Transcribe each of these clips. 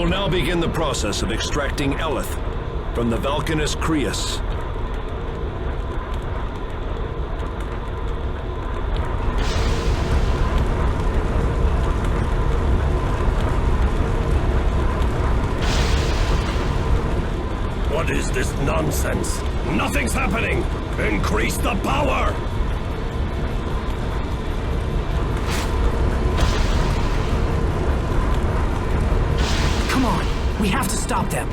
will now begin the process of extracting Eleth from the Vulcanus Creus. What is this nonsense? Nothing's happening! Increase the power! Come on, we have to stop them.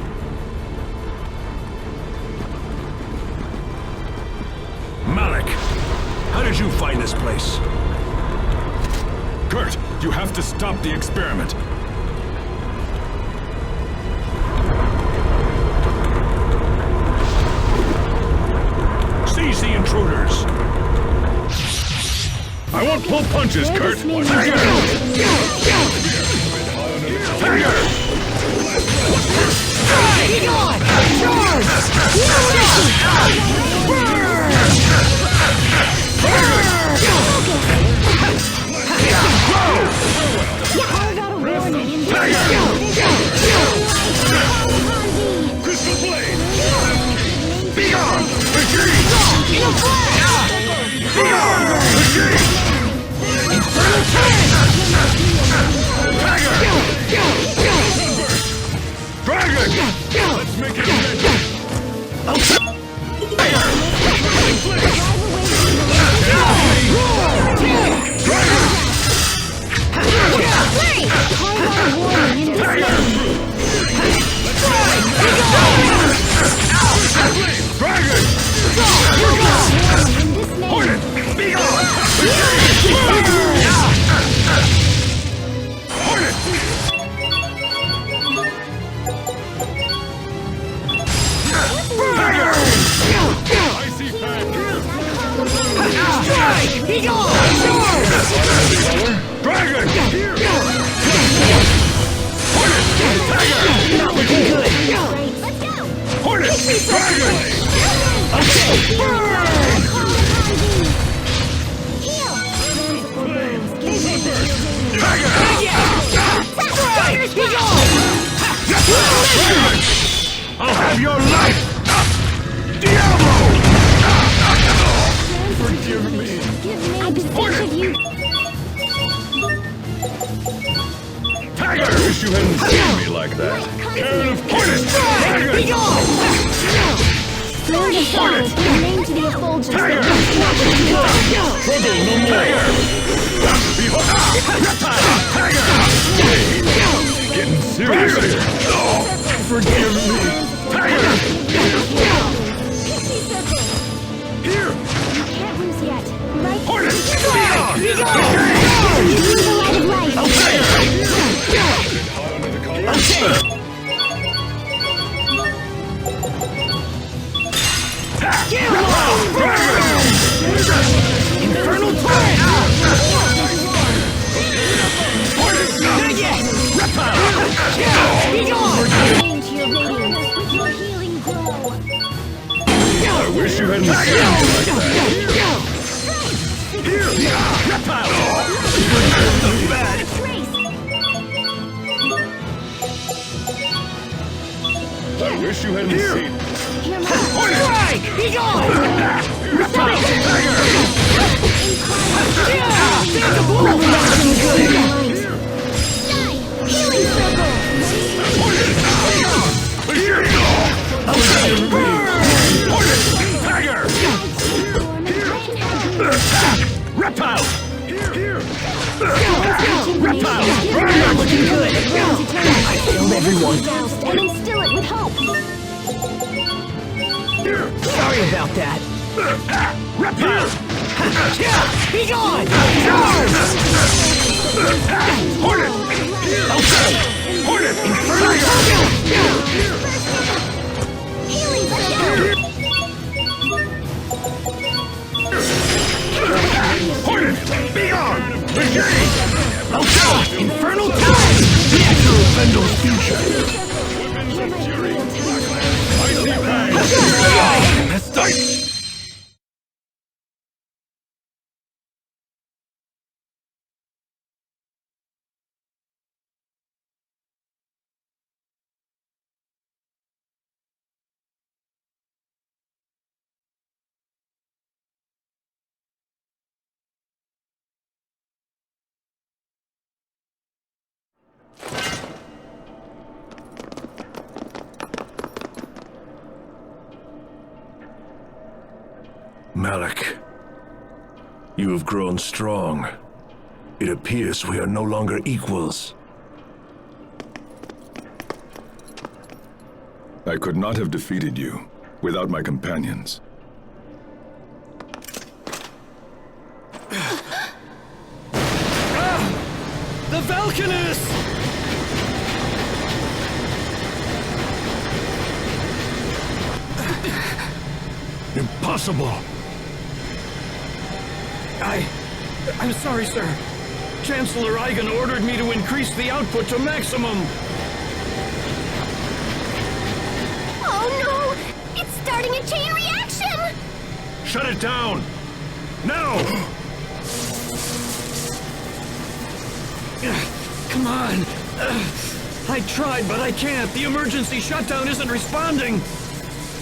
Malik, how did you find this place? Kurt, you have to stop the experiment. Seize the intruders! I won't pull punches, Kurt! Tiger! Tiger! Be gone! Charge! Crystal Blade! Be gone! Retreat! Be gone! Retreat! Tiger! Dragon! Let's make it ready! Dragon! Hornet! Be gone! Hornet! Tiger! Icy Fang! Be gone! Dragon! Not looking good. Hornet! Dragon! Tiger! I'll have your life! Diablo! Forgive me! I'm sick of you. Tiger! I wish you hadn't seen me like that. Cannon of Hornet! Tiger! Learn to follow the name to the effulgence. Tiger! Trouble no more! Tiger! Getting serious here. Forgive me! Tiger! You can't lose yet. Like Hornet! you lose the light of life. Infernal torrent! Be gone! Change your radiance with your healing glow. I wish you hadn't seen me like that. I wish you hadn't seen me. Hear my Strike! Be gone! There's a bull! Not looking good! healing circle. Tiger! Reptile! Reptile! Not looking good! I killed everyone! And instill it with hope. Sorry about that! Reptile! Be gone! Hornet! Hornet! Healing circle. Hornet! Be gone! Retreat! Infernal time! Natural Vendal's future! Hear my real time. Messed up! Malik, you have grown strong. It appears we are no longer equals. I could not have defeated you without my companions. The Vulcanist! Impossible! I'm sorry, sir. Chancellor Eigen ordered me to increase the output to maximum. Oh no! It's starting a chain reaction! Shut it down! Now! Come on. I tried, but I can't. The emergency shutdown isn't responding.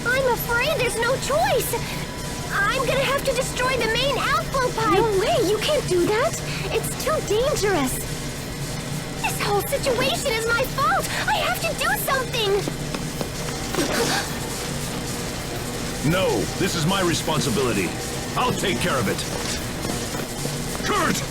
I'm afraid there's no choice! I'm gonna have to destroy the main outflow pipe! No way, you can't do that! It's too dangerous! This whole situation is my fault! I have to do something! No, this is my responsibility. I'll take care of it. Kurt!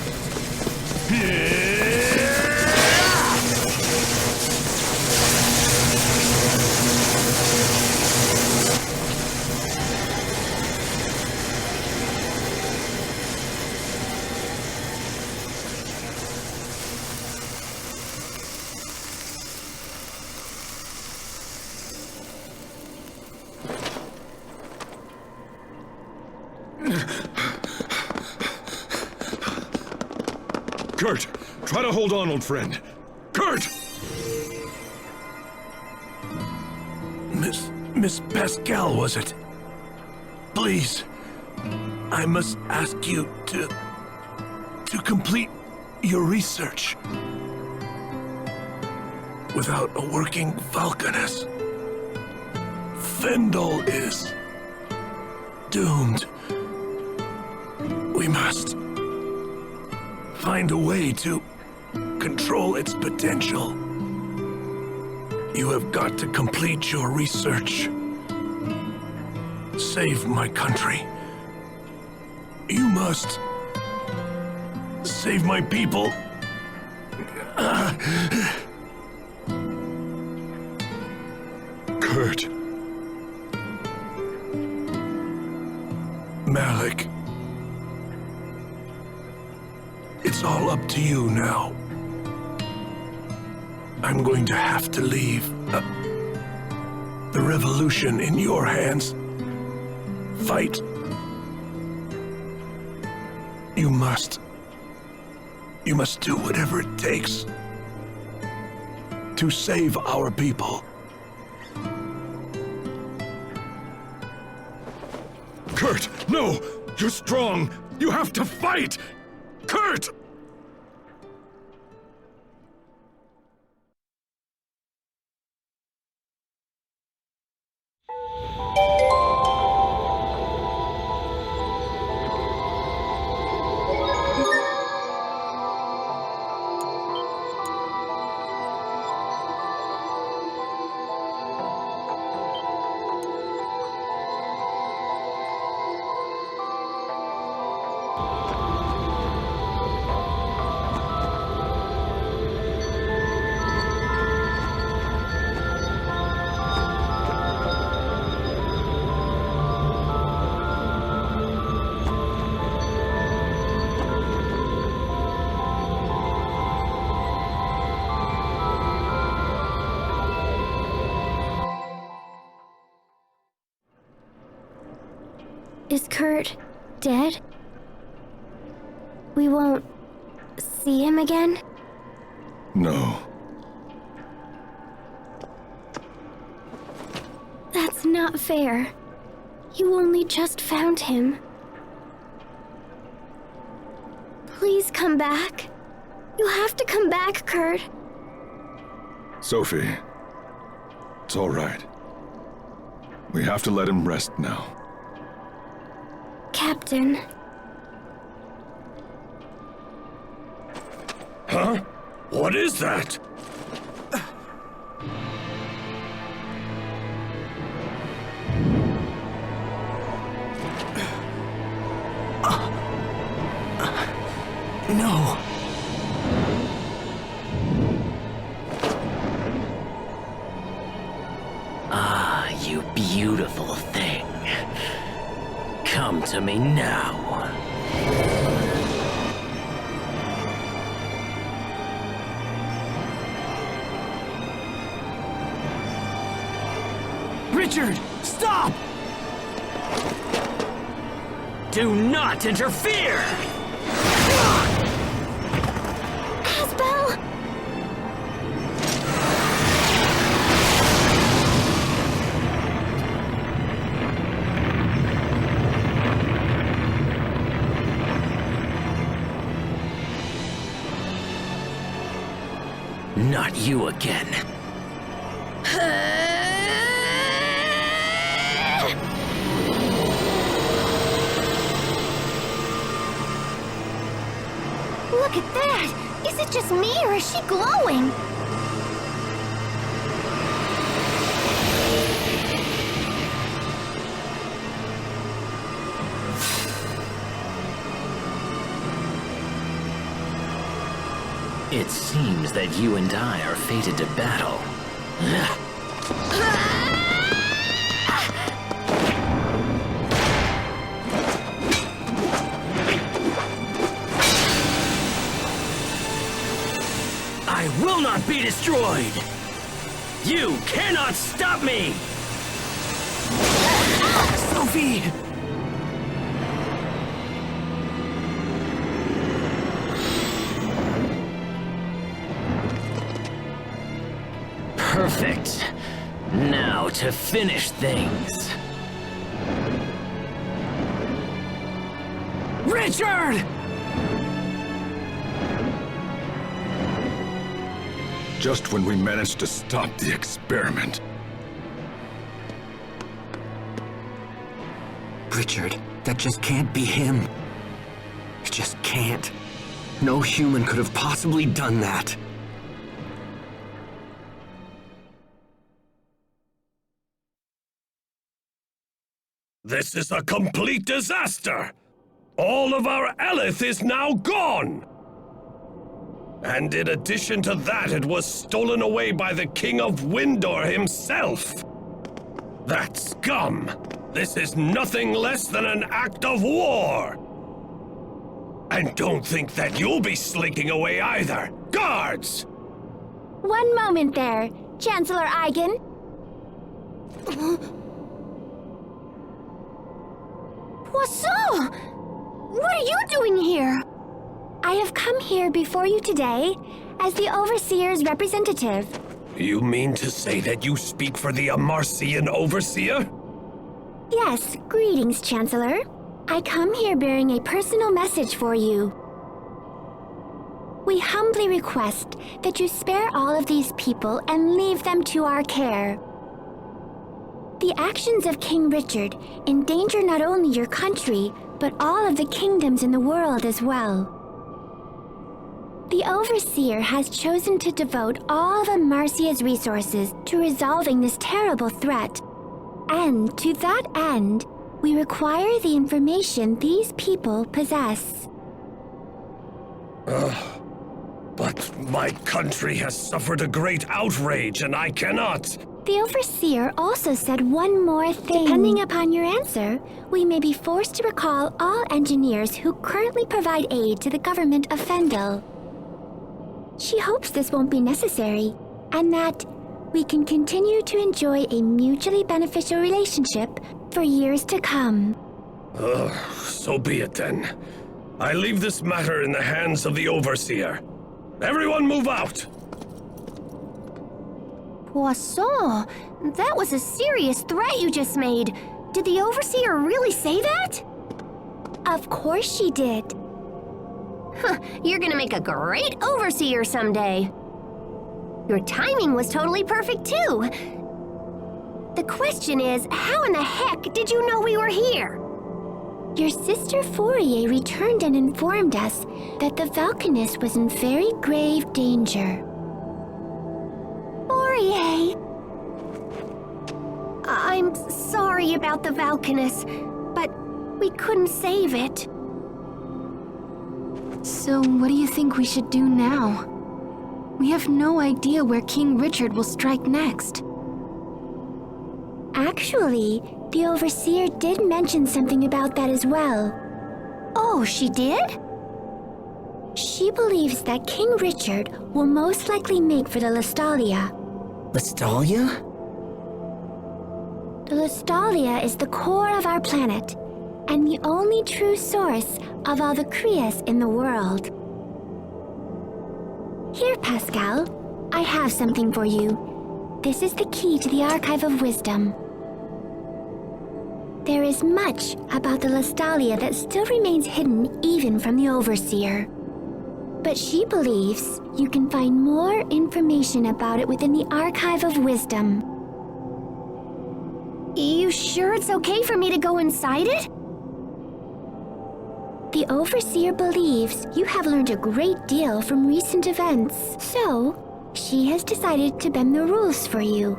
Kurt, try to hold on, old friend. Kurt! Miss Pascal, was it? Please, I must ask you to complete your research. Without a working Vulcanist, Fendel is doomed. We must find a way to control its potential. You have got to complete your research. Save my country. You must save my people. Kurt. Malik. It's all up to you now. I'm going to have to leave the revolution in your hands. Fight. You must do whatever it takes to save our people. Kurt, no! You're strong! You have to fight! Kurt! Is Kurt dead? We won't see him again? No. That's not fair. You only just found him. Please come back. You have to come back, Kurt. Sophie, it's all right. We have to let him rest now. Captain. Huh? What is that? you beautiful thing. Come to me now. Richard, stop! Do not interfere! Asbel! Not you again. Look at that! Is it just me or is she glowing? It seems that you and I are fated to battle. I will not be destroyed! You cannot stop me! Sophie! Perfect. Now to finish things. Richard! Just when we managed to stop the experiment. Richard, that just can't be him. It just can't. No human could have possibly done that. This is a complete disaster! All of our Elith is now gone! And in addition to that, it was stolen away by the King of Windor himself! That scum! This is nothing less than an act of war! And don't think that you'll be slinking away either! Guards! One moment there, Chancellor Eigen. Poisson! What are you doing here? I have come here before you today as the Overseer's representative. You mean to say that you speak for the Amarcian Overseer? Yes, greetings, Chancellor. I come here bearing a personal message for you. We humbly request that you spare all of these people and leave them to our care. The actions of King Richard endanger not only your country, but all of the kingdoms in the world as well. The Overseer has chosen to devote all of Amarcia's resources to resolving this terrible threat. And to that end, we require the information these people possess. But my country has suffered a great outrage and I cannot. The Overseer also said one more thing. Depending upon your answer, we may be forced to recall all engineers who currently provide aid to the government of Fendel. She hopes this won't be necessary, and that we can continue to enjoy a mutually beneficial relationship for years to come. So be it then. I leave this matter in the hands of the Overseer. Everyone move out! Poisson, that was a serious threat you just made. Did the Overseer really say that? Of course she did. Huh, you're gonna make a great Overseer someday. Your timing was totally perfect too. The question is, how in the heck did you know we were here? Your sister Fourier returned and informed us that the Vulcanist was in very grave danger. Fourier! I'm sorry about the Vulcanist, but we couldn't save it. So what do you think we should do now? We have no idea where King Richard will strike next. Actually, the Overseer did mention something about that as well. Oh, she did? She believes that King Richard will most likely make for the Lestalia. Lestalia? The Lestalia is the core of our planet, and the only true source of all the Krias in the world. Here, Pascal, I have something for you. This is the key to the Archive of Wisdom. There is much about the Lestalia that still remains hidden even from the Overseer. But she believes you can find more information about it within the Archive of Wisdom. You sure it's okay for me to go inside it? The Overseer believes you have learned a great deal from recent events, so she has decided to bend the rules for you.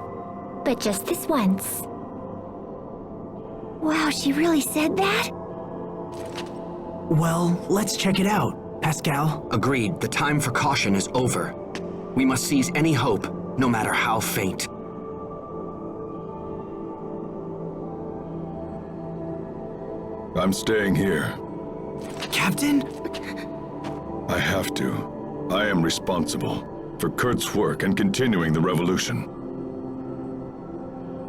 But just this once. Wow, she really said that? Well, let's check it out, Pascal. Agreed. The time for caution is over. We must seize any hope, no matter how faint. I'm staying here. Captain? I have to. I am responsible for Kurt's work and continuing the revolution.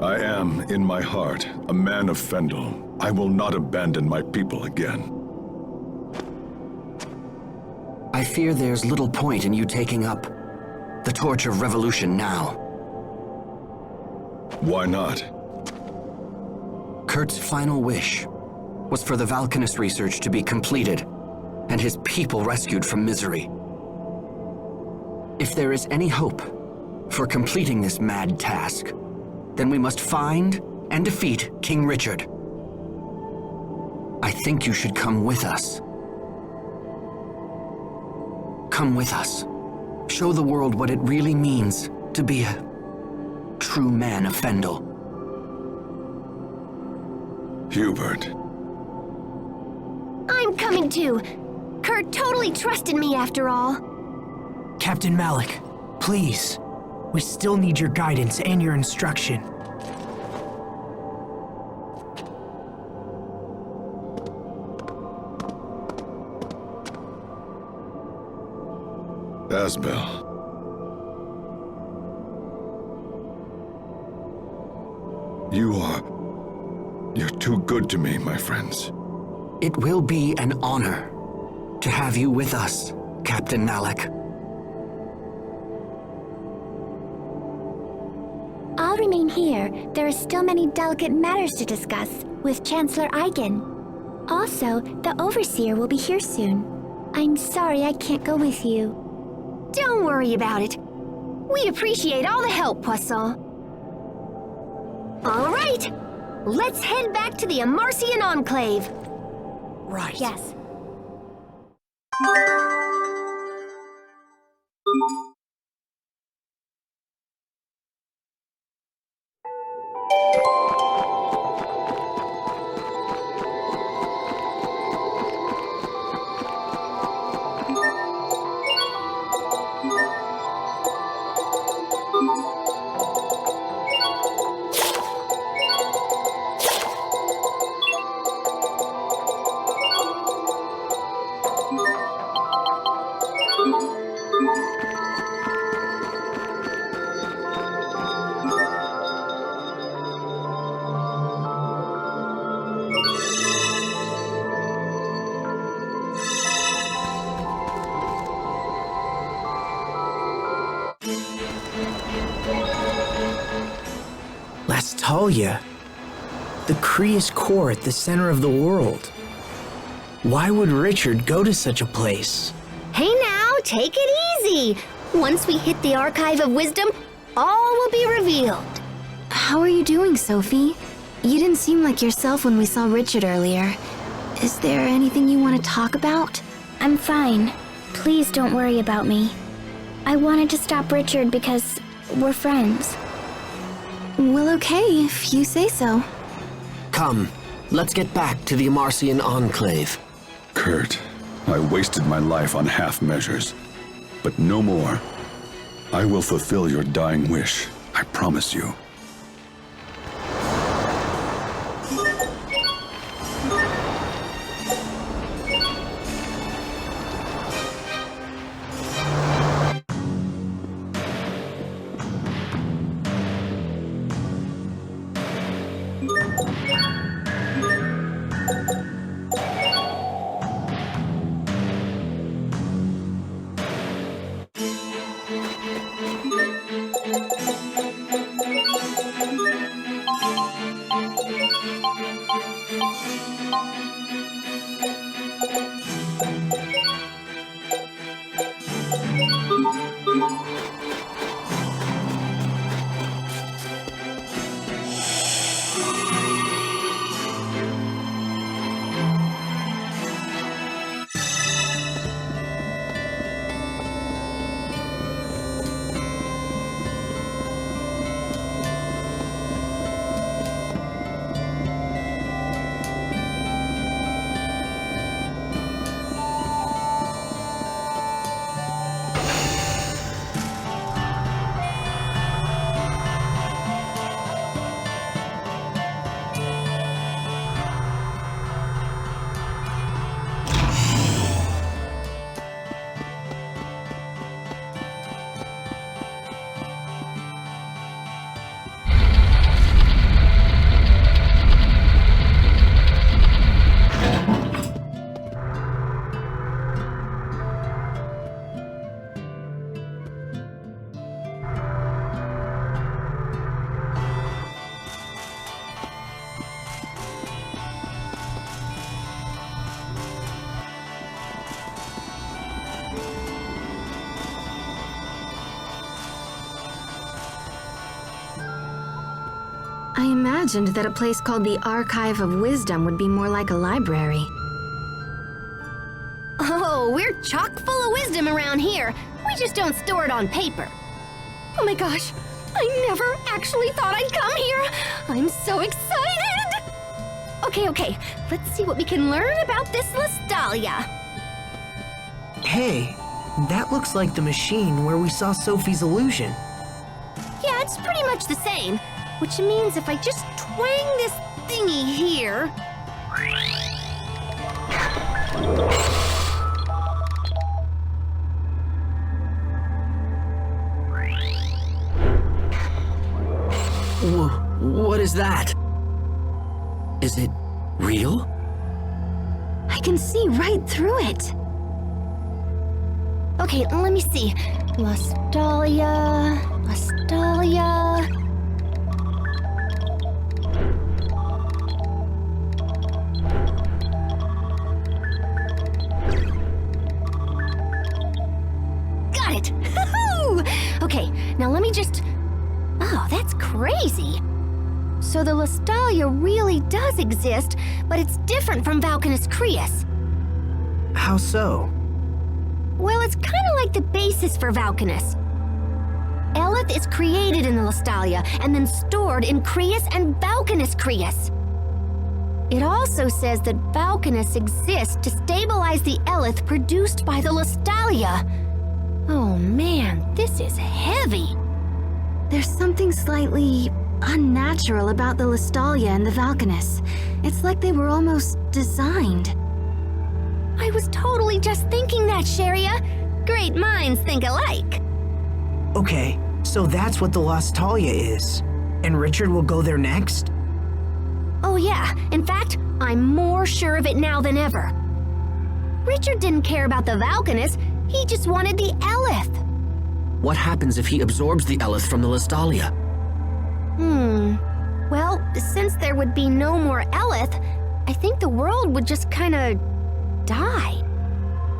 I am, in my heart, a man of Fendel. I will not abandon my people again. I fear there's little point in you taking up the torch of revolution now. Why not? Kurt's final wish was for the Vulcanist research to be completed and his people rescued from misery. If there is any hope for completing this mad task, then we must find and defeat King Richard. I think you should come with us. Come with us. Show the world what it really means to be a true man of Fendel. Hubert. I'm coming too. Kurt totally trusted me after all. Captain Malik, please. We still need your guidance and your instruction. Asbel. You're too good to me, my friends. It will be an honor to have you with us, Captain Malik. I'll remain here. There are still many delicate matters to discuss with Chancellor Eigen. Also, the Overseer will be here soon. I'm sorry I can't go with you. Don't worry about it. We appreciate all the help, Poisson. All right, let's head back to the Amarcian Enclave. Right. Yes. Lestalia, the Krias core at the center of the world. Why would Richard go to such a place? Hey now, take it easy. Once we hit the Archive of Wisdom, all will be revealed. How are you doing, Sophie? You didn't seem like yourself when we saw Richard earlier. Is there anything you want to talk about? I'm fine. Please don't worry about me. I wanted to stop Richard because we're friends. Well, okay, if you say so. Come, let's get back to the Amarcian Enclave. Kurt, I wasted my life on half measures. But no more. I will fulfill your dying wish. I promise you. I imagined that a place called the Archive of Wisdom would be more like a library. Oh, we're chock full of wisdom around here. We just don't store it on paper. Oh my gosh, I never actually thought I'd come here. I'm so excited! Okay, let's see what we can learn about this Lestalia. Hey, that looks like the machine where we saw Sophie's illusion. Yeah, it's pretty much the same, which means if I just twang this thingy here... What is that? Is it real? I can see right through it. Okay, let me see. Lestalia... Got it! Okay, now let me just... Oh, that's crazy. So the Lestalia really does exist, but it's different from Valkanus Creus. How so? Well, it's kind of like the basis for Valkanus. Eleth is created in the Lestalia and then stored in Creus and Valkanus Creus. It also says that Valkanus exists to stabilize the Eleth produced by the Lestalia. Oh man, this is heavy. There's something slightly unnatural about the Lestalia and the Valkanus. It's like they were almost designed. I was totally just thinking that, Sharia. Great minds think alike. Okay, so that's what the Lestalia is. And Richard will go there next? Oh yeah, in fact, I'm more sure of it now than ever. Richard didn't care about the Valkanus, he just wanted the Eleth. What happens if he absorbs the Eleth from the Lestalia? Well, since there would be no more Eleth, I think the world would just kinda... die.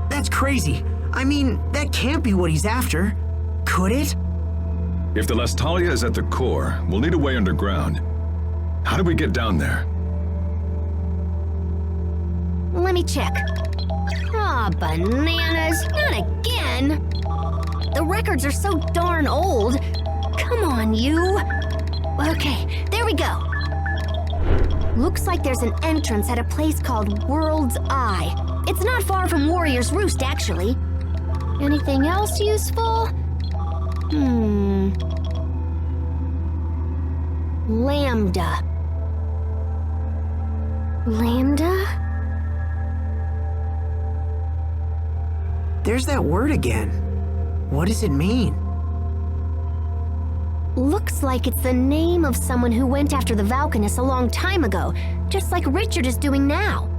That's crazy. I mean, that can't be what he's after. Could it? If the Lestalia is at the core, we'll need a way underground. How do we get down there? Let me check. Aw, bananas, not again! The records are so darn old. Come on, you. Okay, there we go. Looks like there's an entrance at a place called World's Eye. It's not far from Warrior's Roost, actually. Anything else useful? Lambda. Lambda? There's that word again. What does it mean? Looks like it's the name of someone who went after the Vulcanists a long time ago, just like Richard is doing now.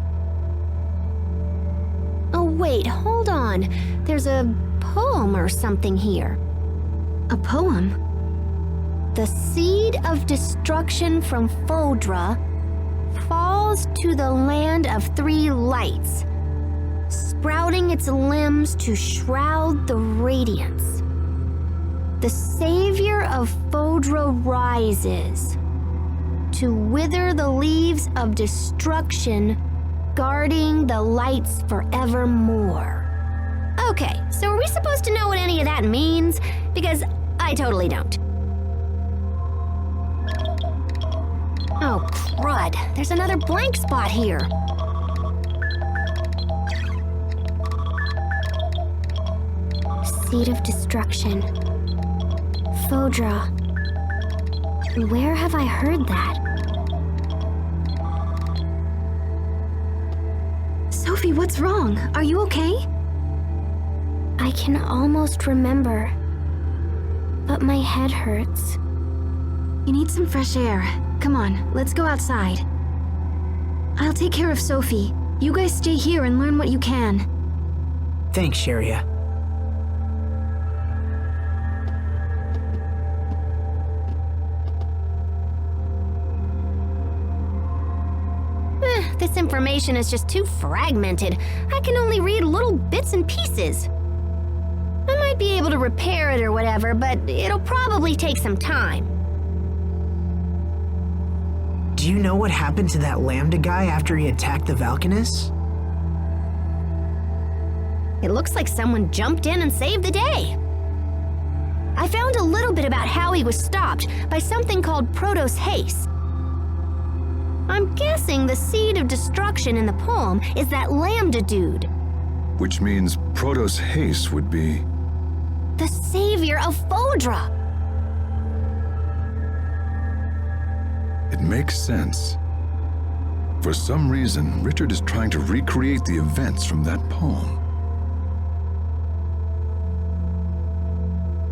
Oh wait, hold on. There's a poem or something here. A poem? The seed of destruction from Fodra falls to the land of three lights, sprouting its limbs to shroud the radiance. The savior of Fodra rises to wither the leaves of destruction, guarding the lights forevermore. Okay, so are we supposed to know what any of that means? Because I totally don't. Oh, crud. There's another blank spot here. Seed of destruction. Fodra. Where have I heard that? Sophie, what's wrong? Are you okay? I can almost remember, but my head hurts. You need some fresh air. Come on, let's go outside. I'll take care of Sophie. You guys stay here and learn what you can. Thanks, Sharia. This information is just too fragmented. I can only read little bits and pieces. I might be able to repair it or whatever, but it'll probably take some time. Do you know what happened to that Lambda guy after he attacked the Vulcanists? It looks like someone jumped in and saved the day. I found a little bit about how he was stopped by something called Protos Haste. I'm guessing the seed of destruction in the poem is that Lambda dude. Which means Protos Haste would be... The savior of Fodra. It makes sense. For some reason, Richard is trying to recreate the events from that poem.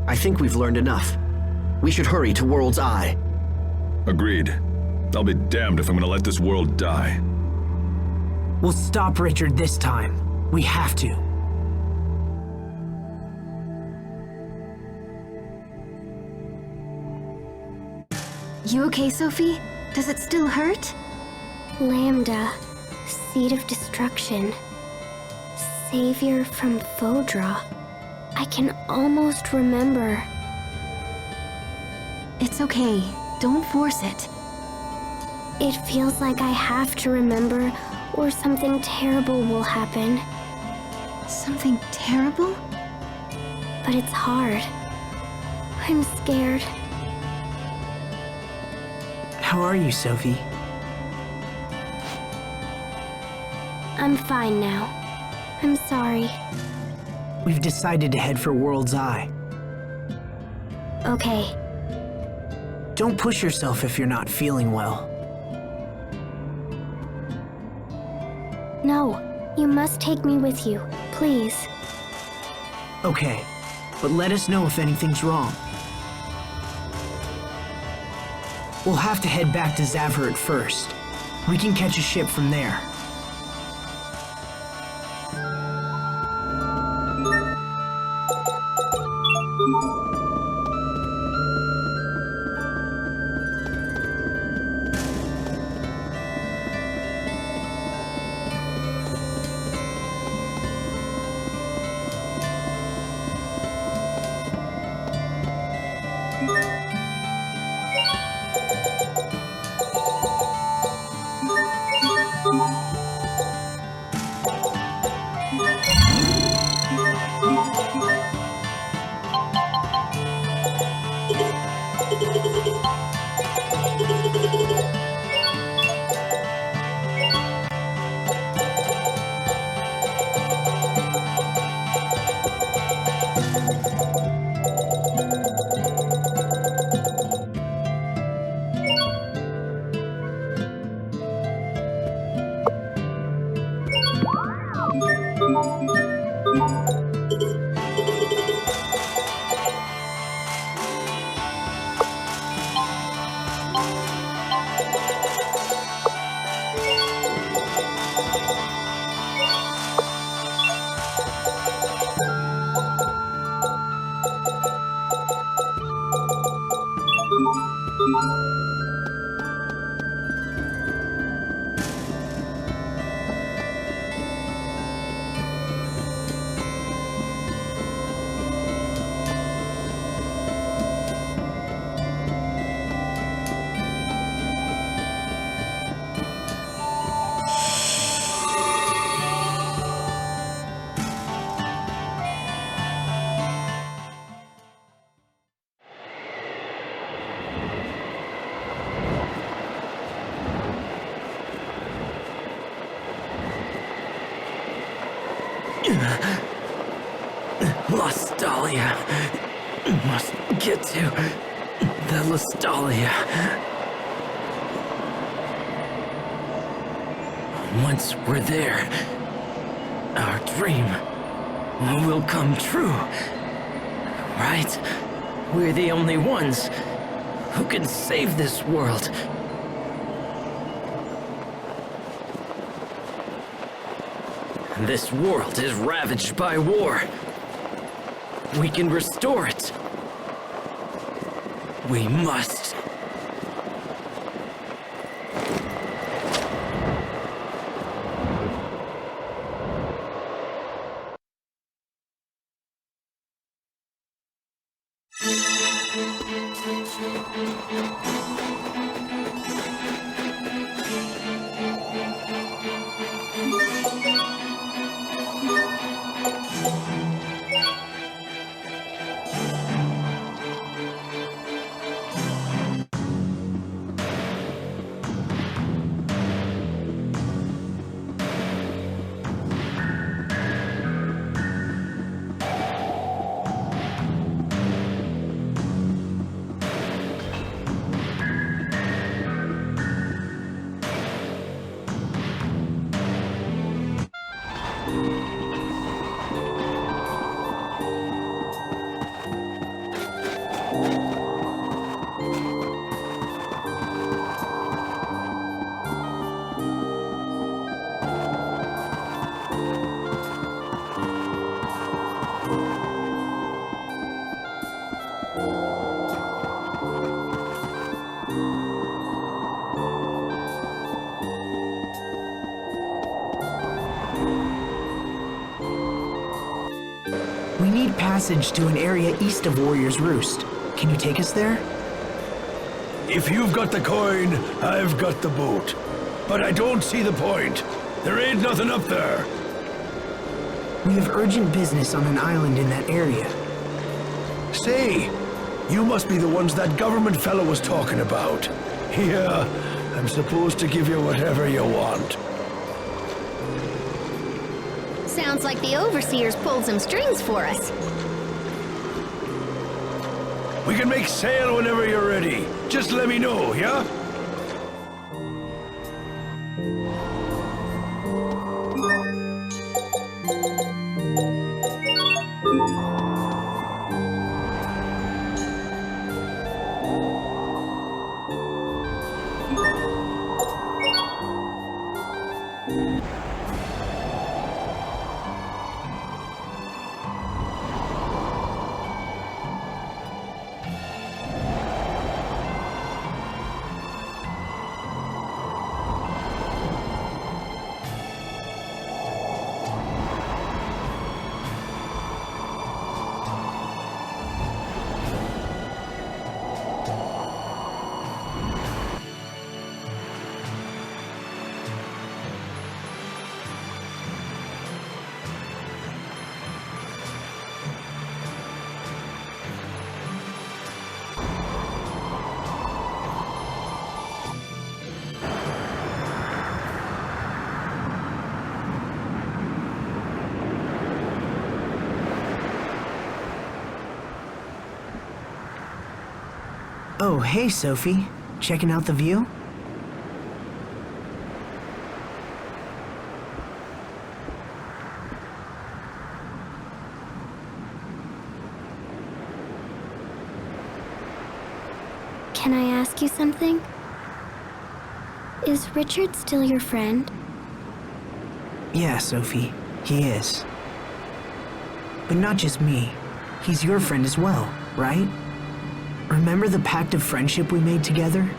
I think we've learned enough. We should hurry to World's Eye. Agreed. I'll be damned if I'm gonna let this world die. We'll stop Richard this time. We have to. You okay, Sophie? Does it still hurt? Lambda, seed of destruction, savior from Fodra. I can almost remember. It's okay. Don't force it. It feels like I have to remember, or something terrible will happen. Something terrible? But it's hard. I'm scared. How are you, Sophie? I'm fine now. I'm sorry. We've decided to head for World's Eye. Okay. Don't push yourself if you're not feeling well. No, you must take me with you, please. Okay, but let us know if anything's wrong. We'll have to head back to Zavhert first. We can catch a ship from there. Lostalia. Must get to the Lostalia. Once we're there, our dream will come true. Right? We're the only ones who can save this world. This world is ravaged by war. We can restore it. We must. We need passage to an area east of Warrior's Roost. Can you take us there? If you've got the coin, I've got the boat. But I don't see the point. There ain't nothing up there. We have urgent business on an island in that area. Say, you must be the ones that government fellow was talking about. Yeah, I'm supposed to give you whatever you want. Sounds like the Overseers pulled some strings for us. We can make sail whenever you're ready. Just let me know, yeah? Oh, hey, Sophie. Checking out the view? Can I ask you something? Is Richard still your friend? Yeah, Sophie, he is. But not just me. He's your friend as well, right? Remember the pact of friendship we made together?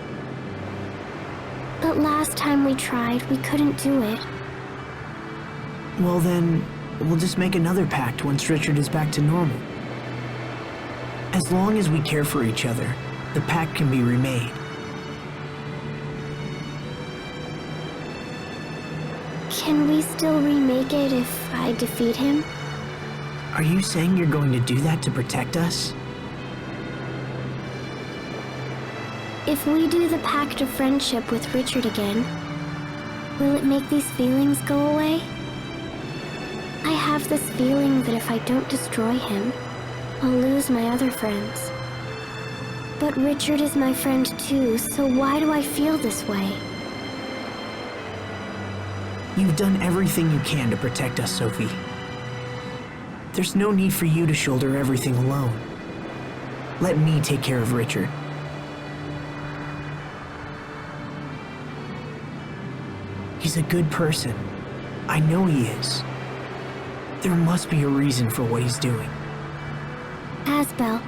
But last time we tried, we couldn't do it. Well then, we'll just make another pact once Richard is back to normal. As long as we care for each other, the pact can be remade. Can we still remake it if I defeat him? Are you saying you're going to do that to protect us? If we do the pact of friendship with Richard again, will it make these feelings go away? I have this feeling that if I don't destroy him, I'll lose my other friends. But Richard is my friend too, so why do I feel this way? You've done everything you can to protect us, Sophie. There's no need for you to shoulder everything alone. Let me take care of Richard. He's a good person. I know he is. There must be a reason for what he's doing. Asbel.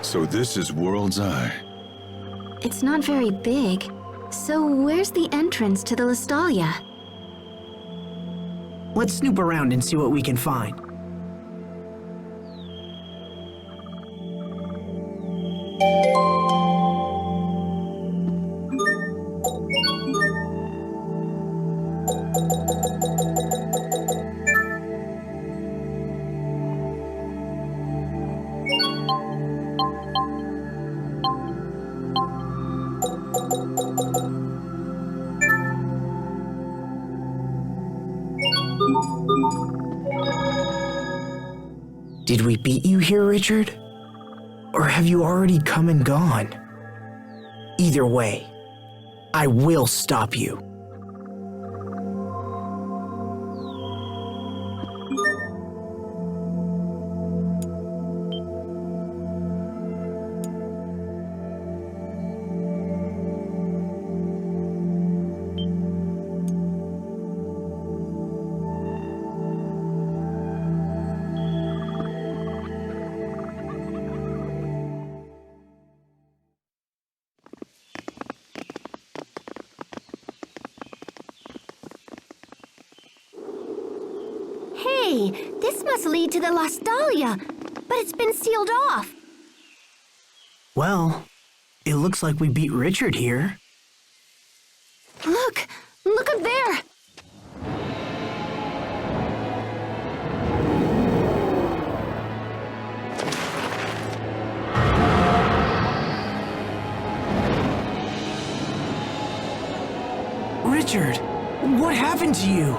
So this is World's Eye. It's not very big. So where's the entrance to the Listalia? Let's snoop around and see what we can find. Did we beat you here, Richard? Or have you already come and gone? Either way, I will stop you. Hey, this must lead to the Listalia, but it's been sealed off. Well, it looks like we beat Richard here. Look! Look up there! Richard, what happened to you?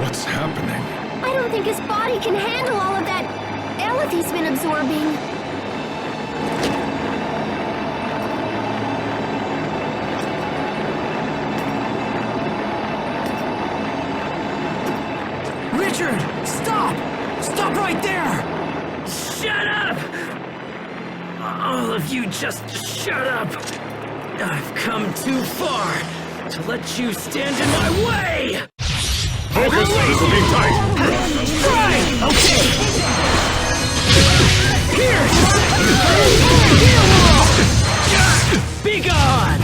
What's happening? I don't think his body can handle all of that Eleth he's been absorbing. Richard, stop! Stop right there! Shut up! All of you just shut up! I've come too far to let you stand in my way! Focus is looking tight! Right! Okay! Here! Be gone!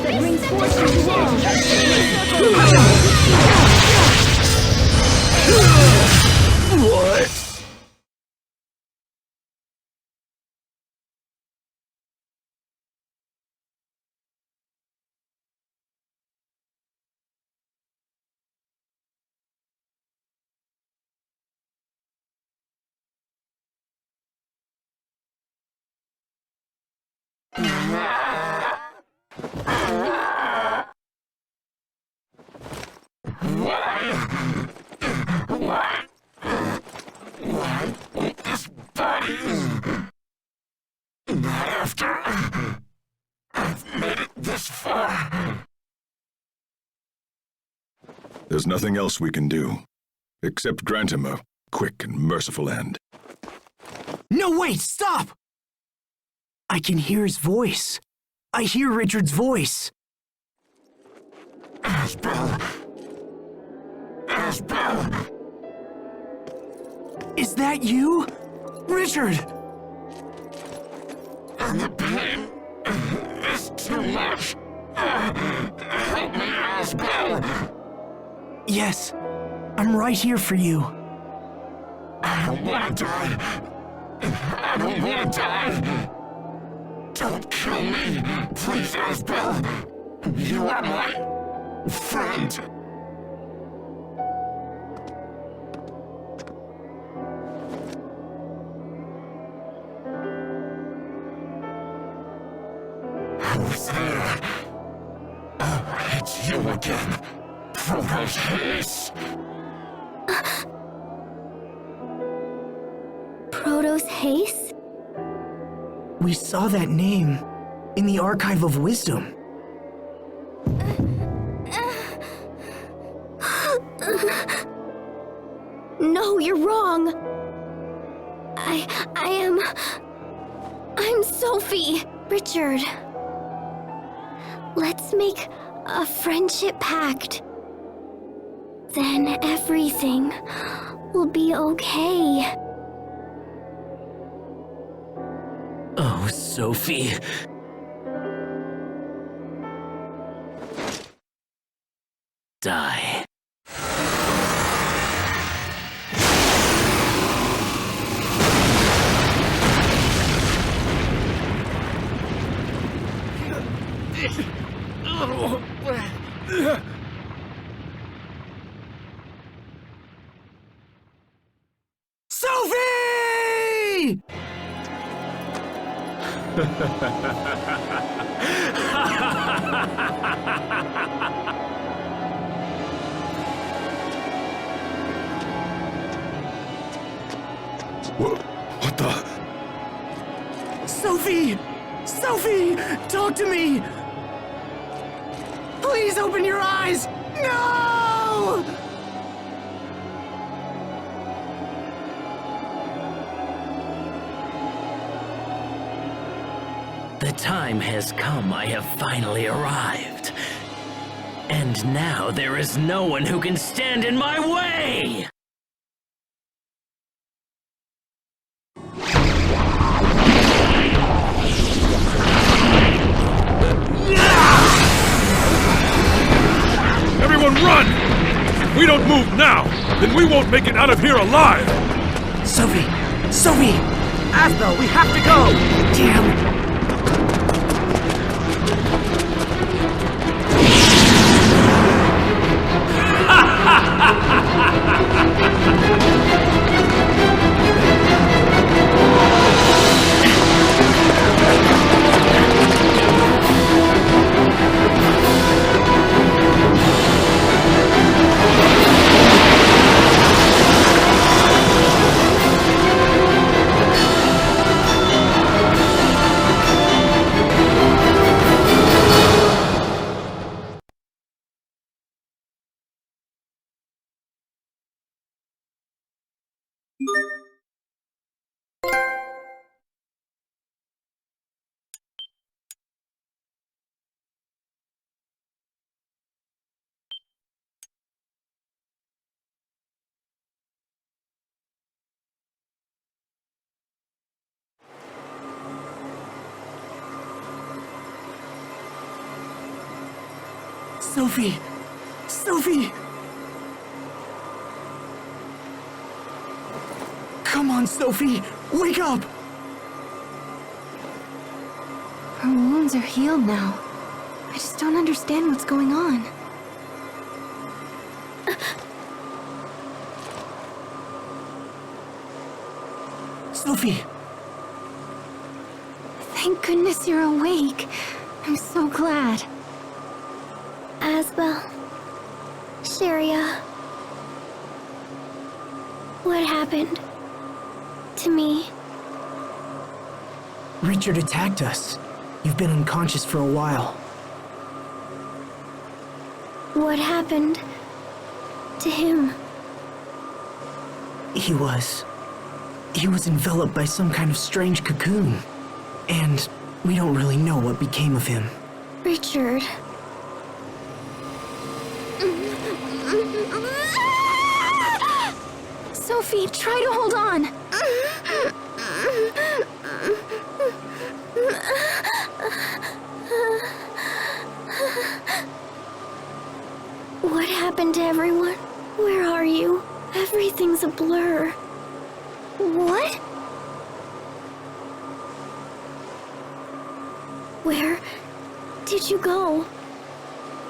that brings fortune to all. What? Not after I've made it this far. There's nothing else we can do, except grant him a quick and merciful end. No, wait, stop! I can hear his voice. I hear Richard's voice. Asbel. Is that you? Richard! And the pain is too much. Help me, Asbel. Yes, I'm right here for you. I don't want to die. I don't want to die. Don't kill me, please, Asbel. You are my friend. Who's there? Oh, it's you again. Proto's haze. Proto's haste? We saw that name in the Archive of Wisdom. No, you're wrong. I'm Sophie. Richard. Let's make a friendship pact. Then everything will be okay. Oh, Sophie. Die. Sophie! What the? Sophie! Sophie! Talk to me! Please open your eyes! No! The time has come. I have finally arrived. And now there is no one who can stand in my way! Everyone run! If we don't move now, then we won't make it out of here alive! Sophie! Sophie! Asbel, we have to go! Damn! Sophie! Sophie! Come on, Sophie! Wake up! Her wounds are healed now. I just don't understand what's going on. Sophie! Thank goodness you're awake. I'm so glad. Asbel. Sharia. What happened? To me? Richard attacked us. You've been unconscious for a while. What happened to him? He was enveloped by some kind of strange cocoon. And we don't really know what became of him. Richard. Sophie, try to hold on. What happened to everyone? Where are you? Everything's a blur. What? Where did you go?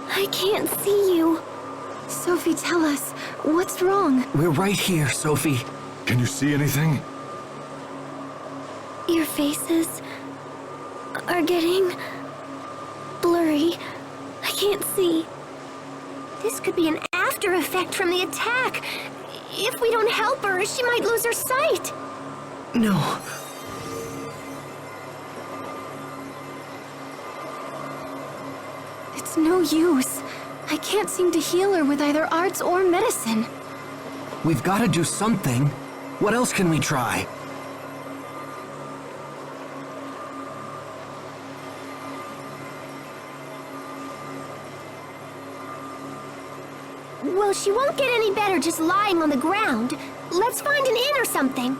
I can't see you. Sophie, tell us, what's wrong? We're right here, Sophie. Can you see anything? Your faces are getting blurry. I can't see. This could be an after effect from the attack. If we don't help her, she might lose her sight. No. It's no use. I can't seem to heal her with either arts or medicine. We've got to do something. What else can we try? Well, she won't get any better just lying on the ground. Let's find an inn or something.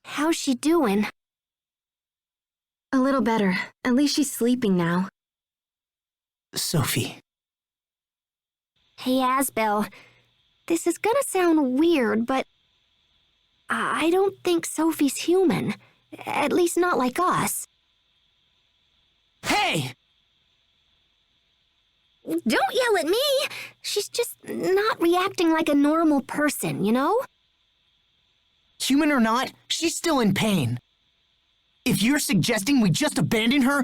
How's she doing? A little better. At least she's sleeping now. Sophie. Hey, Asbel. This is gonna sound weird, but I don't think Sophie's human. At least not like us. Hey! Don't yell at me! She's just not reacting like a normal person, you know? Human or not, she's still in pain. If you're suggesting we just abandon her...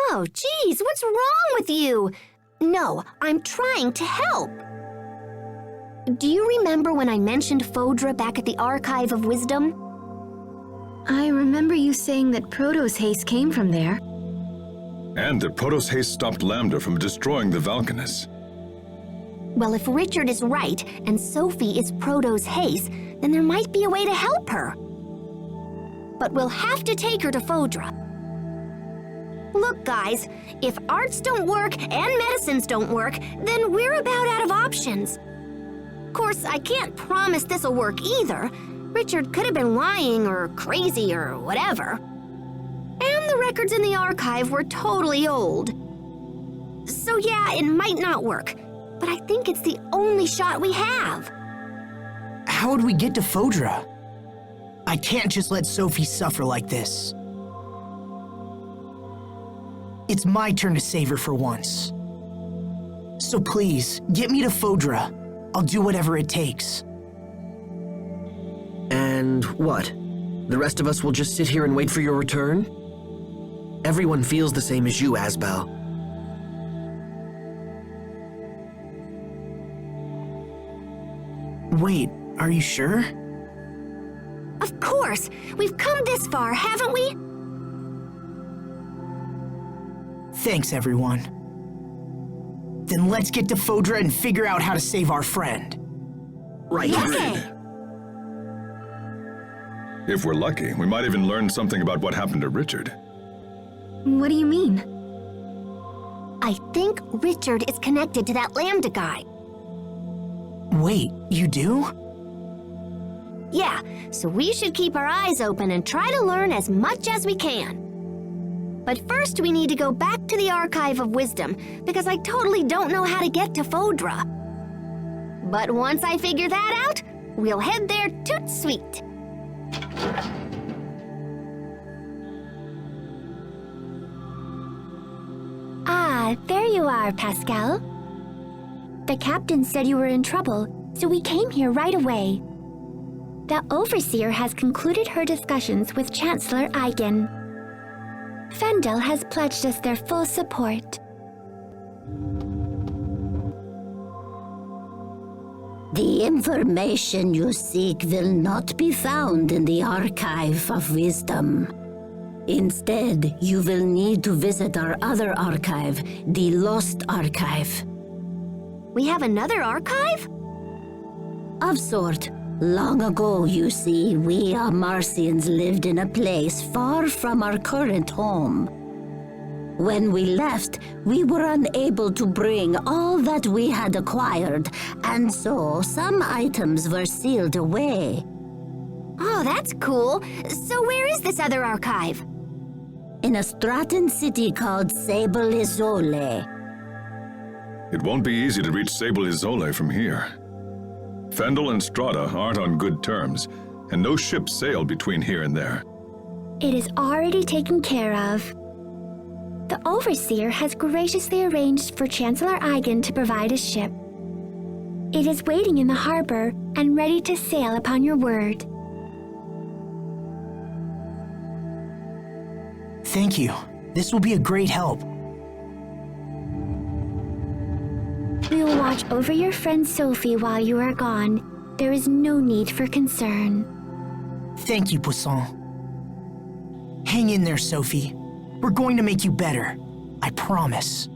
Oh, geez, what's wrong with you? No, I'm trying to help. Do you remember when I mentioned Fodra back at the Archive of Wisdom? I remember you saying that Proto's haste came from there. And that Proto's haste stopped Lambda from destroying the Vulcanus. Well, if Richard is right and Sophie is Proto's haste, then there might be a way to help her. But we'll have to take her to Fodra. Look, guys, if arts don't work and medicines don't work, then we're about out of options. Of course, I can't promise this'll work either. Richard could have been lying or crazy or whatever. And the records in the archive were totally old. So yeah, it might not work, but I think it's the only shot we have. How would we get to Fodra? I can't just let Sophie suffer like this. It's my turn to save her for once. So please, get me to Fodra. I'll do whatever it takes. And what? The rest of us will just sit here and wait for your return? Everyone feels the same as you, Asbel. Wait, are you sure? Of course! We've come this far, haven't we? Thanks, everyone. Then let's get to Fodra and figure out how to save our friend. Right. Yes. If we're lucky, we might even learn something about what happened to Richard. What do you mean? I think Richard is connected to that Lambda guy. Wait, you do? Yeah, so we should keep our eyes open and try to learn as much as we can. But first we need to go back to the Archive of Wisdom, because I totally don't know how to get to Fodra. But once I figure that out, we'll head there toot sweet. Ah, there you are, Pascal. The captain said you were in trouble, so we came here right away. The Overseer has concluded her discussions with Chancellor Eigen. Fendel has pledged us their full support. The information you seek will not be found in the Archive of Wisdom. Instead, you will need to visit our other archive, the Lost Archive. We have another archive? Of sort. Long ago, you see, we Marcians lived in a place far from our current home. When we left, we were unable to bring all that we had acquired, and so some items were sealed away. Oh, that's cool. So where is this other archive? In a Stratton city called Sable Isole. It won't be easy to reach Sable Isole from here. Fendel and Strata aren't on good terms, and no ships sail between here and there. It is already taken care of. The Overseer has graciously arranged for Chancellor Eigen to provide a ship. It is waiting in the harbor and ready to sail upon your word. Thank you. This will be a great help. We will watch over your friend Sophie while you are gone. There is no need for concern. Thank you, Poisson. Hang in there, Sophie. We're going to make you better. I promise.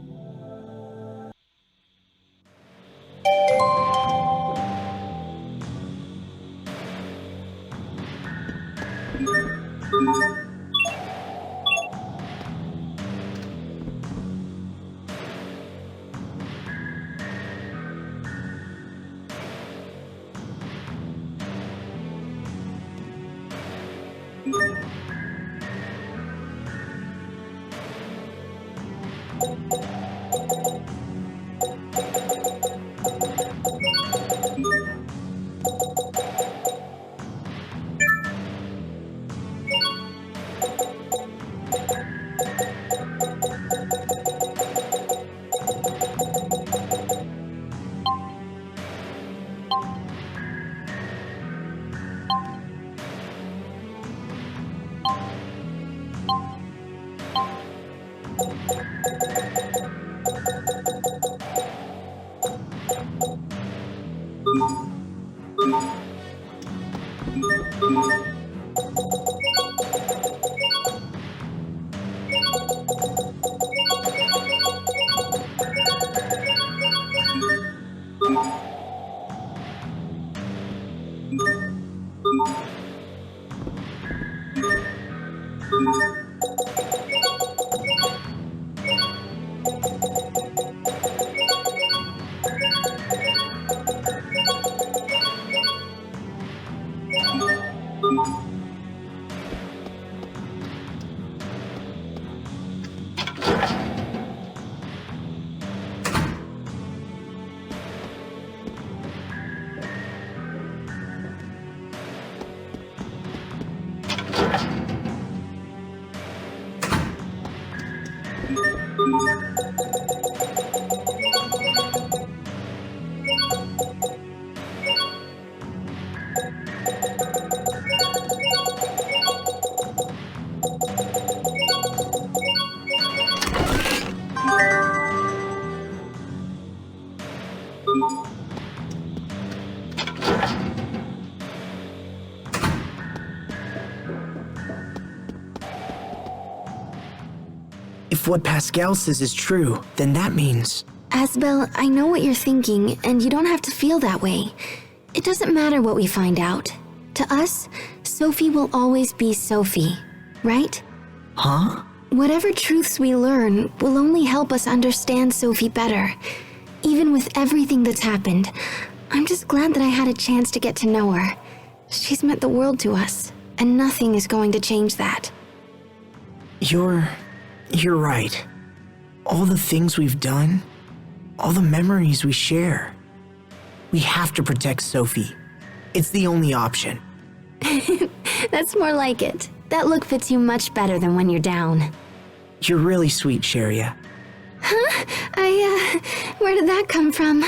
If what Pascal says is true, then that means... Asbel, I know what you're thinking, and you don't have to feel that way. It doesn't matter what we find out. To us, Sophie will always be Sophie, right? Huh? Whatever truths we learn will only help us understand Sophie better. Even with everything that's happened, I'm just glad that I had a chance to get to know her. She's meant the world to us, and nothing is going to change that. You're right. All the things we've done, all the memories we share. We have to protect Sophie. It's the only option. That's more like it. That look fits you much better than when you're down. You're really sweet, Sharia. Huh? Where did that come from?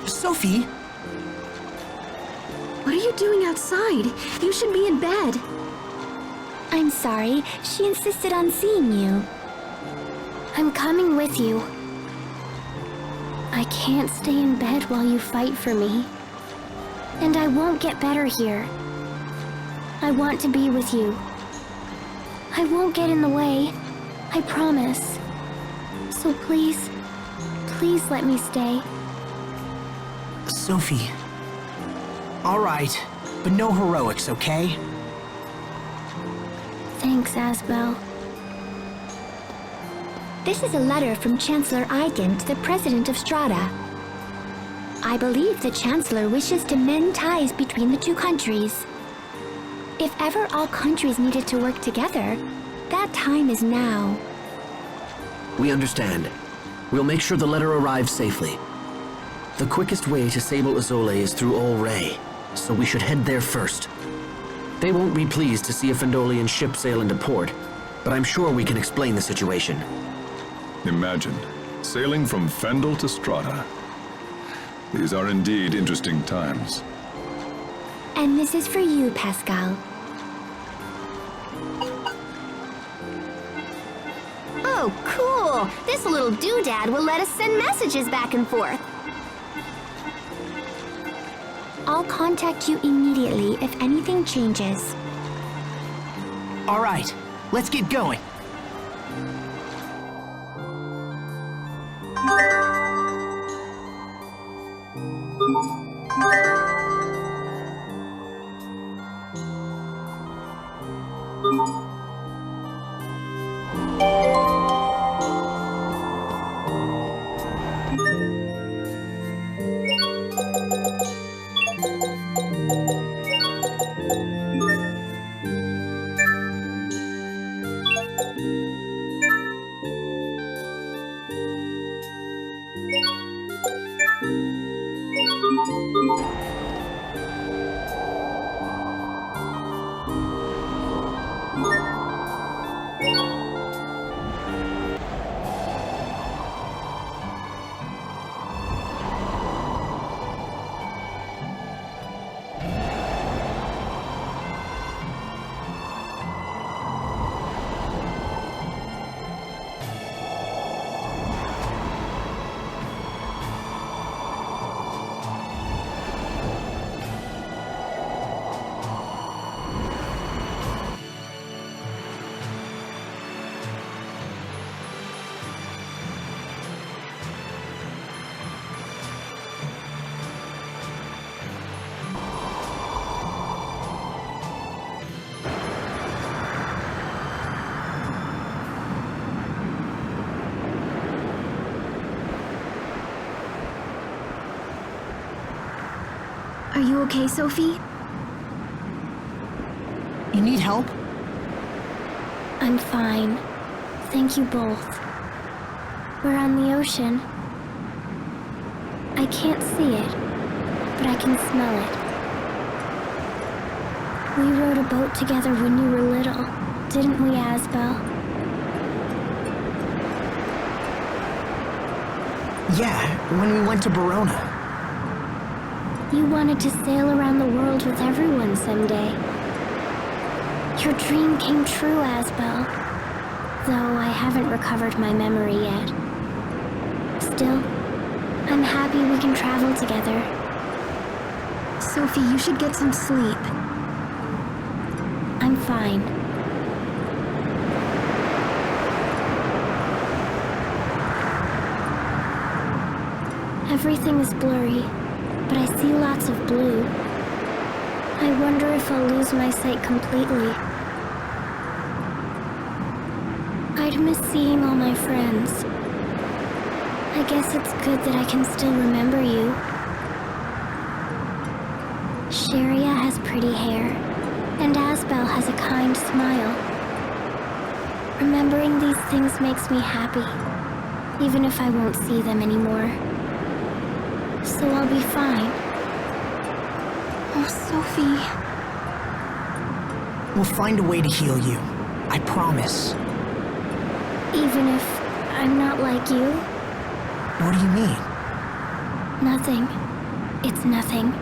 Sophie? What are you doing outside? You should be in bed. I'm sorry. She insisted on seeing you. I'm coming with you. I can't stay in bed while you fight for me. And I won't get better here. I want to be with you. I won't get in the way. I promise. So please, please let me stay. Sophie. All right, but no heroics, okay? Thanks, Asbel. This is a letter from Chancellor Eigen to the President of Strada. I believe the Chancellor wishes to mend ties between the two countries. If ever all countries needed to work together, that time is now. We understand. We'll make sure the letter arrives safely. The quickest way to Sable Azole is through Ol Rey, so we should head there first. They won't be pleased to see a Fendolian ship sail into port, but I'm sure we can explain the situation. Imagine, sailing from Fendel to Strata. These are indeed interesting times. And this is for you, Pascal. Oh, cool! This little doodad will let us send messages back and forth. I'll contact you immediately if anything changes. All right, let's get going. Are you okay, Sophie? You need help? I'm fine. Thank you both. We're on the ocean. I can't see it, but I can smell it. We rowed a boat together when you were little, didn't we, Asbel? Yeah, when we went to Verona. You wanted to sail around the world with everyone someday. Your dream came true, Asbel. Though I haven't recovered my memory yet. Still, I'm happy we can travel together. Sophie, you should get some sleep. I'm fine. Everything is blurry, but I see lots of blue. I wonder if I'll lose my sight completely. I'd miss seeing all my friends. I guess it's good that I can still remember you. Sharia has pretty hair, and Asbel has a kind smile. Remembering these things makes me happy, even if I won't see them anymore. So I'll be fine. Oh, Sophie. We'll find a way to heal you. I promise. Even if I'm not like you? What do you mean? Nothing. It's nothing.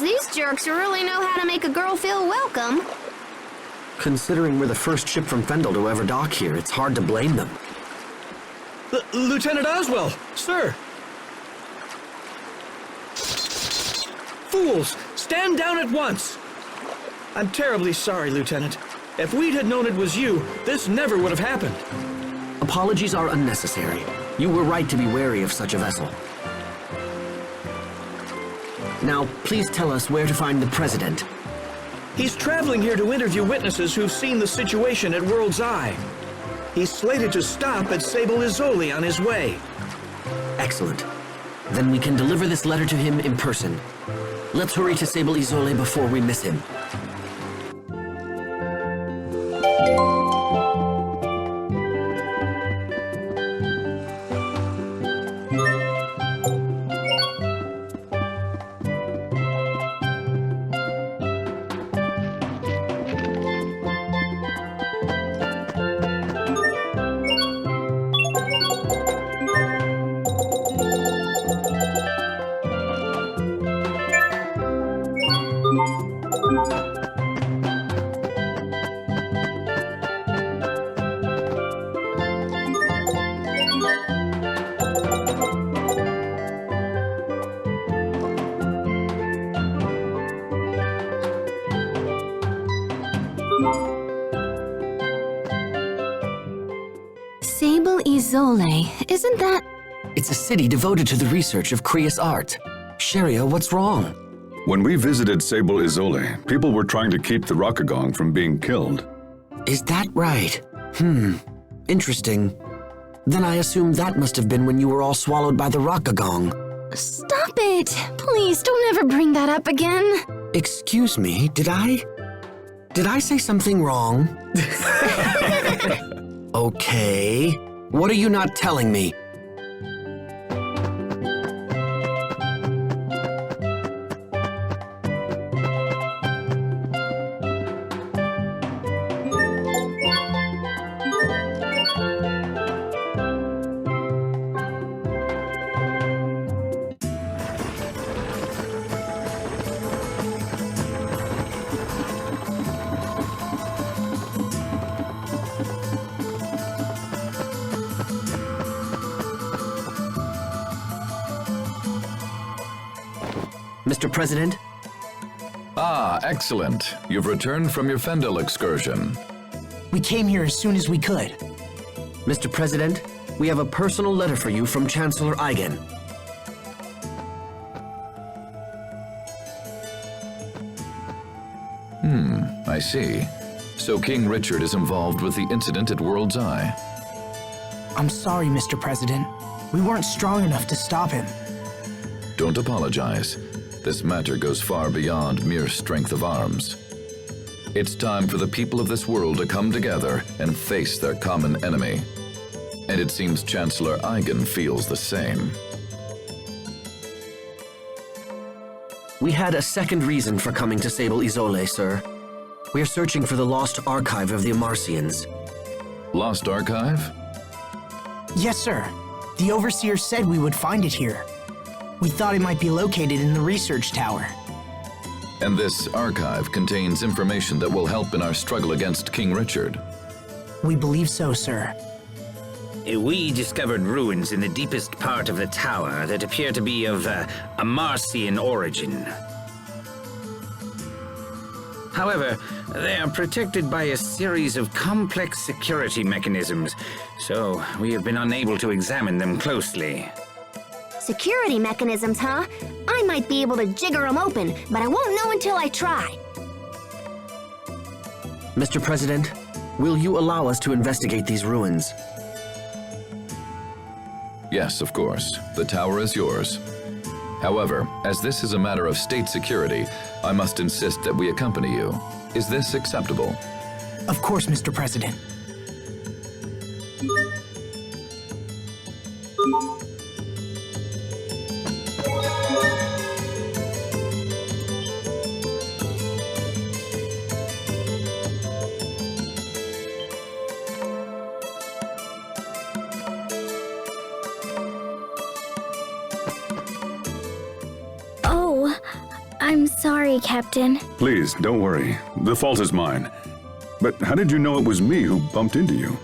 These jerks really know how to make a girl feel welcome. Considering we're the first ship from Fendel to ever dock here, it's hard to blame them. Lieutenant Oswell, sir, fools! Stand down at once! I'm terribly sorry, Lieutenant. If we'd had known it was you, this never would have happened. Apologies are unnecessary. You were right to be wary of such a vessel. Now, please tell us where to find the President. He's traveling here to interview witnesses who've seen the situation at World's Eye. He's slated to stop at Sable Izoli on his way. Excellent. Then we can deliver this letter to him in person. Let's hurry to Sable Izoli before we miss him. Sable Izoli, isn't that... It's a city devoted to the research of Krius art. Sharia, what's wrong? When we visited Sable Izoli, people were trying to keep the Rockagong from being killed. Is that right? Interesting. Then I assume that must have been when you were all swallowed by the Rockagong. Stop it! Please, don't ever bring that up again. Excuse me, did I say something wrong? Okay. What are you not telling me? Mr. President? Ah, excellent. You've returned from your Fendel excursion. We came here as soon as we could. Mr. President, we have a personal letter for you from Chancellor Eigen. I see. So King Richard is involved with the incident at World's Eye. I'm sorry, Mr. President. We weren't strong enough to stop him. Don't apologize. This matter goes far beyond mere strength of arms. It's time for the people of this world to come together and face their common enemy. And it seems Chancellor Eigen feels the same. We had a second reason for coming to Sable Izoli, sir. We are searching for the lost archive of the Amarcians. Lost archive? Yes, sir. The Overseer said we would find it here. We thought it might be located in the research tower. And this archive contains information that will help in our struggle against King Richard. We believe so, sir. We discovered ruins in the deepest part of the tower that appear to be of Amarcian origin. However, they are protected by a series of complex security mechanisms, so we have been unable to examine them closely. Security mechanisms, huh? I might be able to jigger them open, but I won't know until I try. Mr. President, will you allow us to investigate these ruins? Yes, of course. The tower is yours. However, as this is a matter of state security, I must insist that we accompany you. Is this acceptable? Of course, Mr. President. I'm sorry, Captain. Please, don't worry. The fault is mine. But how did you know it was me who bumped into you?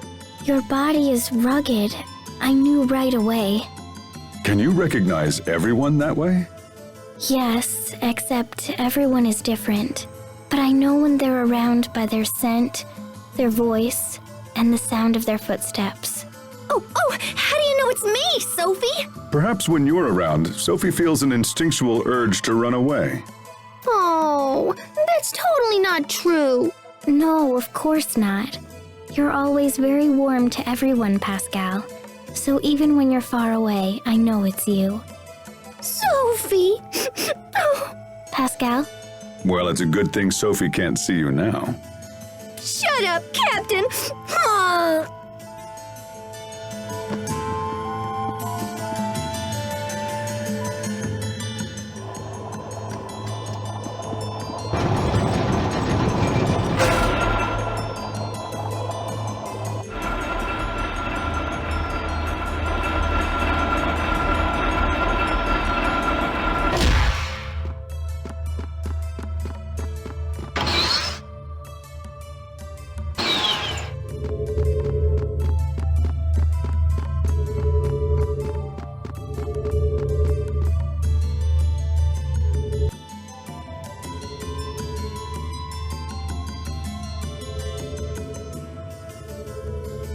Your body is rugged. I knew right away. Can you recognize everyone that way? Yes, except everyone is different. But I know when they're around by their scent, their voice, and the sound of their footsteps. Oh, how do you know it's me, Sophie? Perhaps when you're around, Sophie feels an instinctual urge to run away. Oh, that's totally not true. No, of course not. You're always very warm to everyone, Pascal. So even when you're far away, I know it's you. Sophie! Pascal? Well, it's a good thing Sophie can't see you now. Shut up, Captain!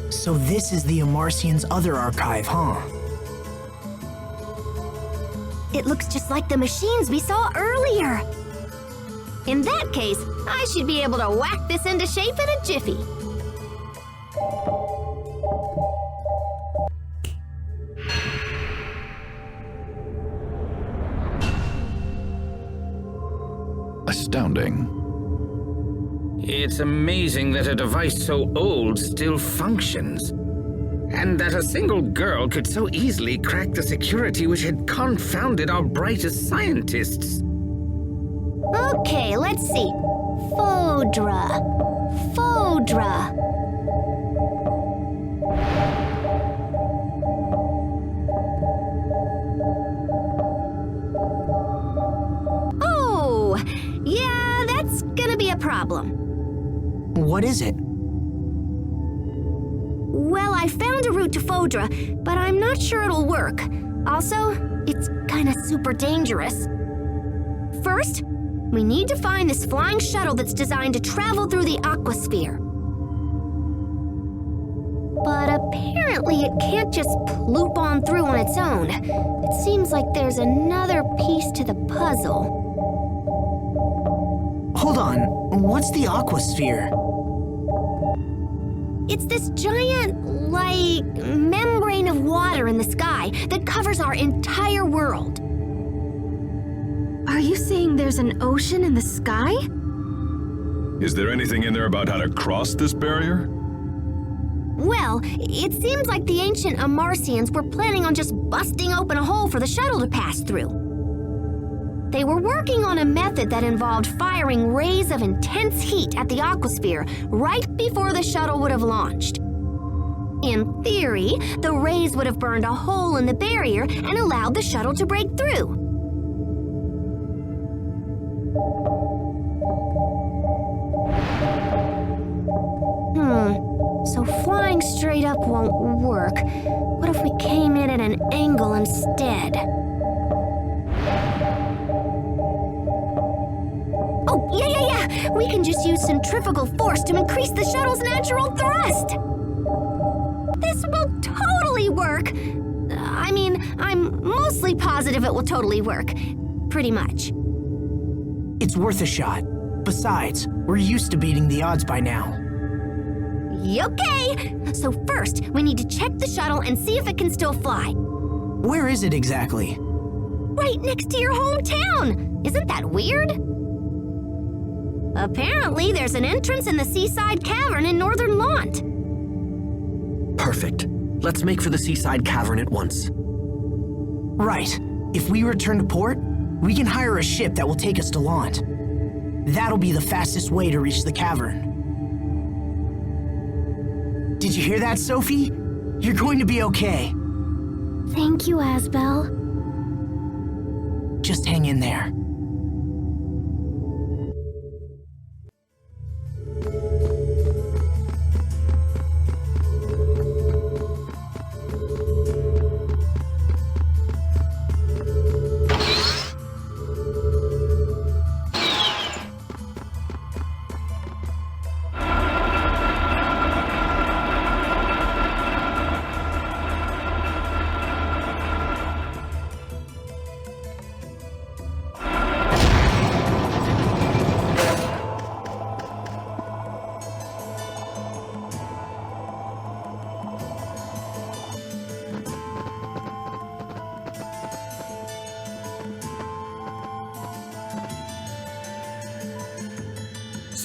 So this is the Amarcian's other archive, huh? It looks just like the machines we saw earlier. In that case, I should be able to whack this into shape in a jiffy. Astounding. It's amazing that a device so old still functions. And that a single girl could so easily crack the security which had confounded our brightest scientists. Okay, let's see. Fodra. Oh, yeah, that's gonna be a problem. What is it? Well, I found a route to Fodra, but I'm not sure it'll work. Also, it's kinda super dangerous. First, we need to find this flying shuttle that's designed to travel through the aquasphere. But apparently it can't just ploop on through on its own. It seems like there's another piece to the puzzle. Hold on, what's the aquasphere? It's this giant, membrane of water in the sky that covers our entire world. Are you saying there's an ocean in the sky? Is there anything in there about how to cross this barrier? Well, it seems like the ancient Amarcians were planning on just busting open a hole for the shuttle to pass through. They were working on a method that involved firing rays of intense heat at the aquasphere right before the shuttle would have launched. In theory, the rays would have burned a hole in the barrier and allowed the shuttle to break through. So flying straight up won't work. What if we came in at an angle instead? Oh, yeah. We can just use centrifugal force to increase the shuttle's natural thrust. This will totally work. I'm mostly positive it will totally work. Pretty much. It's worth a shot. Besides, we're used to beating the odds by now. Okay! So first, we need to check the shuttle and see if it can still fly. Where is it exactly? Right next to your hometown! Isn't that weird? Apparently, there's an entrance in the seaside cavern in northern Lont. Perfect. Let's make for the seaside cavern at once. Right. If we return to port, we can hire a ship that will take us to Lont. That'll be the fastest way to reach the cavern. Did you hear that, Sophie? You're going to be okay. Thank you, Asbel. Just hang in there.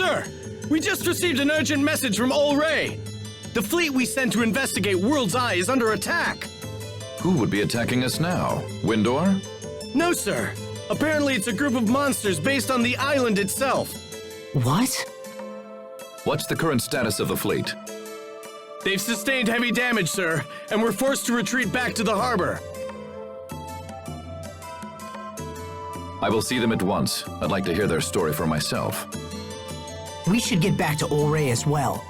Sir, we just received an urgent message from Ol Ray. The fleet we sent to investigate World's Eye is under attack. Who would be attacking us now? Windor? No, sir. Apparently it's a group of monsters based on the island itself. What? What's the current status of the fleet? They've sustained heavy damage, sir, and we're forced to retreat back to the harbor. I will see them at once. I'd like to hear their story for myself. We should get back to Ol Ray as well.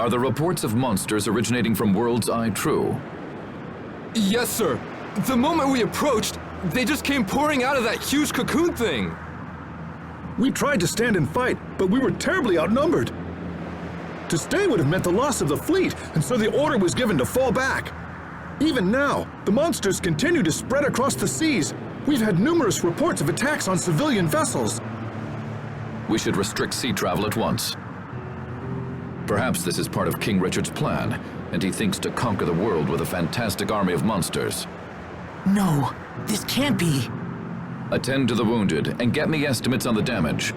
Are the reports of monsters originating from World's Eye true? Yes, sir. The moment we approached, they just came pouring out of that huge cocoon thing. We tried to stand and fight, but we were terribly outnumbered. To stay would have meant the loss of the fleet, and so the order was given to fall back. Even now, the monsters continue to spread across the seas. We've had numerous reports of attacks on civilian vessels. We should restrict sea travel at once. Perhaps this is part of King Richard's plan, and he thinks to conquer the world with a fantastic army of monsters. No, this can't be. Attend to the wounded and get me estimates on the damage.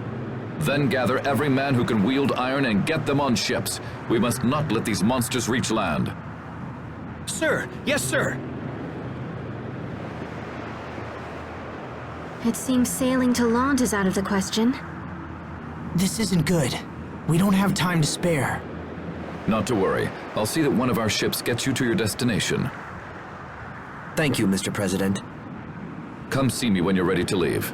Then gather every man who can wield iron and get them on ships. We must not let these monsters reach land. Sir, yes, sir. It seems sailing to Land is out of the question. This isn't good. We don't have time to spare. Not to worry. I'll see that one of our ships gets you to your destination. Thank you, Mr. President. Come see me when you're ready to leave.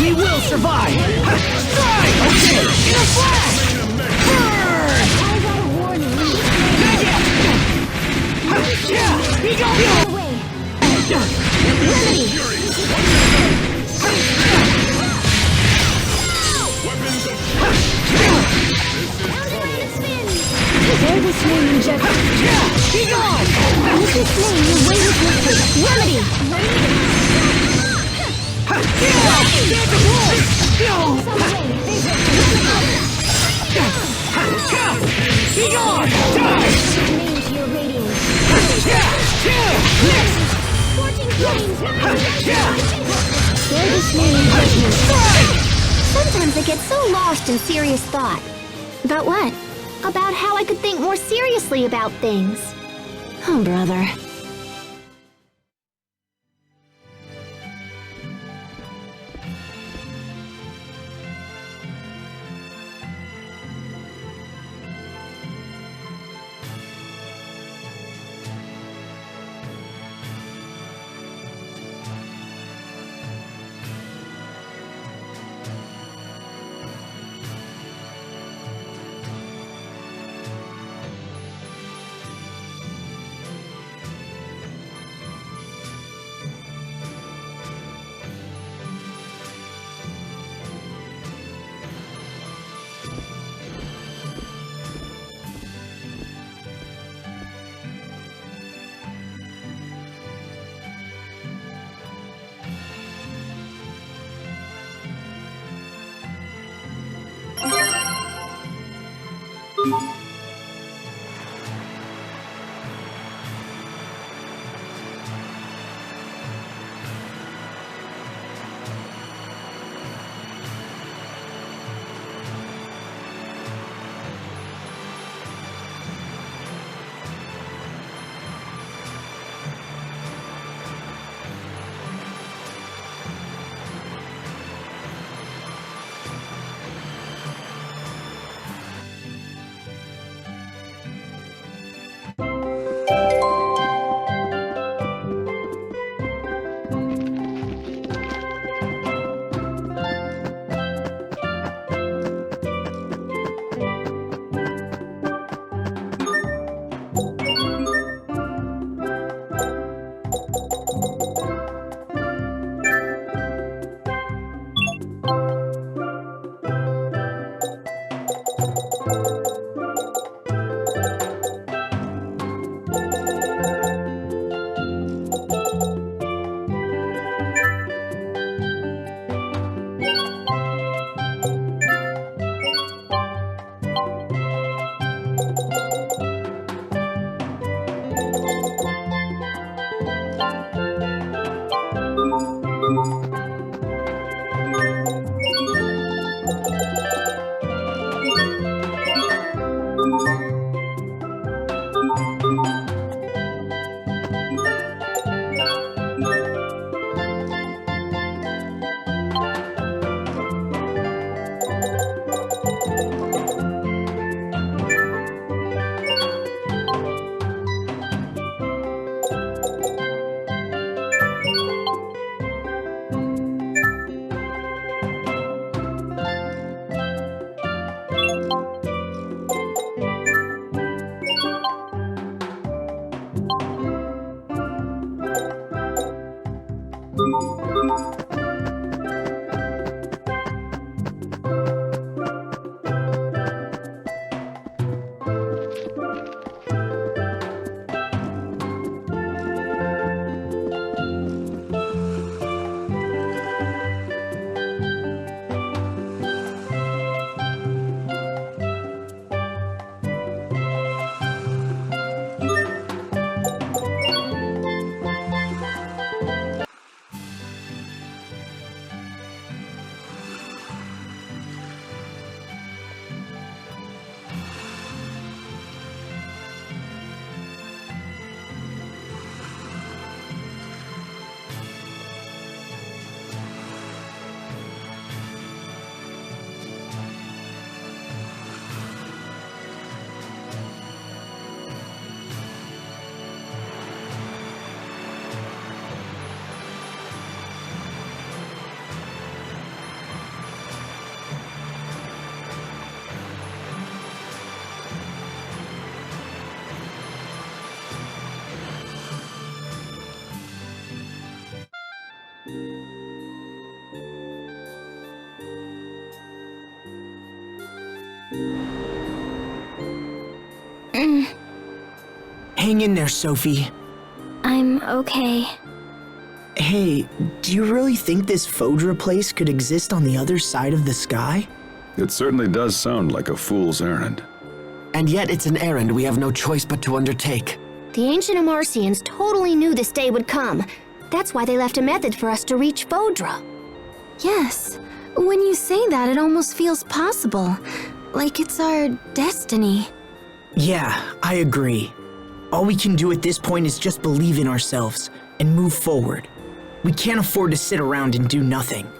We will survive! Strike! Okay! In a flash! Burn! I got a warning. Not yet! Yeah! He got you! Remedy! Prepare this name injection. Be gone! With this name, your way is lifted. Remedy! Be gone! Die! Name to your radiance. Next! Scorching flames! Prepare this name injection. Sometimes I get so lost in serious thought. About what? About how I could think more seriously about things. Oh, brother. Hang in there, Sophie. I'm okay. Hey, do you really think this Fodra place could exist on the other side of the sky? It certainly does sound like a fool's errand. And yet it's an errand we have no choice but to undertake. The ancient Amarcians totally knew this day would come. That's why they left a method for us to reach Fodra. Yes. When you say that, it almost feels possible. Like it's our destiny. Yeah, I agree. All we can do at this point is just believe in ourselves and move forward. We can't afford to sit around and do nothing.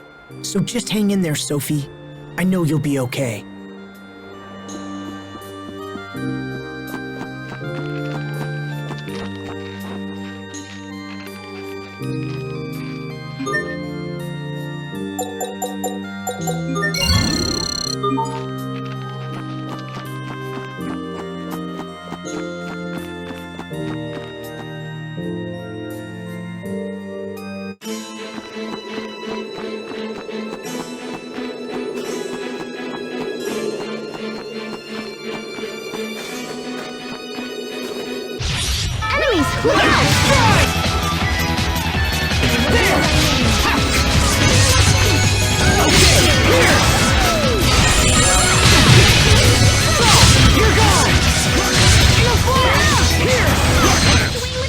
So just hang in there, Sophie. I know you'll be okay.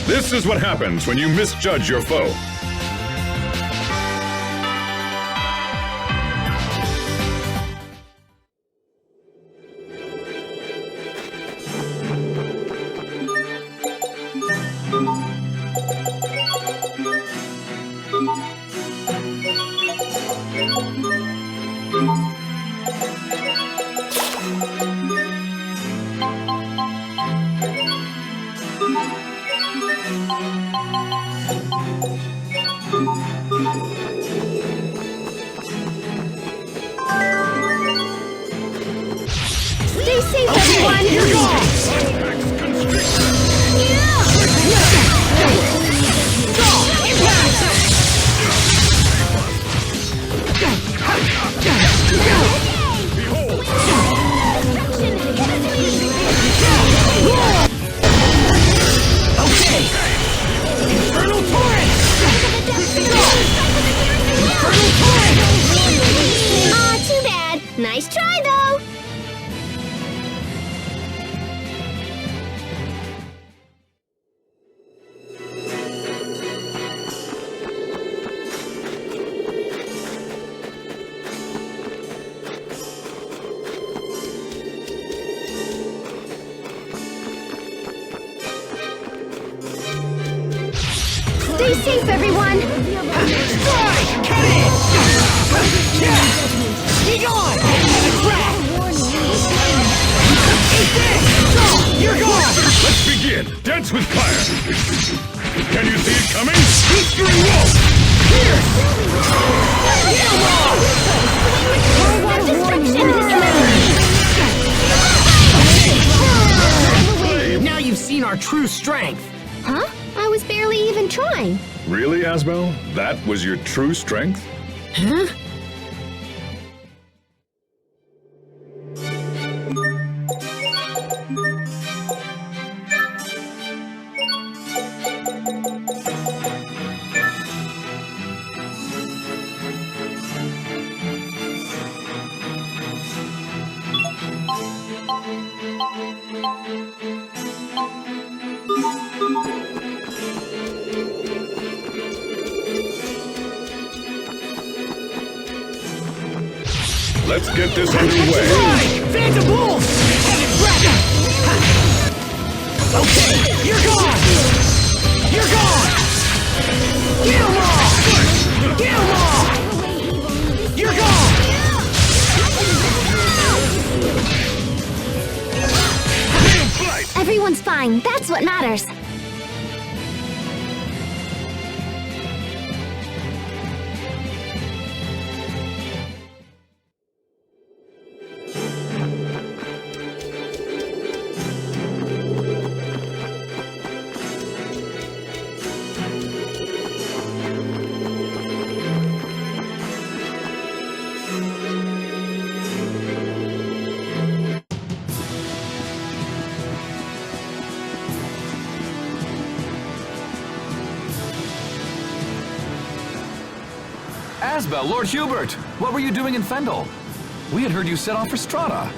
This is what happens when you misjudge your foe. Stay safe, everyone! You're gone! Okay! Infernal Torrent! Infernal Torrent! Aw, too bad. Nice try, though. Stay safe, everyone! Strike! Cut it! Be gone! Eat this! You're gone! Let's begin! Dance with fire! Can you see it coming? Blistering wolf! Here! Now you've seen our true strength. Huh? I was barely even trying. Really, Asbel? That was your true strength? Huh? Let's get this underway. Phantom Wolf! Okay, you're gone! You're gone! Get 'em all! Get 'em all! You're gone! Everyone's fine. That's what matters. Asbel, Lord Hubert! What were you doing in Fendel? We had heard you set off for Strata.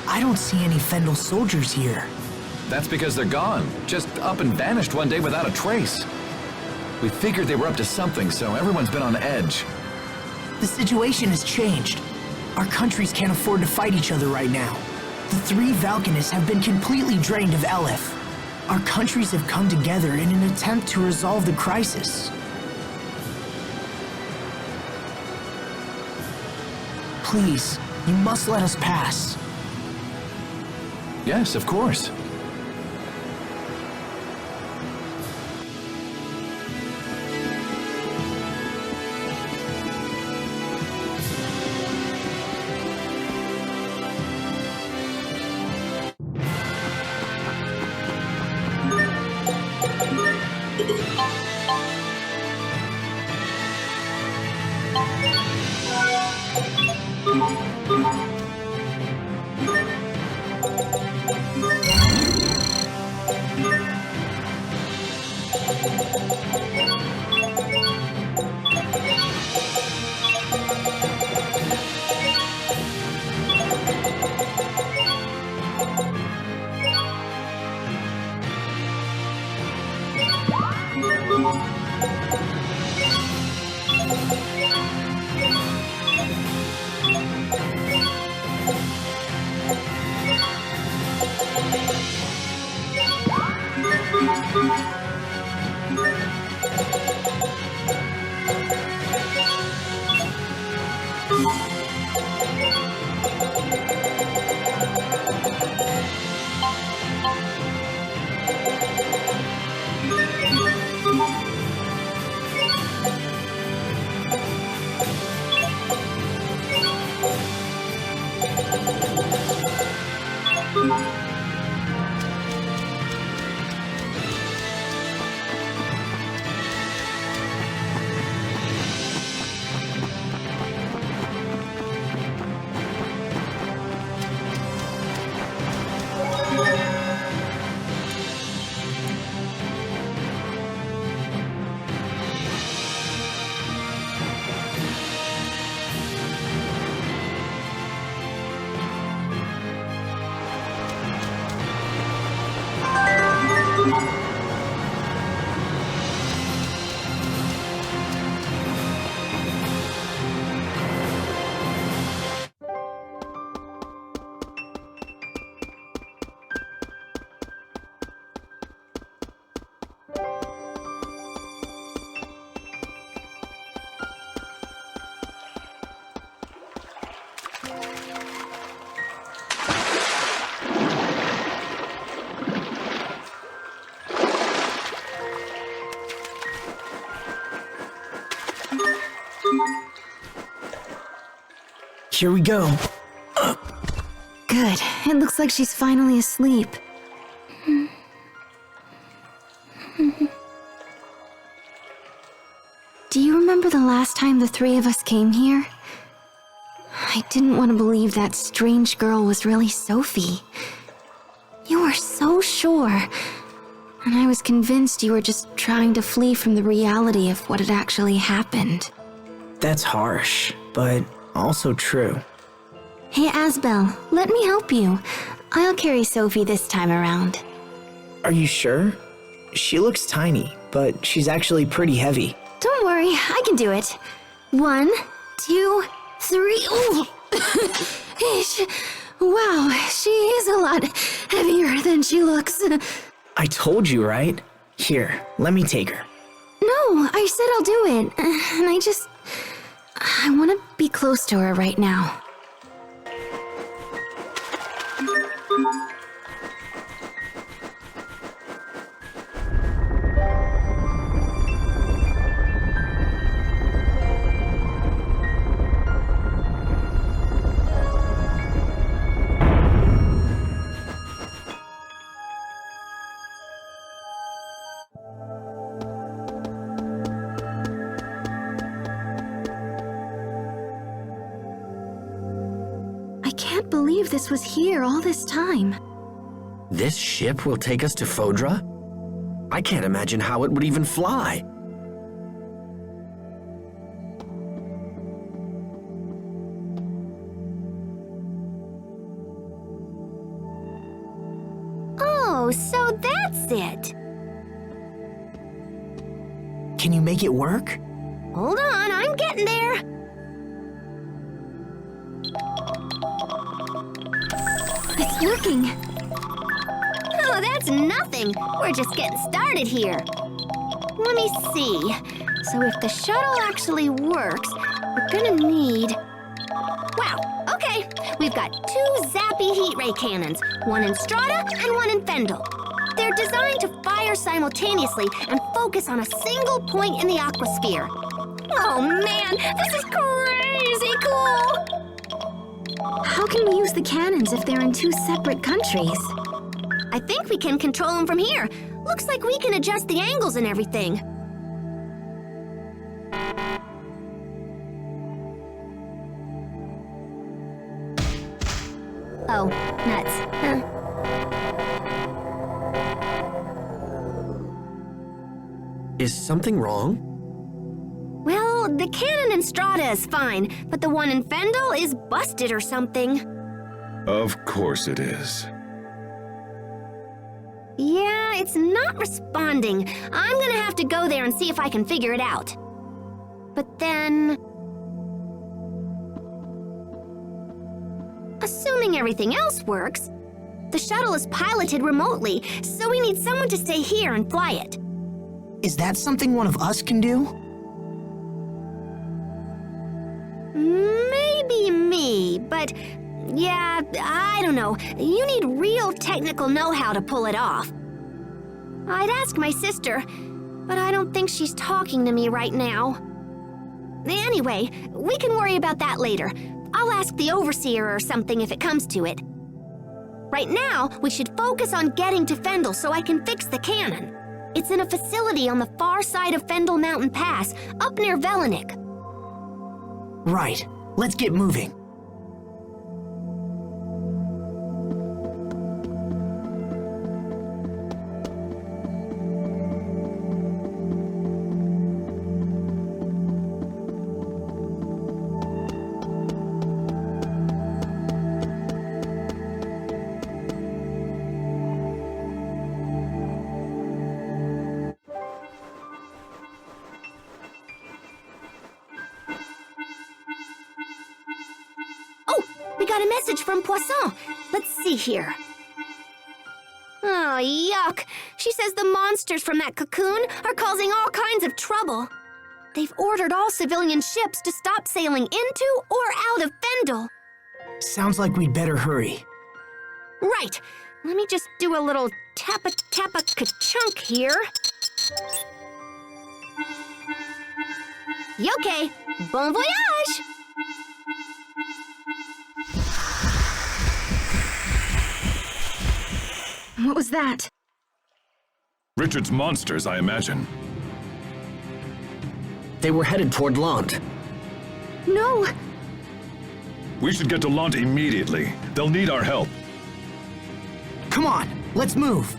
I don't see any Fendel soldiers here. That's because they're gone. Just up and vanished one day without a trace. We figured they were up to something, so everyone's been on edge. The situation has changed. Our countries can't afford to fight each other right now. The three Valkanists have been completely drained of Elif. Our countries have come together in an attempt to resolve the crisis. Please, you must let us pass. Yes, of course. Here we go. Good. It looks like she's finally asleep. Do you remember the last time the three of us came here? I didn't want to believe that strange girl was really Sophie. You were so sure. And I was convinced you were just trying to flee from the reality of what had actually happened. That's harsh, but also true. Hey, Asbel, let me help you. I'll carry Sophie this time around. Are you sure? She looks tiny, but she's actually pretty heavy. Don't worry, I can do it. 1, 2, 3. Ooh. Wow, she is a lot heavier than she looks. I told you, right? Here, let me take her. No, I said I'll do it. And I want to be close to her right now. This was here all this time. This ship will take us to Fodra? I can't imagine how it would even fly. Oh, so that's it. Can you make it work? Hold on, I'm getting there. It's working. Oh, that's nothing. We're just getting started here. Let me see. So if the shuttle actually works, we're gonna need... Wow, okay. We've got 2 zappy heat ray cannons, one in Strata and one in Fendel. They're designed to fire simultaneously and focus on a single point in the aquasphere. Oh man, this is crazy cool! How can we use the cannons if they're in 2 separate countries? I think we can control them from here. Looks like we can adjust the angles and everything. Oh, nuts. Huh. Is something wrong? Well, the cannon in Strata is fine, but the one in Fendel is busted or something. Of course it is. Yeah, it's not responding. I'm gonna have to go there and see if I can figure it out. But then... Assuming everything else works, the shuttle is piloted remotely, so we need someone to stay here and fly it. Is that something one of us can do? Maybe me, but yeah, I don't know. You need real technical know-how to pull it off. I'd ask my sister, but I don't think she's talking to me right now. Anyway, we can worry about that later. I'll ask the overseer or something if it comes to it. Right now, we should focus on getting to Fendel so I can fix the cannon. It's in a facility on the far side of Fendel Mountain Pass, up near Velenik. Right. Let's get moving. Got a message from Poisson. Let's see here. Oh, yuck. She says the monsters from that cocoon are causing all kinds of trouble. They've ordered all civilian ships to stop sailing into or out of Fendel. Sounds like we'd better hurry. Right. Let me just do a little tappa-ka-chunk here. Okay. Bon voyage! What was that? Richard's monsters, I imagine. They were headed toward Lant. No! We should get to Lant immediately. They'll need our help. Come on, let's move.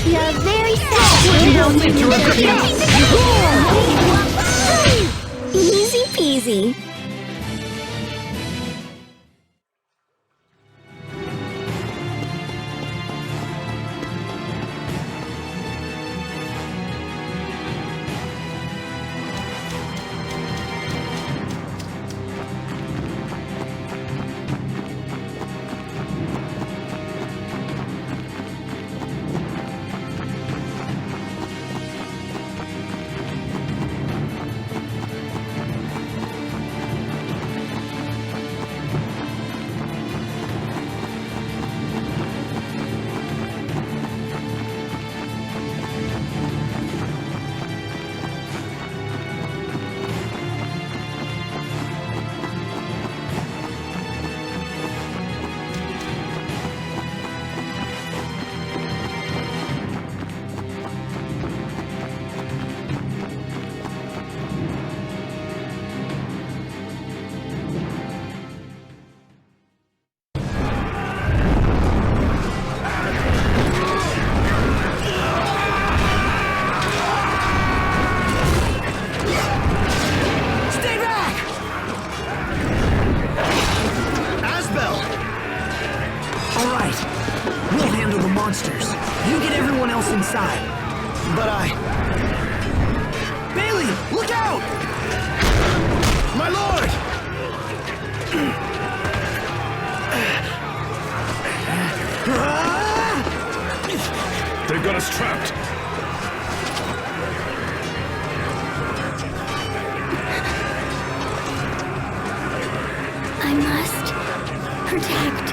You're very sad. You don't need to repeat. Easy peasy. monsters. You get everyone else inside. But Bailey, look out! My lord! They've got us trapped. I must protect.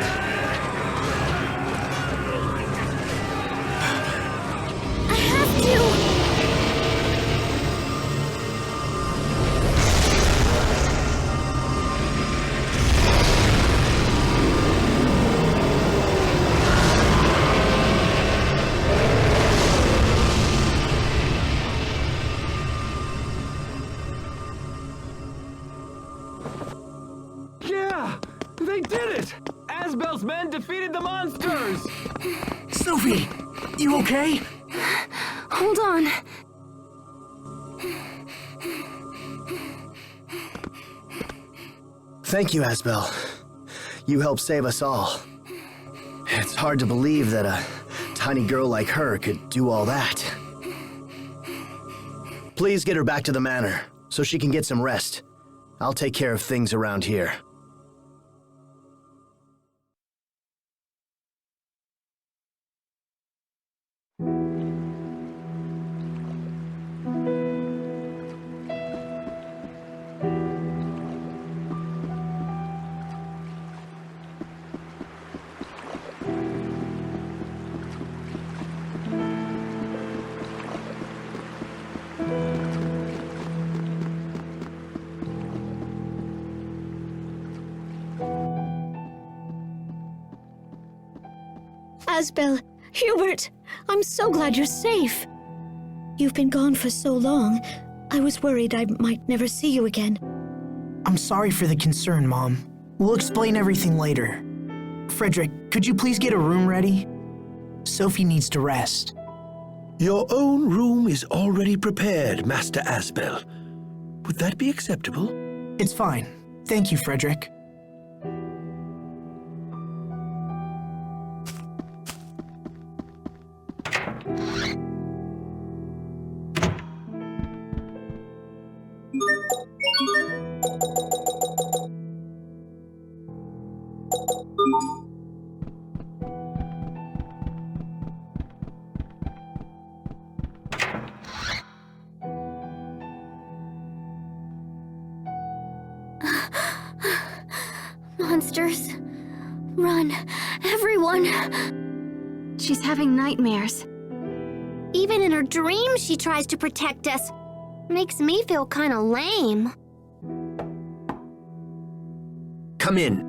I have to. They did it! Asbel's men defeated the monsters! Sophie, you okay? Hold on. Thank you, Asbel. You helped save us all. It's hard to believe that a tiny girl like her could do all that. Please get her back to the manor, so she can get some rest. I'll take care of things around here. Asbel, Hubert, I'm so glad you're safe. You've been gone for so long, I was worried I might never see you again. I'm sorry for the concern, Mom. We'll explain everything later. Frederick, could you please get a room ready? Sophie needs to rest. Your own room is already prepared, Master Asbel. Would that be acceptable? It's fine. Thank you, Frederick. Monsters. Run, everyone. She's having nightmares. Even in her dreams, she tries to protect us. Makes me feel kind of lame. Come in.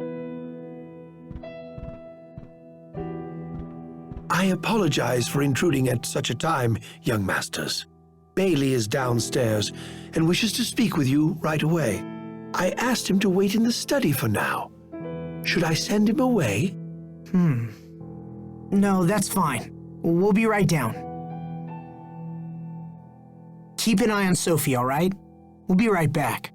I apologize for intruding at such a time, young masters. Bailey is downstairs and wishes to speak with you right away. I asked him to wait in the study for now. Should I send him away? No, that's fine. We'll be right down. Keep an eye on Sophie, all right? We'll be right back.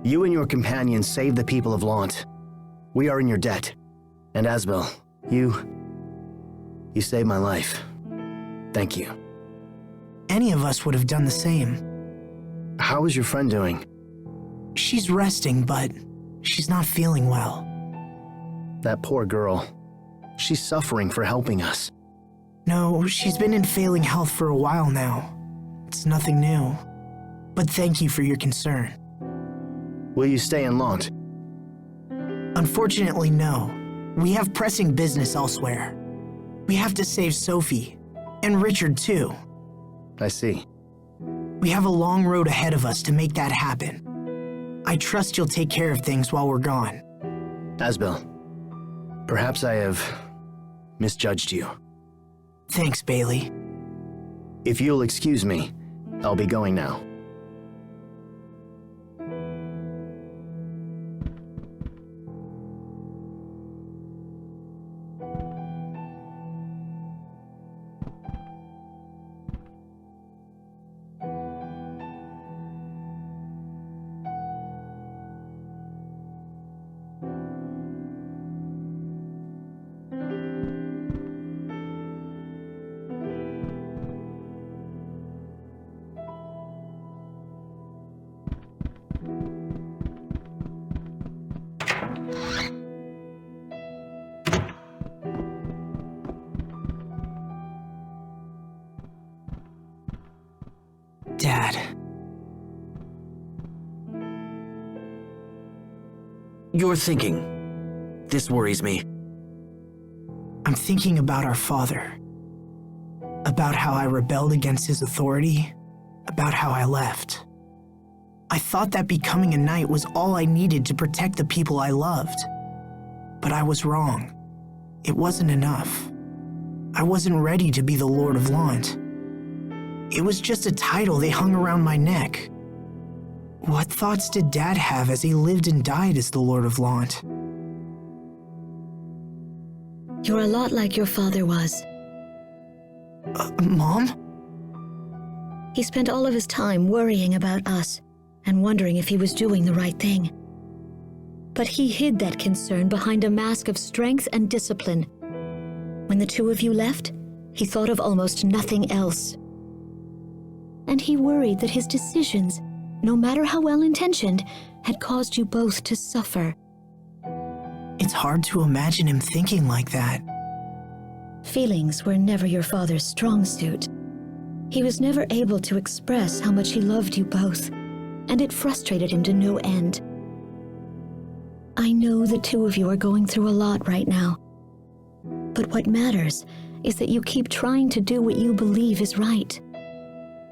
You and your companions saved the people of Lant. We are in your debt. And Asbel, you saved my life. Thank you. Any of us would have done the same. How is your friend doing? She's resting, but she's not feeling well. That poor girl. She's suffering for helping us. No, she's been in failing health for a while now. It's nothing new. But thank you for your concern. Will you stay in Lant? Unfortunately, no. We have pressing business elsewhere. We have to save Sophie. And Richard, too. I see. We have a long road ahead of us to make that happen. I trust you'll take care of things while we're gone. Asbel, perhaps I have misjudged you. Thanks, Bailey. If you'll excuse me, I'll be going now. Dad. You're thinking. This worries me. I'm thinking about our father. About how I rebelled against his authority. About how I left. I thought that becoming a knight was all I needed to protect the people I loved. But I was wrong. It wasn't enough. I wasn't ready to be the Lord of Lant. It was just a title they hung around my neck. What thoughts did Dad have as he lived and died as the Lord of Lant? You're a lot like your father was. Mom? He spent all of his time worrying about us and wondering if he was doing the right thing. But he hid that concern behind a mask of strength and discipline. When the two of you left, he thought of almost nothing else. And he worried that his decisions, no matter how well-intentioned, had caused you both to suffer. It's hard to imagine him thinking like that. Feelings were never your father's strong suit. He was never able to express how much he loved you both, and it frustrated him to no end. I know the two of you are going through a lot right now. But what matters is that you keep trying to do what you believe is right.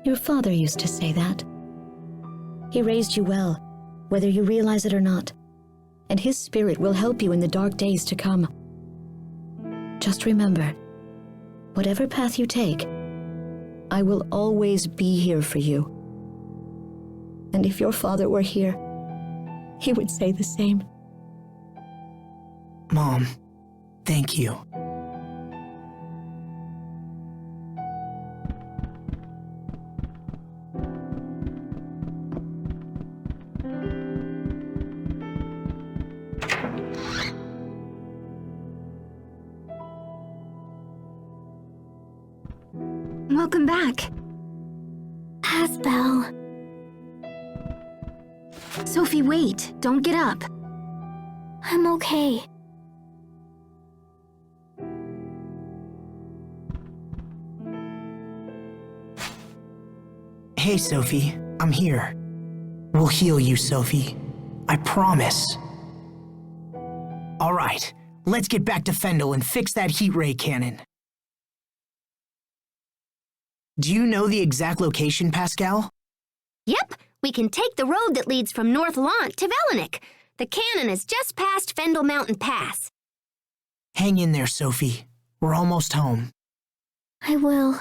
Your father used to say that. He raised you well, whether you realize it or not, and his spirit will help you in the dark days to come. Just remember, whatever path you take, I will always be here for you. And if your father were here, he would say the same. Mom, thank you. Welcome back. Asbel. Sophie, wait. Don't get up. I'm okay. Hey, Sophie. I'm here. We'll heal you, Sophie. I promise. All right. Let's get back to Fendel and fix that heat ray cannon. Do you know the exact location, Pascal? Yep, we can take the road that leads from North Lant to Velenik. The cannon is just past Fendel Mountain Pass. Hang in there, Sophie. We're almost home. I will.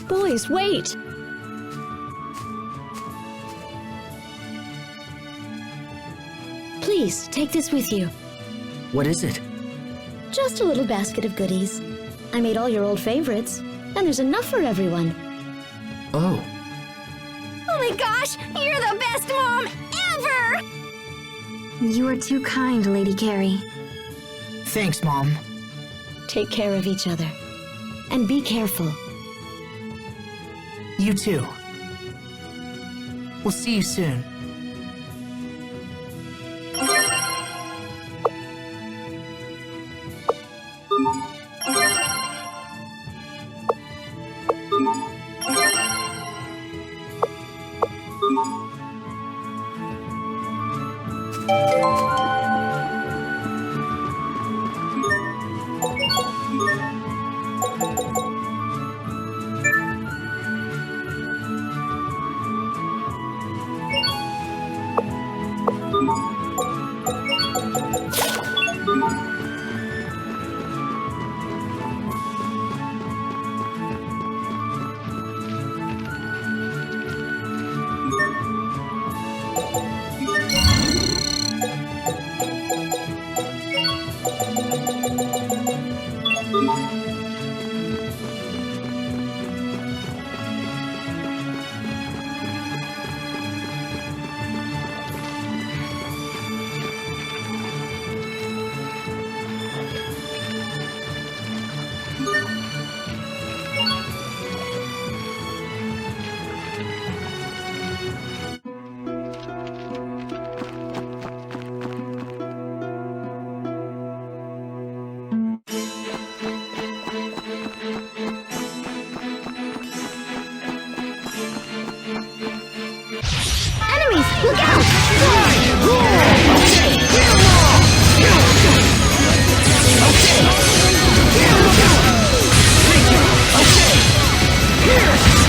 Boys, wait! Please, take this with you. What is it? Just a little basket of goodies. I made all your old favorites, and there's enough for everyone. Oh. Oh my gosh! You're the best mom ever! You are too kind, Lady Carrie. Thanks, Mom. Take care of each other. And be careful. You too. We'll see you soon. Look out!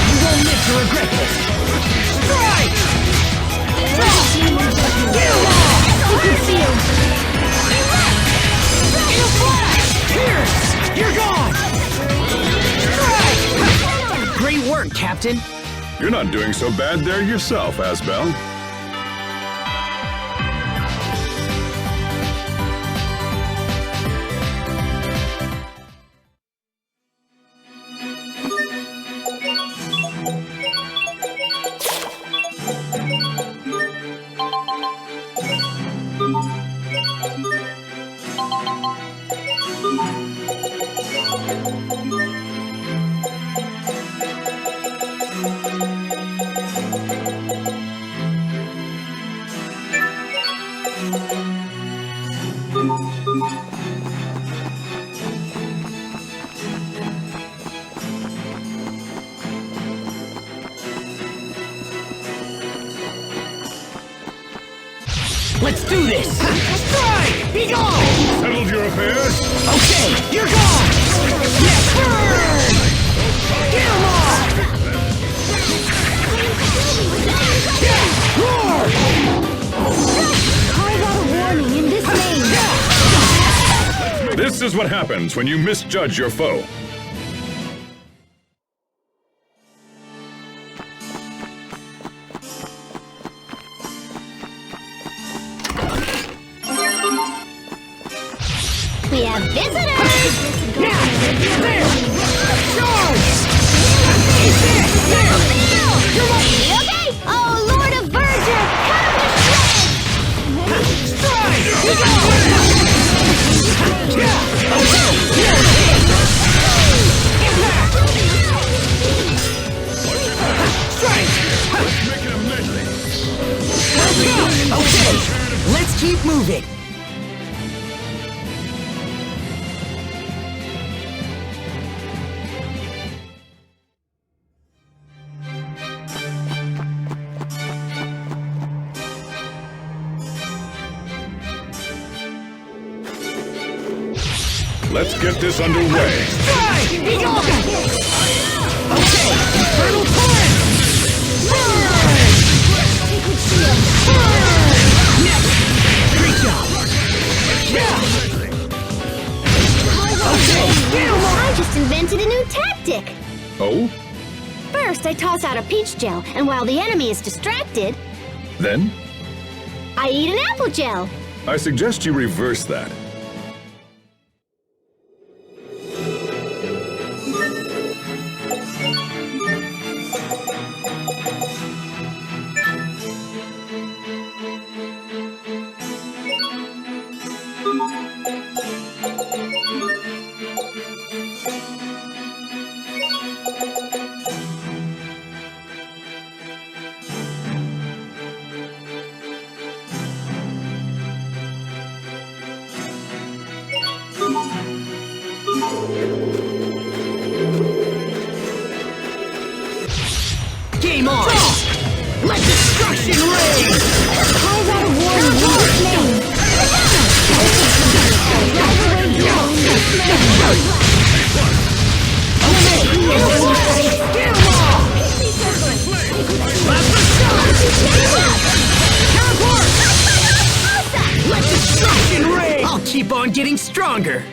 You won't live to regret this! Strike! In a flash! Pierce! You're gone! Strike! Great work, Captain! You're not doing so bad there yourself, Asbel. Let's do this! Strike! Be gone! Settled your affairs? Okay, you're gone! Yes, burn! Get him off! Roar! I got a warning in this name. This is what happens when you misjudge your foe. We have visitors! Now! There! Charge! There! You're okay? Oh, Lord of Verger! Come to Strike! Strike! Make it a medley. Move it! Let's get this underway. Be gone! Okay, Infernal Torrent! Next! Great job! Okay, I just invented a new tactic. Oh? First, I toss out a peach gel, and while the enemy is distracted, Then? I eat an apple gel. I suggest you reverse that. Game on! Let destruction reign! Calls out a warning in his name. Let destruction reign! I'll keep on getting stronger!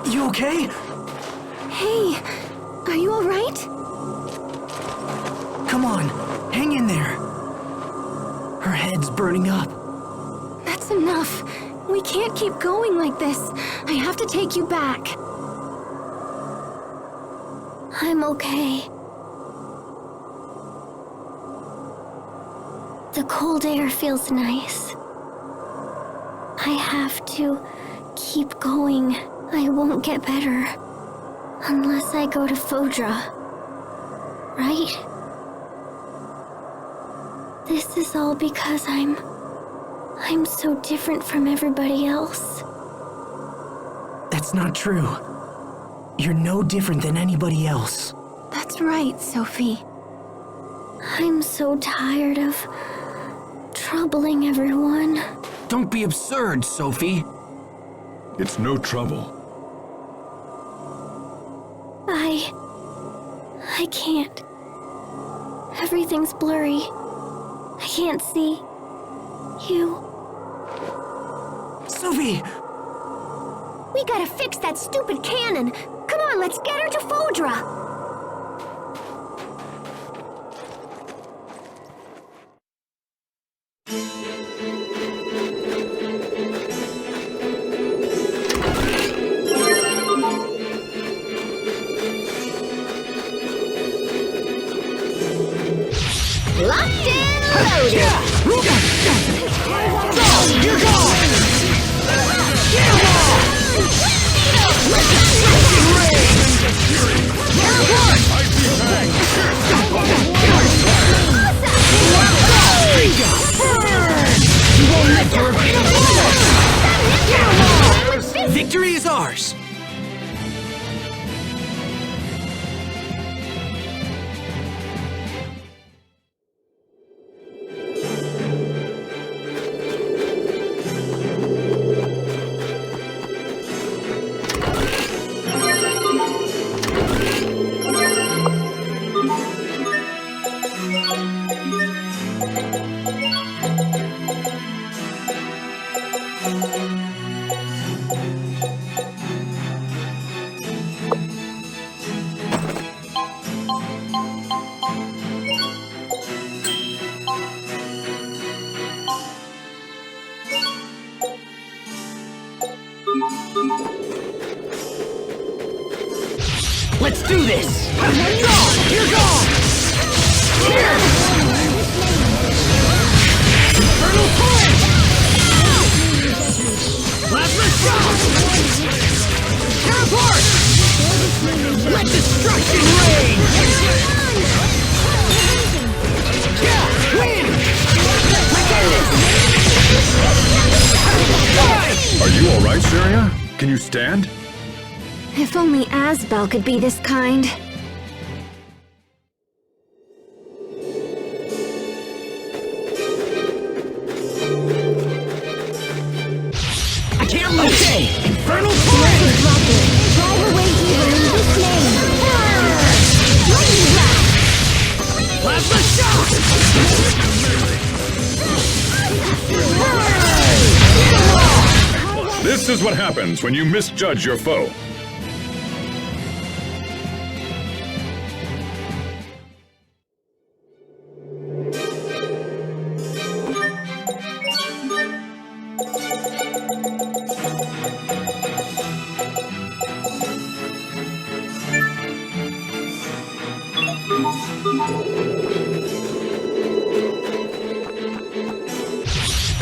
You okay? Hey, are you alright? Come on, hang in there. Her head's burning up. That's enough. We can't keep going like this. I have to take you back. I'm okay. The cold air feels nice. I have to keep going. I won't get better unless I go to Fodra. Right? This is all because I'm so different from everybody else. That's not true. You're no different than anybody else. That's right, Sophie. I'm so tired of troubling everyone. Don't be absurd, Sophie. It's no trouble. I can't. Everything's blurry. I can't see you. Sophie! We gotta fix that stupid cannon. Come on, let's get her to Fodra. Locked in, loaded! You're gone! Get him all! Let the destruction reign! You won't live to repeat it! Victory is ours! do this! You're gone! Infernal torrent! Plasma shock! Teleport! Let destruction reign! Yeah! Win! Are you all right, Sharia? Can you stand? If only Asbel could be this kind. I can't lose! Okay! Infernal torrent! Drive away evil in this name! Lightning blast! Plasma shock! This is what happens when you misjudge your foe.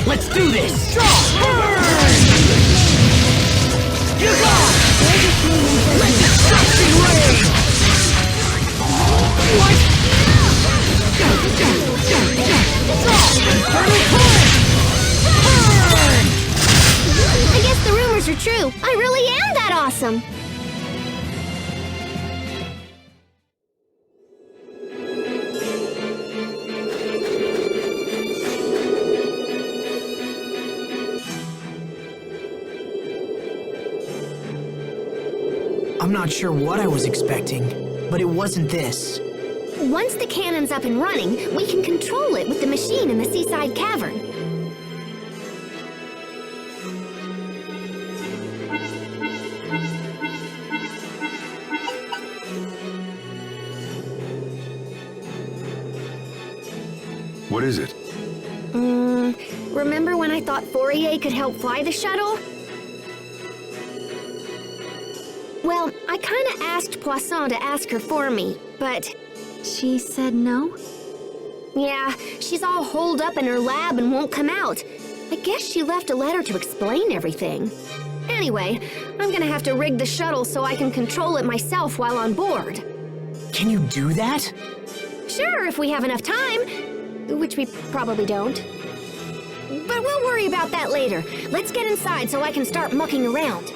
Let's do this! You're gone! Let destruction reign! What? I guess the rumors are true. I really am that awesome. I'm not sure what I was expecting, but it wasn't this. Once the cannon's up and running, we can control it with the machine in the seaside cavern. What is it? Remember when I thought Fourier could help fly the shuttle? Well, I kinda asked Poisson to ask her for me, but... She said no? Yeah, she's all holed up in her lab and won't come out. I guess she left a letter to explain everything. Anyway, I'm gonna have to rig the shuttle so I can control it myself while on board. Can you do that? Sure, if we have enough time. Which we probably don't. But we'll worry about that later. Let's get inside so I can start mucking around.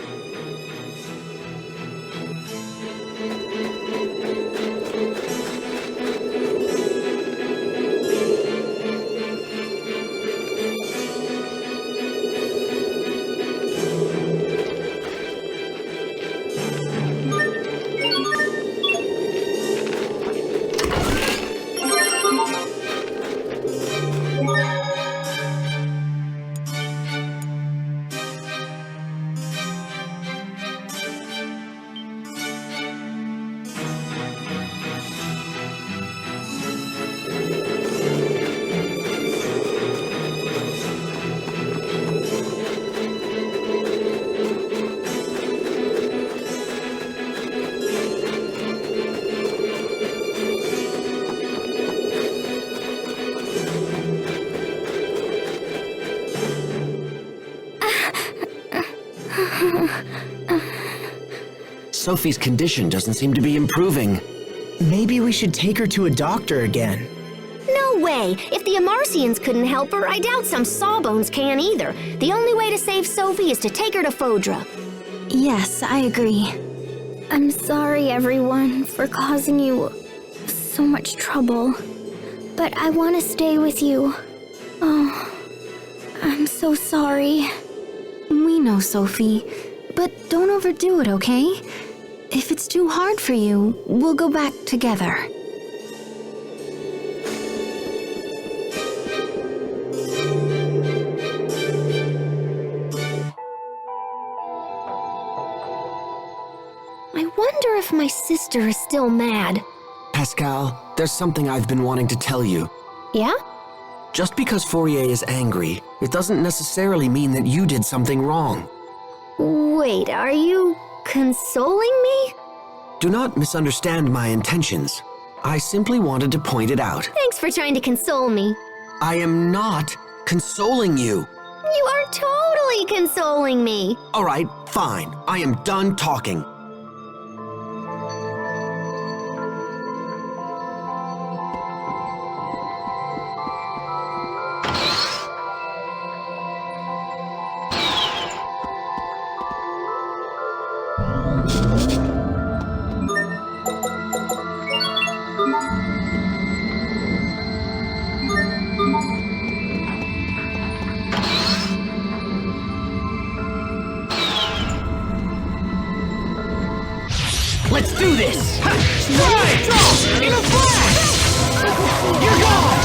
Sophie's condition doesn't seem to be improving. Maybe we should take her to a doctor again. No way! If the Amarcians couldn't help her, I doubt some sawbones can either. The only way to save Sophie is to take her to Fodra. Yes, I agree. I'm sorry, everyone, for causing you so much trouble. But I want to stay with you. Oh, I'm so sorry. We know, Sophie. But don't overdo it, okay? If it's too hard for you, we'll go back together. I wonder if my sister is still mad. Pascal, there's something I've been wanting to tell you. Yeah? Just because Fourier is angry, it doesn't necessarily mean that you did something wrong. Wait, are you consoling me? Do not misunderstand my intentions. I simply wanted to point it out. Thanks for trying to console me. I am not consoling you. You are totally consoling me. All right, fine. I am done talking. Let's do this! Right! In a flash! You're gone!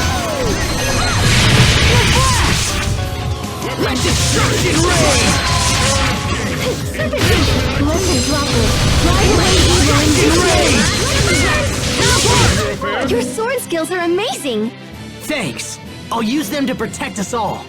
In a flash! Let destruction reign! Explosive droplet. Drive away evil and Your sword skills are amazing. Thanks. I'll use them to protect us all.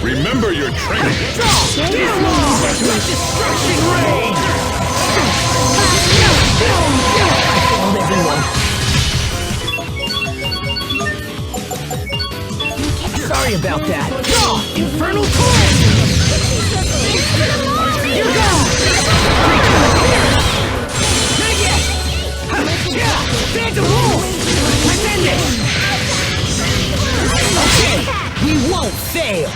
Remember your training. Let destruction reign! I failed everyone. Sorry about that. Infernal cold! You're gone! Not yet! Phantom wolf! Let's end it! Okay, we won't fail!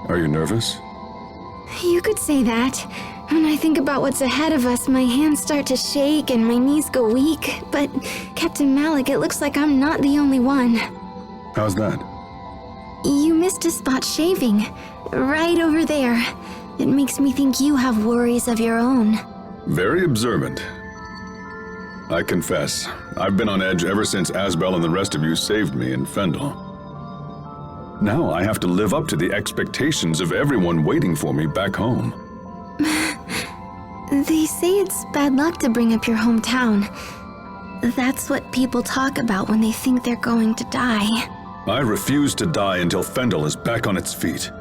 Are you nervous? You could say that. When I think about what's ahead of us, my hands start to shake and my knees go weak. But, Captain Malik, it looks like I'm not the only one. How's that? You missed a spot shaving. Right over there. It makes me think you have worries of your own. Very observant. I confess, I've been on edge ever since Asbel and the rest of you saved me in Fendel. Now I have to live up to the expectations of everyone waiting for me back home. They say it's bad luck to bring up your hometown. That's what people talk about when they think they're going to die. I refuse to die until Fendel is back on its feet.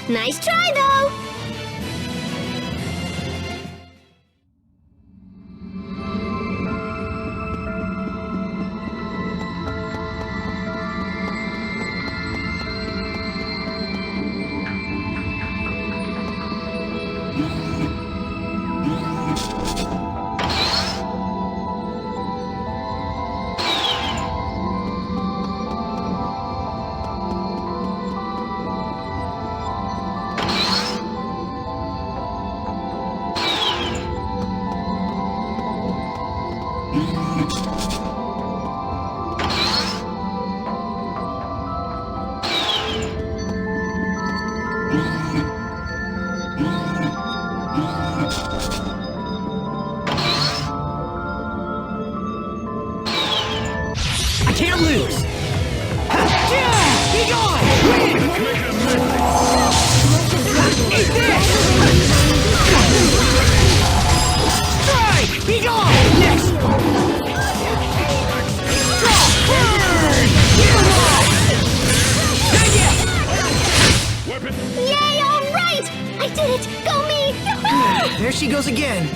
Nice try, though! I can't lose! Ha! Yeah! Be gone! Eat this! Strike! Be gone! Next! Draw! Burn! Not yet! Yay, all right! I did it! Go me! Yahoo! There she goes again.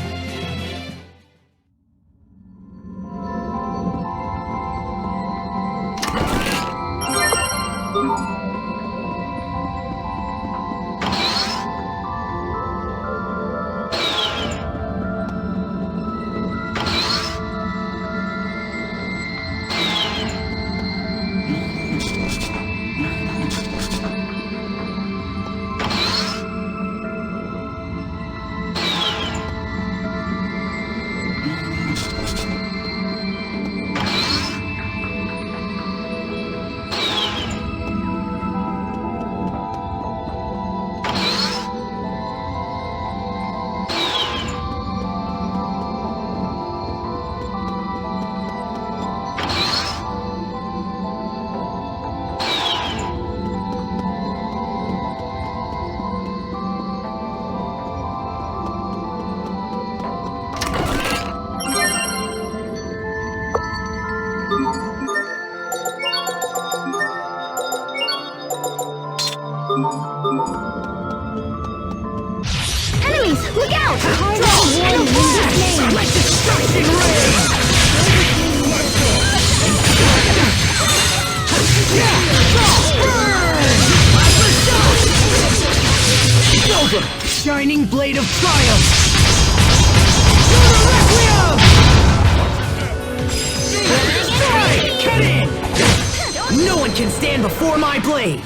Enemies, look out! It's over! Shining blade of triumph! Strike! Cut in! No one can stand before my blade!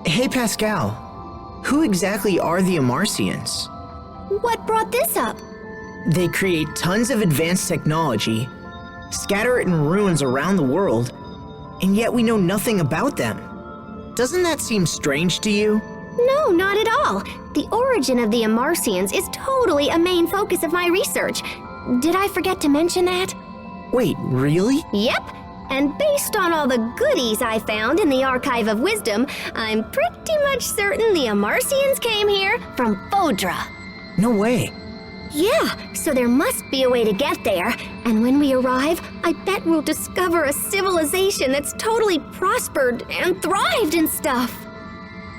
Hey Pascal, who exactly are the Amarcians? What brought this up? They create tons of advanced technology, scatter it in ruins around the world, and yet we know nothing about them. Doesn't that seem strange to you? No, not at all. The origin of the Amarcians is totally a main focus of my research. Did I forget to mention that? Wait, really? Yep. And based on all the goodies I found in the Archive of Wisdom, I'm pretty much certain the Amarcians came here from Fodra. No way. Yeah, so there must be a way to get there. And when we arrive, I bet we'll discover a civilization that's totally prospered and thrived and stuff.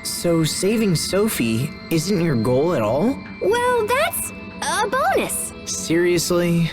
So saving Sophie isn't your goal at all? Well, that's a bonus. Seriously?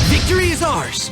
Victory is ours!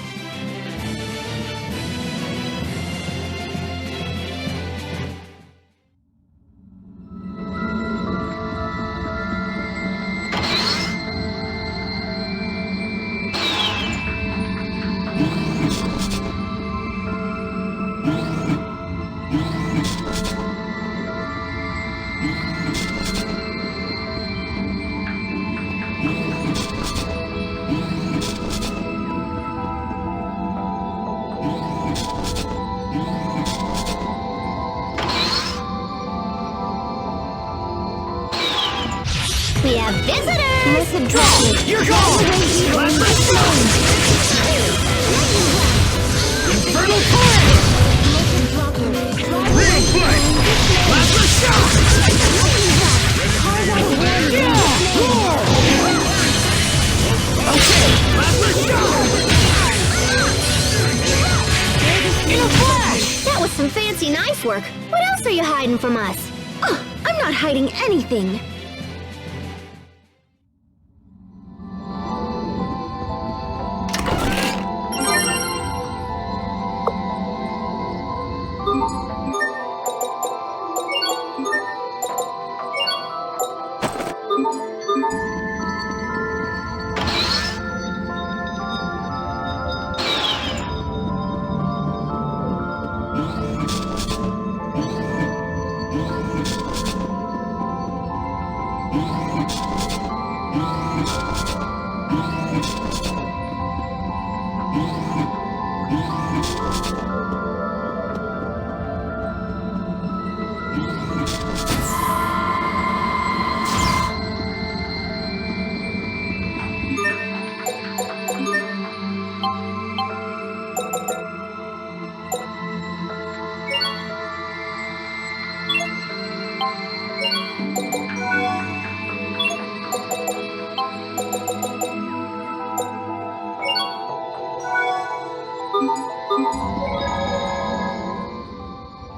We have visitors! Listen, drop. You're gone! Infernal Torrent! Real fight! Plasma Shock! Okay, Plasma Shock! In a flash! That was some fancy knife work. What else are you hiding from us? Oh, I'm not hiding anything.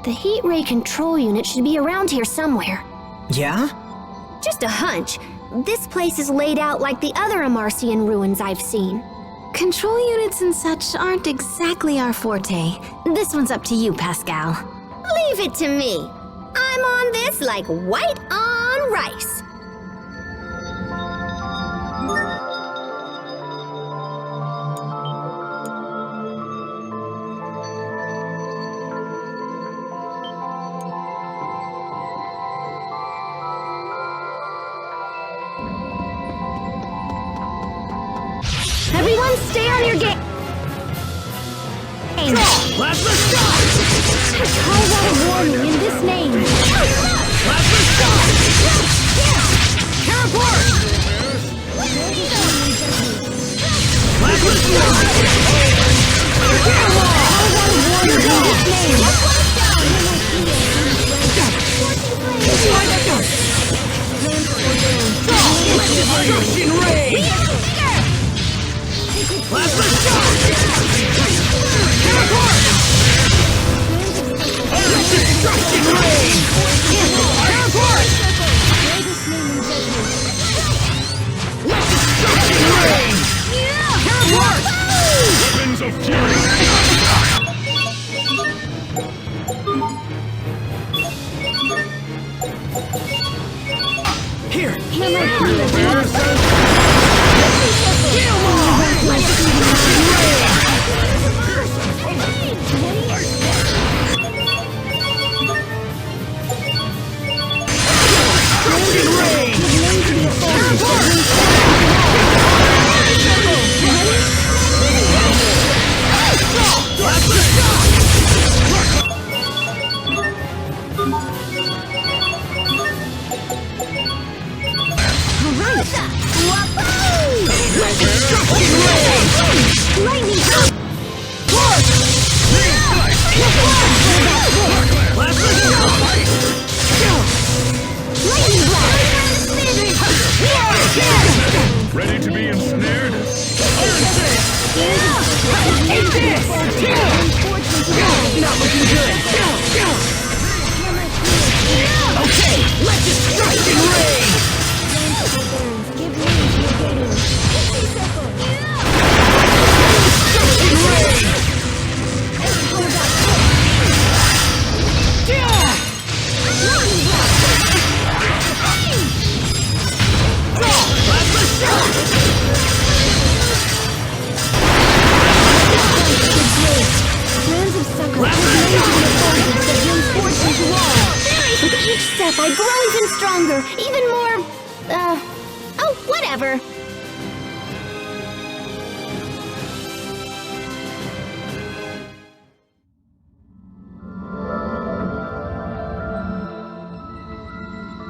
The heat ray control unit should be around here somewhere. Yeah? Just a hunch. This place is laid out like the other Amarcian ruins I've seen. Control units and such aren't exactly our forte. This one's up to you, Pascal. Leave it to me. I'm on this like white on rice. Everyone stay on your game. Plasma Shock! Call out a warning in this name. Plasma Shock! Teleport! Plasma Shock! Destruction Ray! Plasma Shock! Weapons of fury! Here! Ready to be ensnared? Not looking good. Okay, let destruction reign! With each step, I grow even stronger, even more, oh, whatever.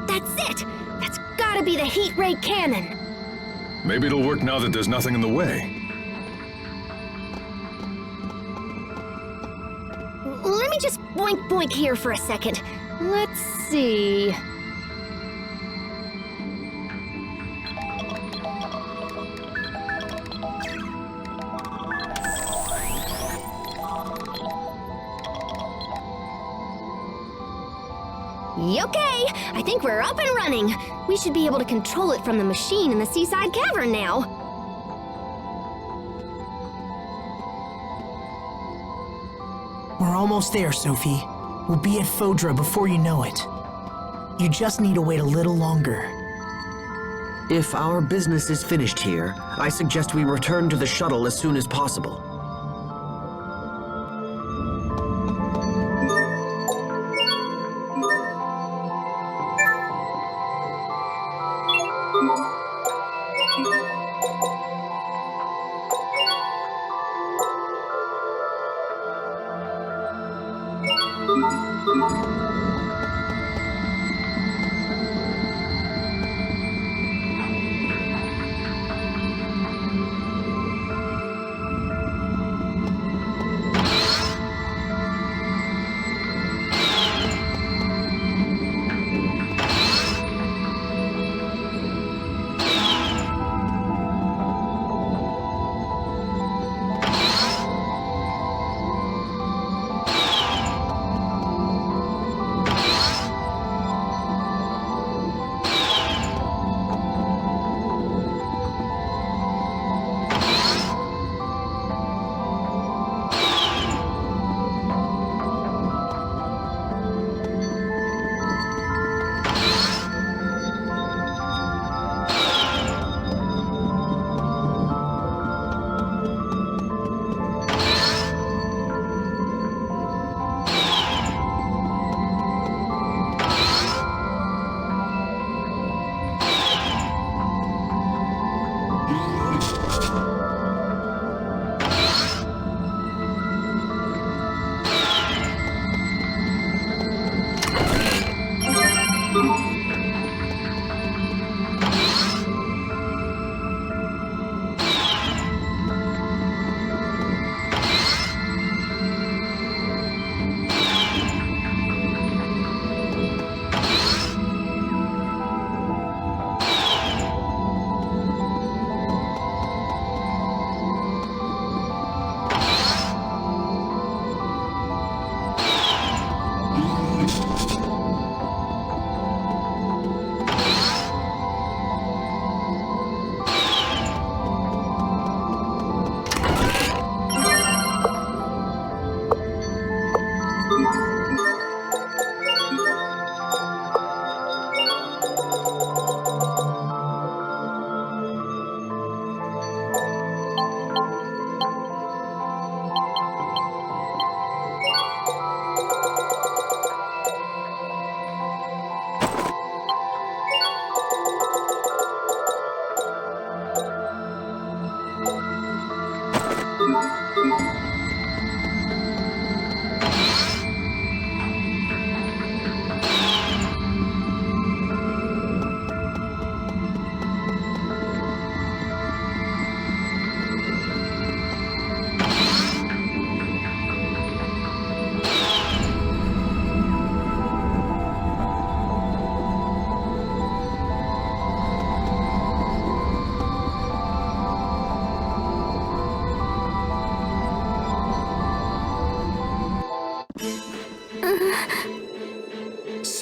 That's it! That's gotta be the heat ray cannon. Maybe it'll work now that there's nothing in the way. Let me just boink boink here for a second. Let's see. Okay, I think we're up and running. We should be able to control it from the machine in the seaside cavern now. We're almost there, Sophie. We'll be at Fodra before you know it. You just need to wait a little longer. If our business is finished here, I suggest we return to the shuttle as soon as possible.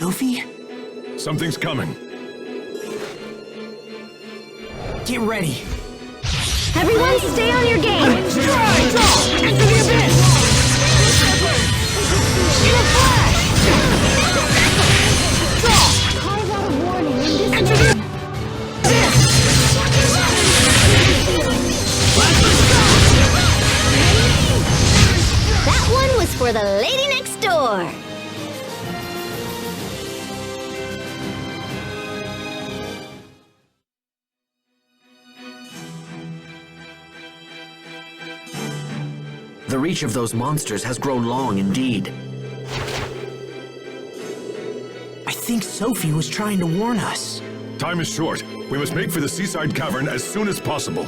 Sophie? Something's coming. Get ready. Everyone stay on your game! Into the abyss! In a flash! Carve out a warning in this Enter the abyss! That one was for the lady next door! The reach of those monsters has grown long indeed. I think Sophie was trying to warn us. Time is short. We must make for the seaside cavern as soon as possible.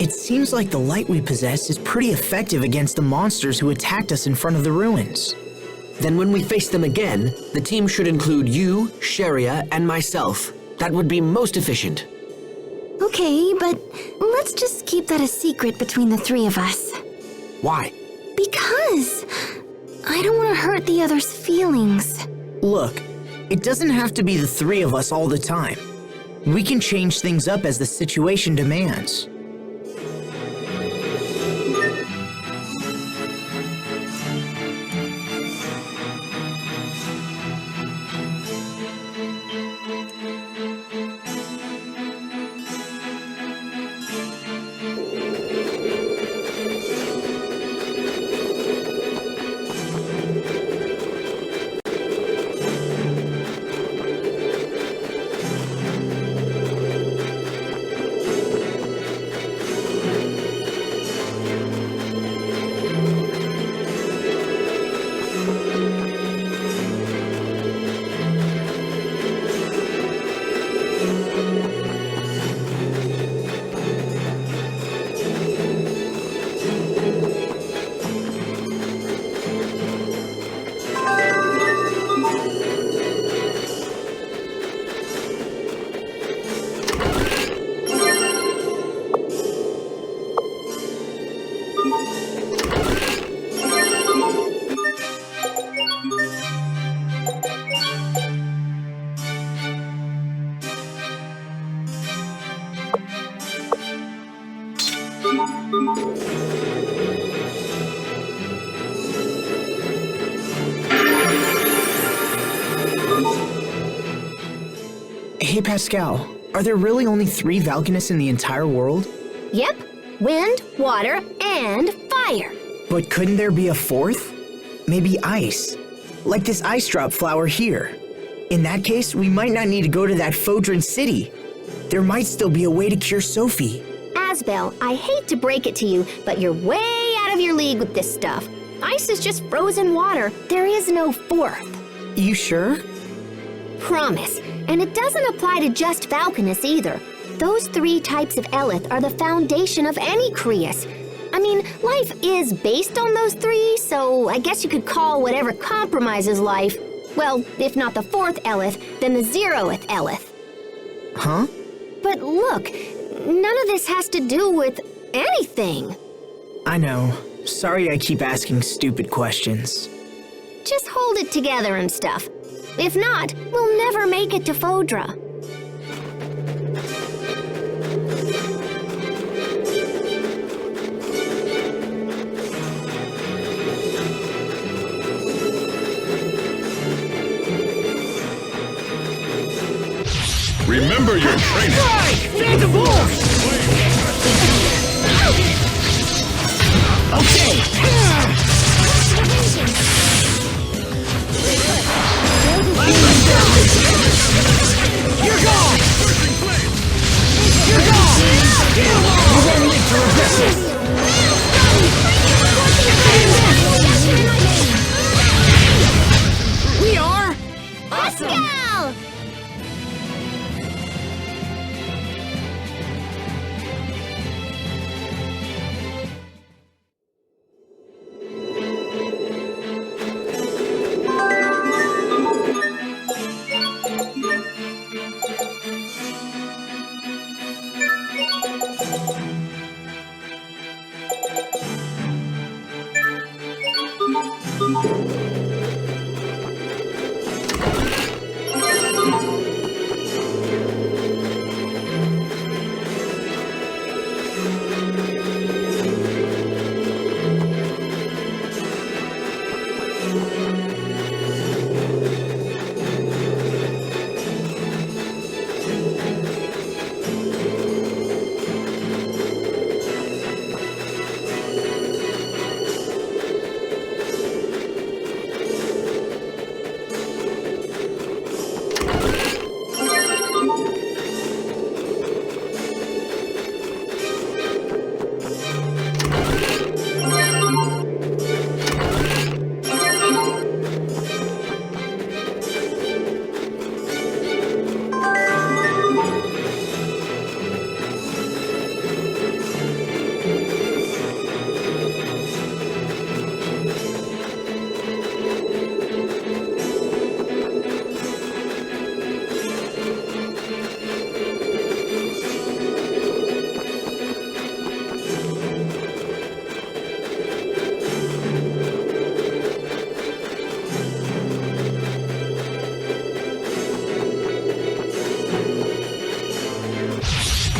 It seems like the light we possess is pretty effective against the monsters who attacked us in front of the ruins. Then when we face them again, the team should include you, Sharia, and myself. That would be most efficient. Okay, but let's just keep that a secret between the three of us. Why? Because I don't want to hurt the others' feelings. Look, it doesn't have to be the three of us all the time. We can change things up as the situation demands. Hey Pascal, are there really only 3 Valkanists in the entire world? Yep. Wind, water, and fire. But couldn't there be a 4th? Maybe ice. Like this ice drop flower here. In that case, we might not need to go to that Fodran city. There might still be a way to cure Sophie. Asbel, I hate to break it to you, but you're way out of your league with this stuff. Ice is just frozen water. There is no 4th. You sure? Promise. And it doesn't apply to just Valkanists either. Those 3 types of Elith are the foundation of any Creus. I mean, life is based on those 3, so I guess you could call whatever compromises life, well, if not the 4th Elith, then the 0th Elith. Huh? But look, none of this has to do with anything. I know. Sorry I keep asking stupid questions. Just hold it together and stuff. If not, we'll never make it to Fodra. Remember your training! Stand the wolf! Okay! You're gone! You're gone! You won't live to regret this! We are... Awesome!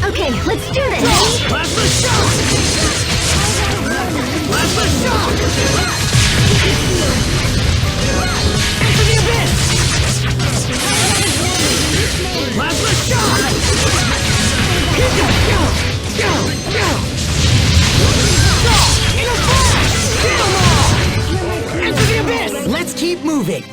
Okay, let's do this! Plasma shock! Plasma shock! Into the abyss! Plasma shock! Go! In a flash! Hit 'em all! Into the abyss! Let's keep moving!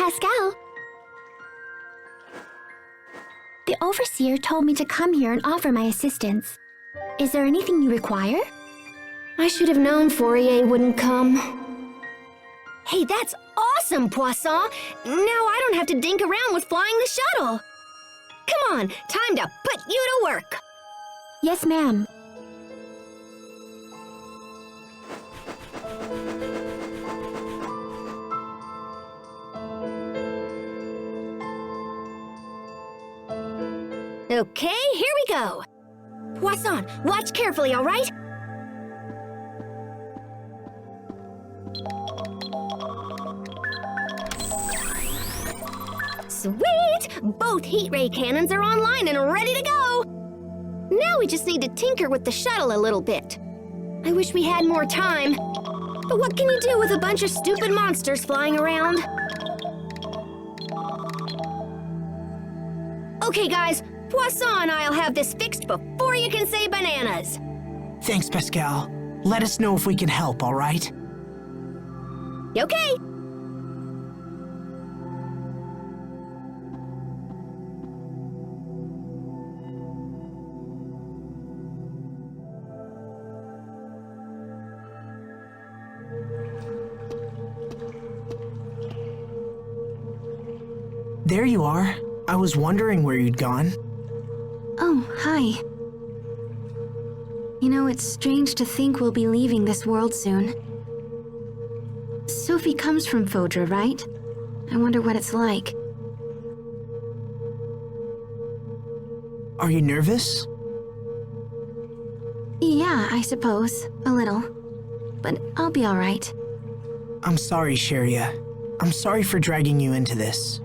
Pascal. The overseer told me to come here and offer my assistance. Is there anything you require? I should have known Fourier wouldn't come. Hey, that's awesome, Poisson! Now I don't have to dink around with flying the shuttle. Come on, time to put you to work. Yes, ma'am. Okay, here we go. Poisson, watch carefully, all right? Sweet! Both heat ray cannons are online and ready to go! Now we just need to tinker with the shuttle a little bit. I wish we had more time. But what can you do with a bunch of stupid monsters flying around? Okay, guys. Poisson and I'll have this fixed before you can say bananas. Thanks, Pascal. Let us know if we can help, all right? Okay. There you are. I was wondering where you'd gone. Oh, hi. You know, it's strange to think we'll be leaving this world soon. Sophie comes from Fodra, right? I wonder what it's like. Are you nervous? Yeah, I suppose. A little. But I'll be all right. I'm sorry, Sheria. I'm sorry for dragging you into this.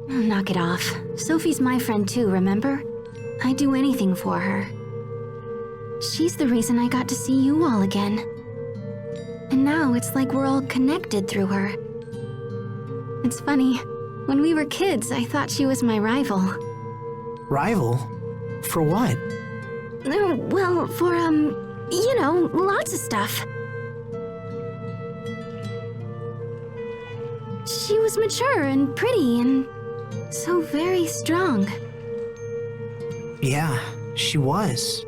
Knock it off. Sophie's my friend too, remember? I'd do anything for her. She's the reason I got to see you all again. And now it's like we're all connected through her. It's funny. When we were kids, I thought she was my rival. Rival? For what? Well, for, you know, lots of stuff. She was mature and pretty and so very strong. Yeah, she was.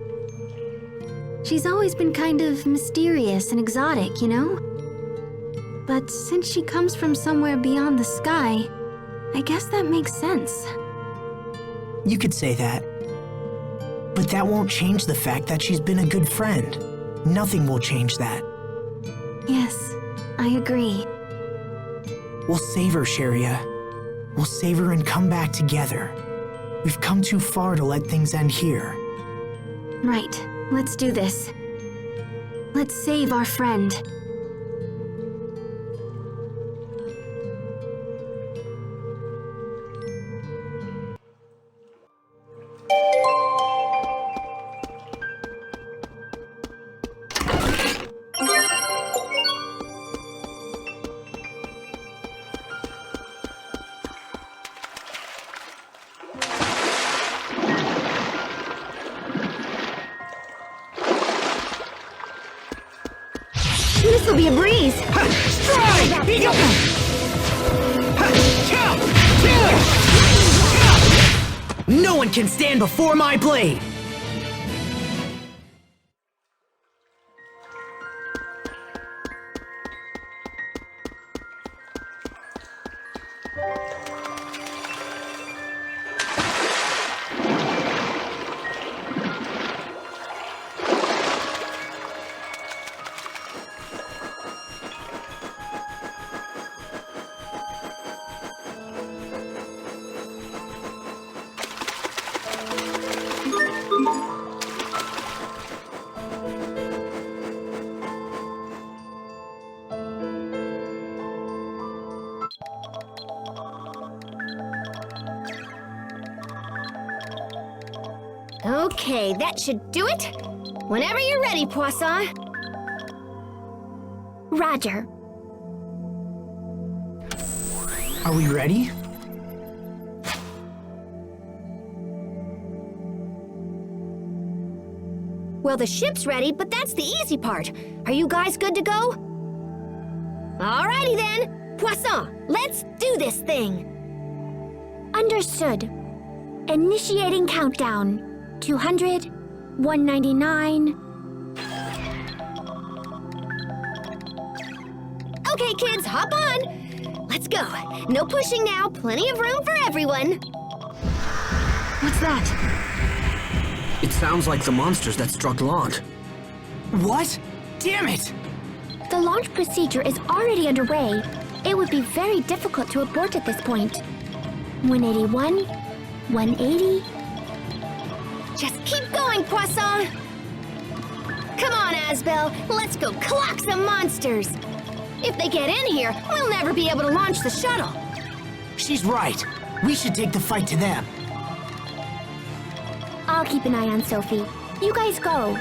She's always been kind of mysterious and exotic, you know? But since she comes from somewhere beyond the sky, I guess that makes sense. You could say that. But that won't change the fact that she's been a good friend. Nothing will change that. Yes, I agree. We'll save her, Sheria. We'll save her and come back together. We've come too far to let things end here. Right, let's do this. Let's save our friend. This'll be a breeze. Strike! No one can stand before my blade! Okay, that should do it. Whenever you're ready, Poisson. Roger. Are we ready? Well, the ship's ready, but that's the easy part. Are you guys good to go? Alrighty then. Poisson, let's do this thing. Understood. Initiating countdown. 200, 199... Okay, kids, hop on. Let's go. No pushing now. Plenty of room for everyone. What's that? It sounds like the monsters that struck launch. What? Damn it! The launch procedure is already underway. It would be very difficult to abort at this point. 181, 180. Just keep going, Poisson. Come on, Asbel. Let's go clock some monsters. If they get in here, we'll never be able to launch the shuttle. She's right. We should take the fight to them. I'll keep an eye on Sophie. You guys go.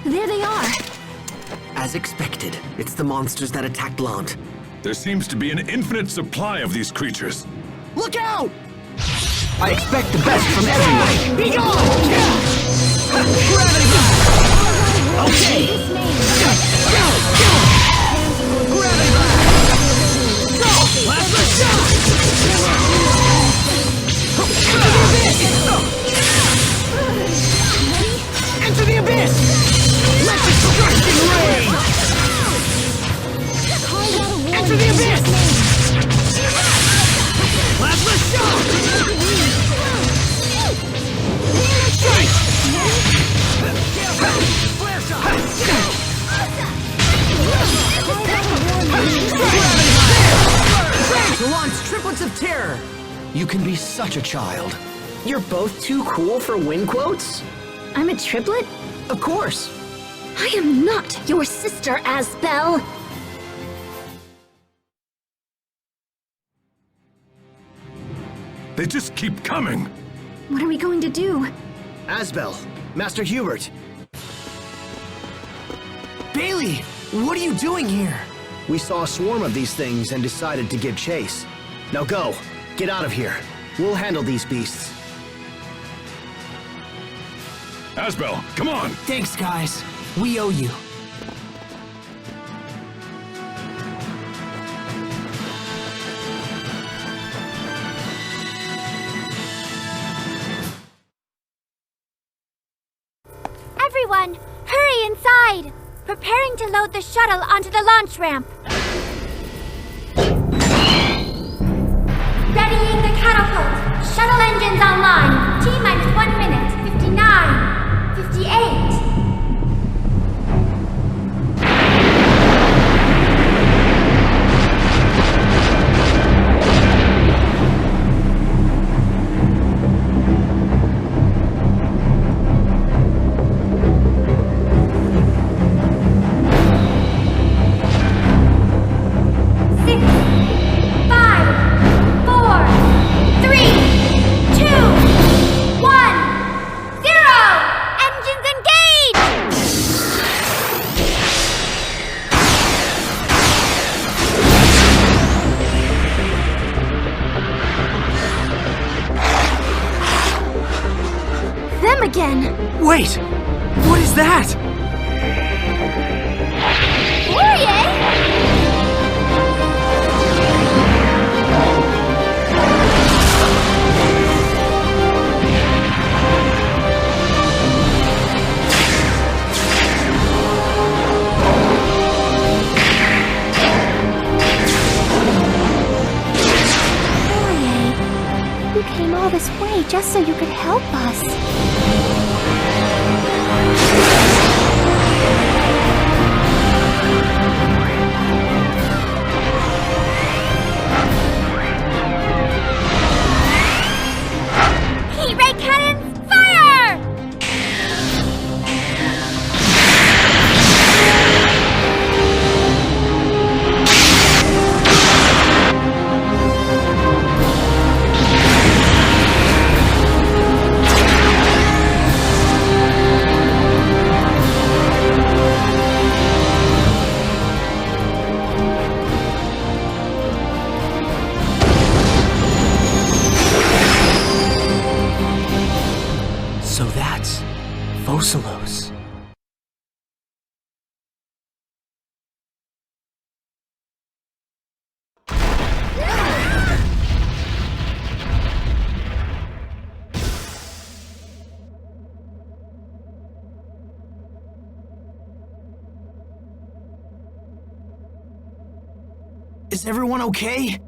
There they are. As expected, it's the monsters that attacked Lant. There seems to be an infinite supply of these creatures. Look out! I expect the best from everyone. Be gone! Okay! Enter the abyss! Let destruction reign! Enter the abyss! Plasma shock! Strike! Flare shot! To launch triplets of terror! You can be such a child. You're both too cool for win quotes? I'm a triplet? Of course. I am not your sister, Asbel. They just keep coming. What are we going to do? Asbel, Master Hubert. Bailey, what are you doing here? We saw a swarm of these things and decided to give chase. Now go, get out of here. We'll handle these beasts. Asbel, come on! Thanks, guys. We owe you. Everyone, hurry inside! Preparing to load the shuttle onto the launch ramp. Readying the catapult. Shuttle engines online. T-minus 1 minute. 59. 58. Wait! What is that? You came all this way just so you could help us. Ocelos. Is everyone okay?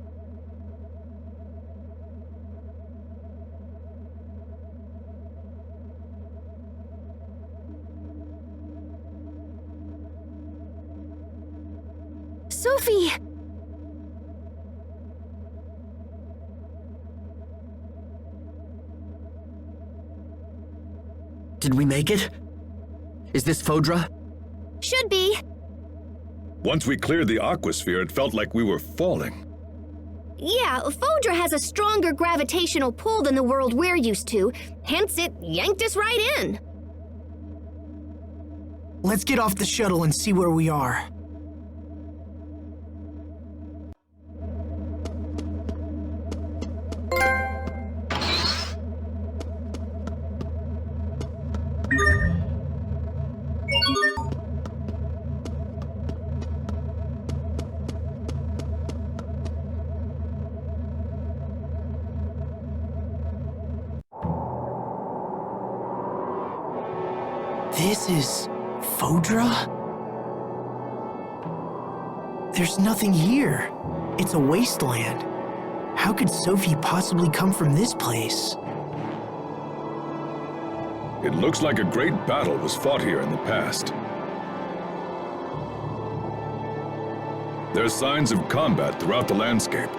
Sophie! Did we make it? Is this Fodra? Should be. Once we cleared the aquasphere, it felt like we were falling. Yeah, Fodra has a stronger gravitational pull than the world we're used to, hence it yanked us right in. Let's get off the shuttle and see where we are. This is Fodra? There's nothing here. It's a wasteland. How could Sophie possibly come from this place? It looks like a great battle was fought here in the past. There's signs of combat throughout the landscape.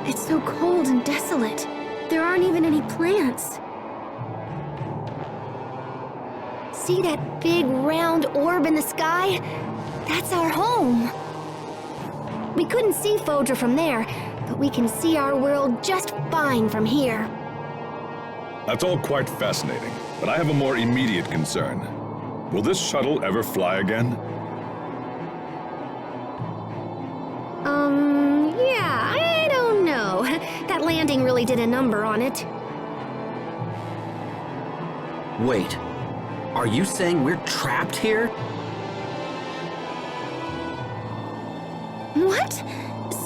It's so cold and desolate. There aren't even any plants. See that big round orb in the sky? That's our home. We couldn't see Fodra from there, but we can see our world just fine from here. That's all quite fascinating, but I have a more immediate concern. Will this shuttle ever fly again? Yeah, I don't know. That landing really did a number on it. Wait, are you saying we're trapped here? What?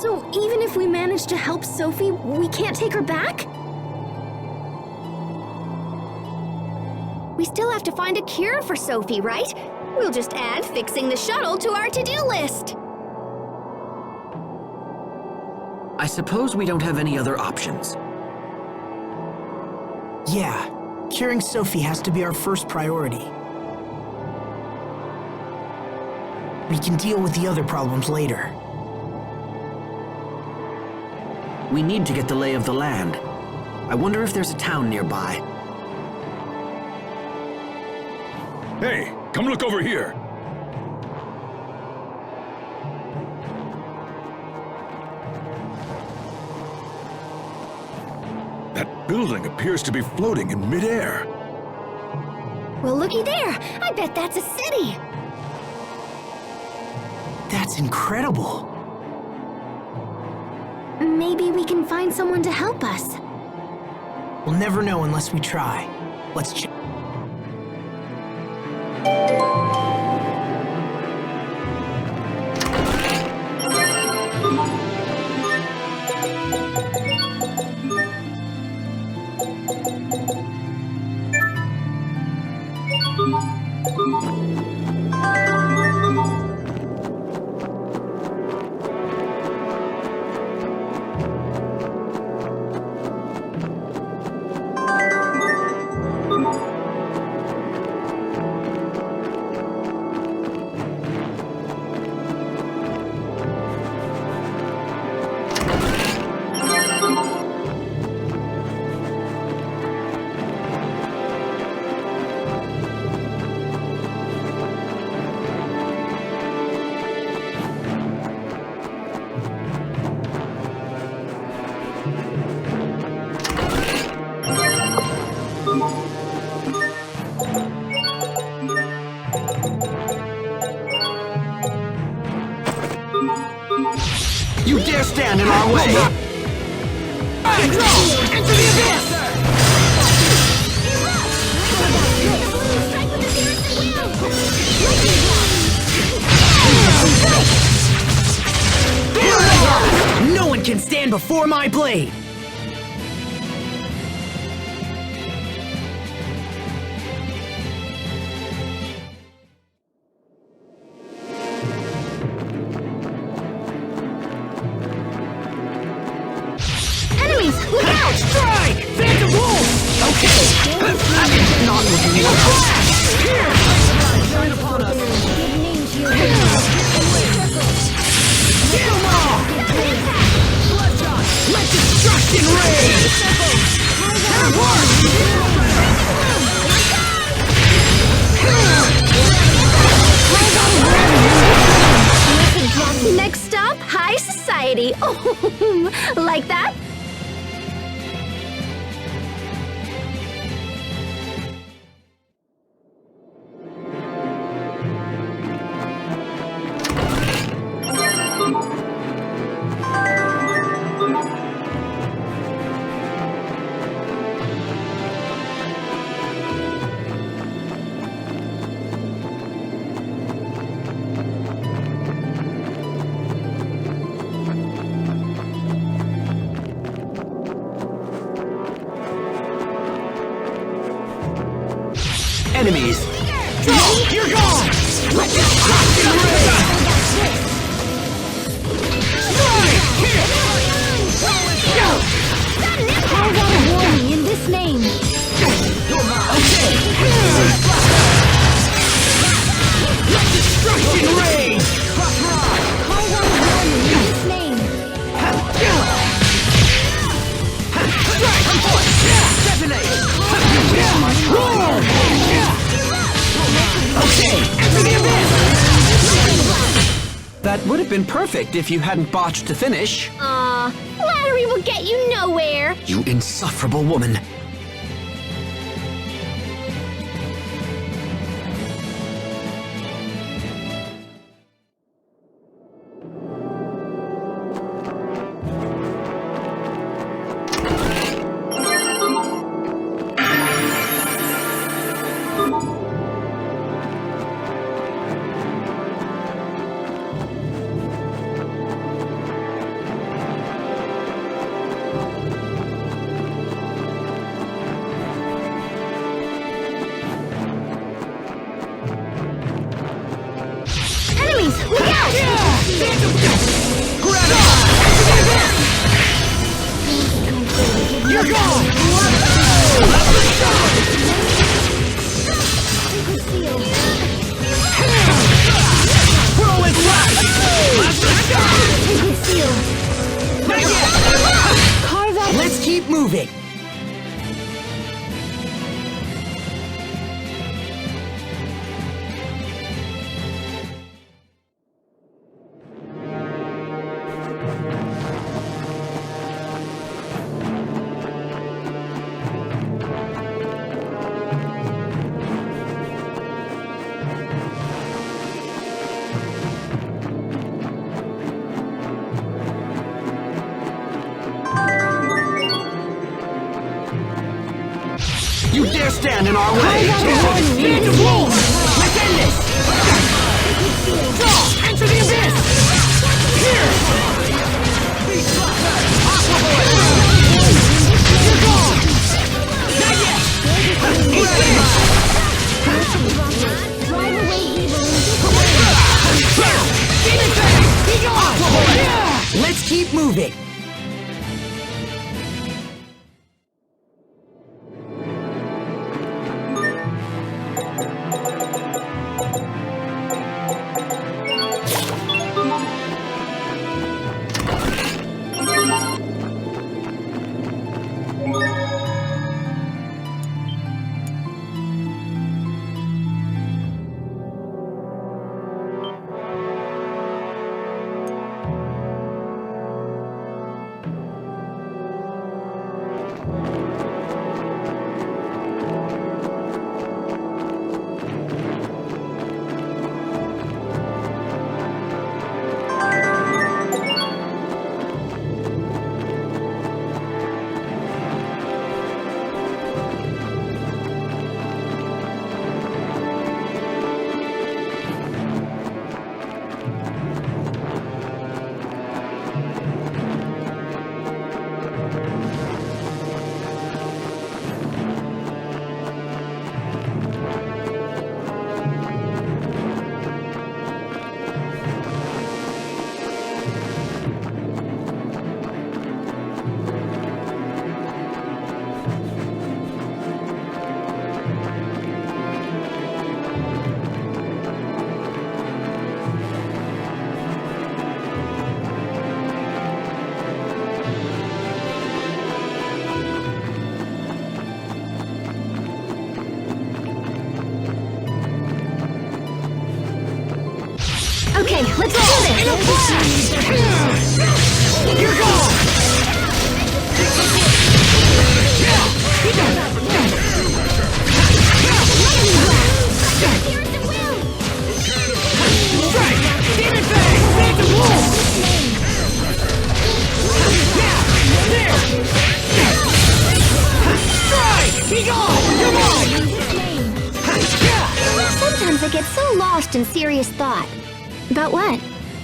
So even if we manage to help Sophie, we can't take her back? We still have to find a cure for Sophie, right? We'll just add fixing the shuttle to our to-do list. I suppose we don't have any other options. Yeah, curing Sophie has to be our first priority. We can deal with the other problems later. We need to get the lay of the land. I wonder if there's a town nearby. Hey, come look over here! That building appears to be floating in midair. Well, looky there. I bet that's a city. That's incredible. Maybe we can find someone to help us. We'll never know unless we try. Let's check. You dare stand in our way! Into the abyss! can stand before my blade. Enemies, look out! Strike! Phantom Wolf! Okay! Not looking at Here! Join upon us! Get 'em all! Let destruction reign! Teleport! Next stop, high society. Oh, like that? Enemies! Go! You're gone! Let destruction reign! Strike! Hit! Go! Call out a warning in this name. Okay! Let destruction reign! Call out a warning in this name. Detonate! Roar! Okay, enter the abyss! That would have been perfect if you hadn't botched to finish. Flattery will get you nowhere. You insufferable woman. Enemies, look out! You're gone! Whirlwind Slash! Carve out. Let's keep moving. You dare stand in our way! Phantom Wolf! Let's end this! Go! Enter the abyss! Here! You're gone! Not yet! Drive away evil. Demon Fang! Be gone! Let's keep moving! Okay, let's do this! In a flash! You're gone! Strike! Demon Fang! Phantom Wolf! There! Strike! Be gone! You're mine! Sometimes I get so lost in serious thought. About what?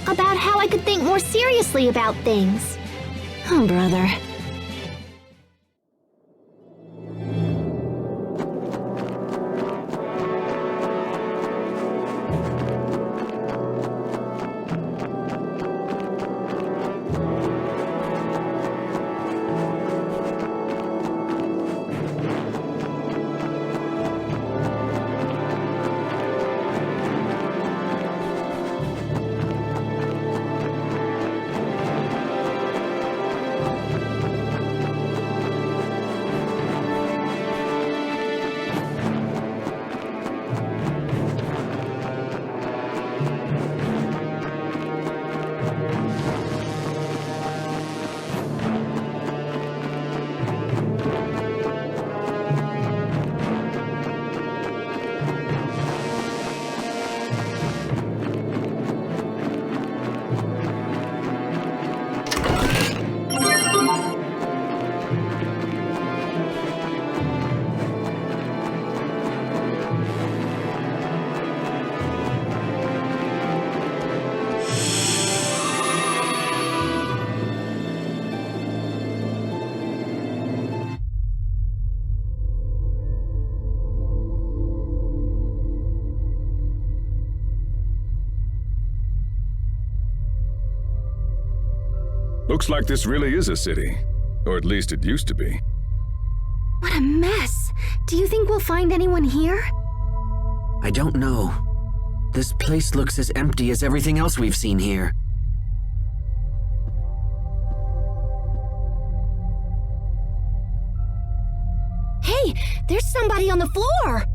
About how I could think more seriously about things. Oh, brother. Looks like this really is a city. Or at least it used to be. What a mess. Do you think we'll find anyone here? I don't know. This place looks as empty as everything else we've seen here. Hey, there's somebody on the floor!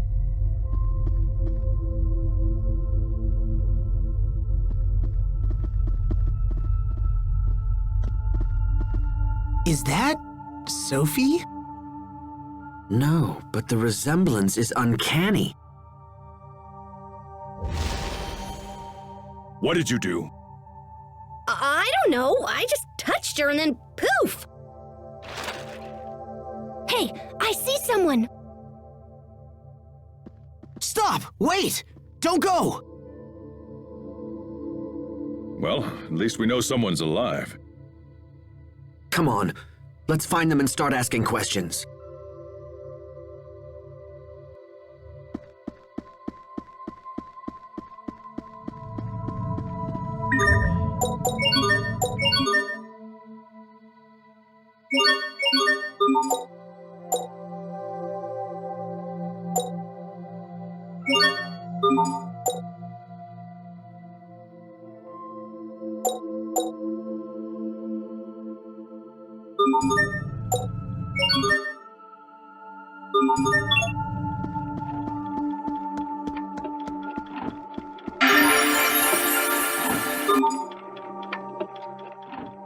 Is that Sophie? No, but the resemblance is uncanny. What did you do? I don't know. I just touched her and then poof! Hey, I see someone! Stop! Wait! Don't go! Well, at least we know someone's alive. Come on, let's find them and start asking questions.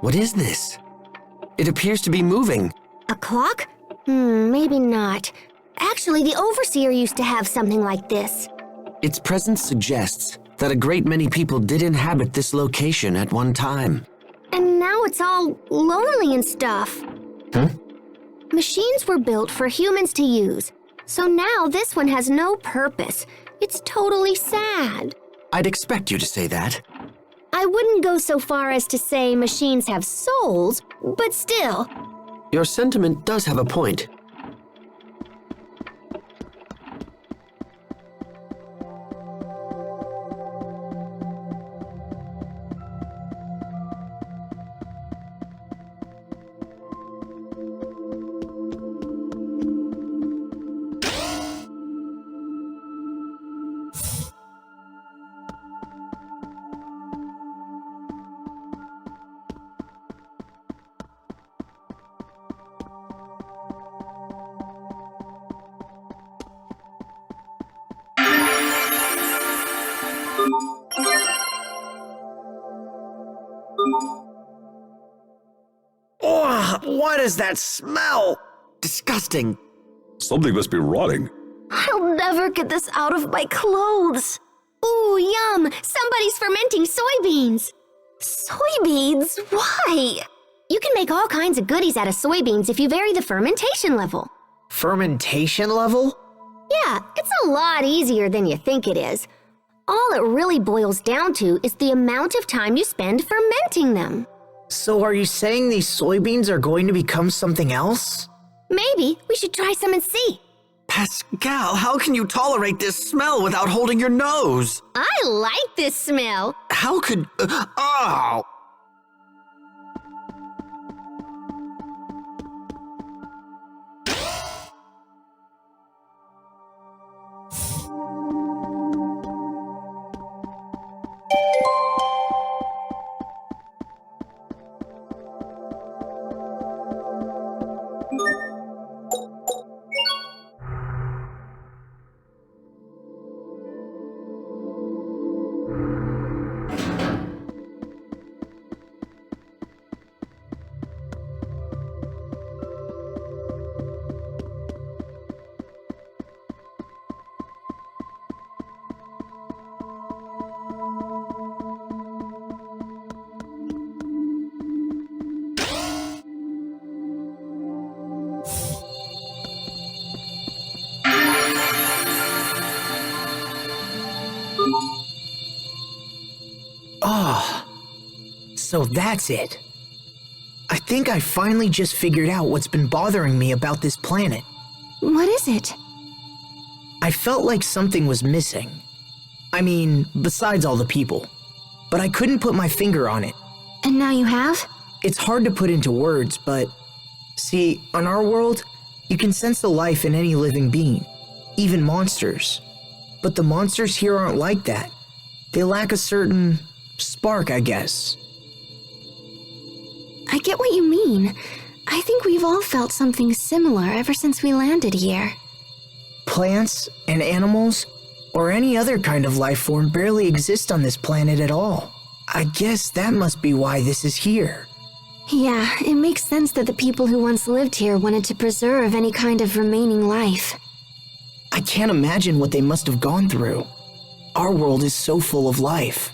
What is this? It appears to be moving. A clock? Maybe not. Actually, the Overseer used to have something like this. Its presence suggests that a great many people did inhabit this location at one time. And now it's all lonely and stuff. Huh? Machines were built for humans to use, so now this one has no purpose. It's totally sad. I'd expect you to say that. I wouldn't go so far as to say machines have souls, but still. Your sentiment does have a point. What is that smell? Disgusting. Something must be rotting. I'll never get this out of my clothes. Ooh, yum! Somebody's fermenting soybeans. Soybeans? Why? You can make all kinds of goodies out of soybeans if you vary the fermentation level. Fermentation level? Yeah, it's a lot easier than you think it is. All it really boils down to is the amount of time you spend fermenting them. So are you saying these soybeans are going to become something else? Maybe we should try some and see. Pascal, how can you tolerate this smell without holding your nose? I like this smell. How could... oh! Oh, so that's it. I think I finally just figured out what's been bothering me about this planet. What is it? I felt like something was missing. I mean, besides all the people. But I couldn't put my finger on it. And now you have? It's hard to put into words, but... See, on our world, you can sense the life in any living being, even monsters. But the monsters here aren't like that. They lack a certain... spark, I guess. I get what you mean. I think we've all felt something similar ever since we landed here. Plants and animals, or any other kind of life form barely exist on this planet at all. I guess that must be why this is here. Yeah, it makes sense that the people who once lived here wanted to preserve any kind of remaining life. I can't imagine what they must have gone through. Our world is so full of life.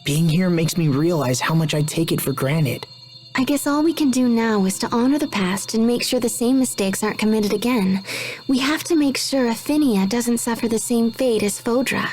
Being here makes me realize how much I take it for granted. I guess all we can do now is to honor the past and make sure the same mistakes aren't committed again. We have to make sure Afinia doesn't suffer the same fate as Fodra.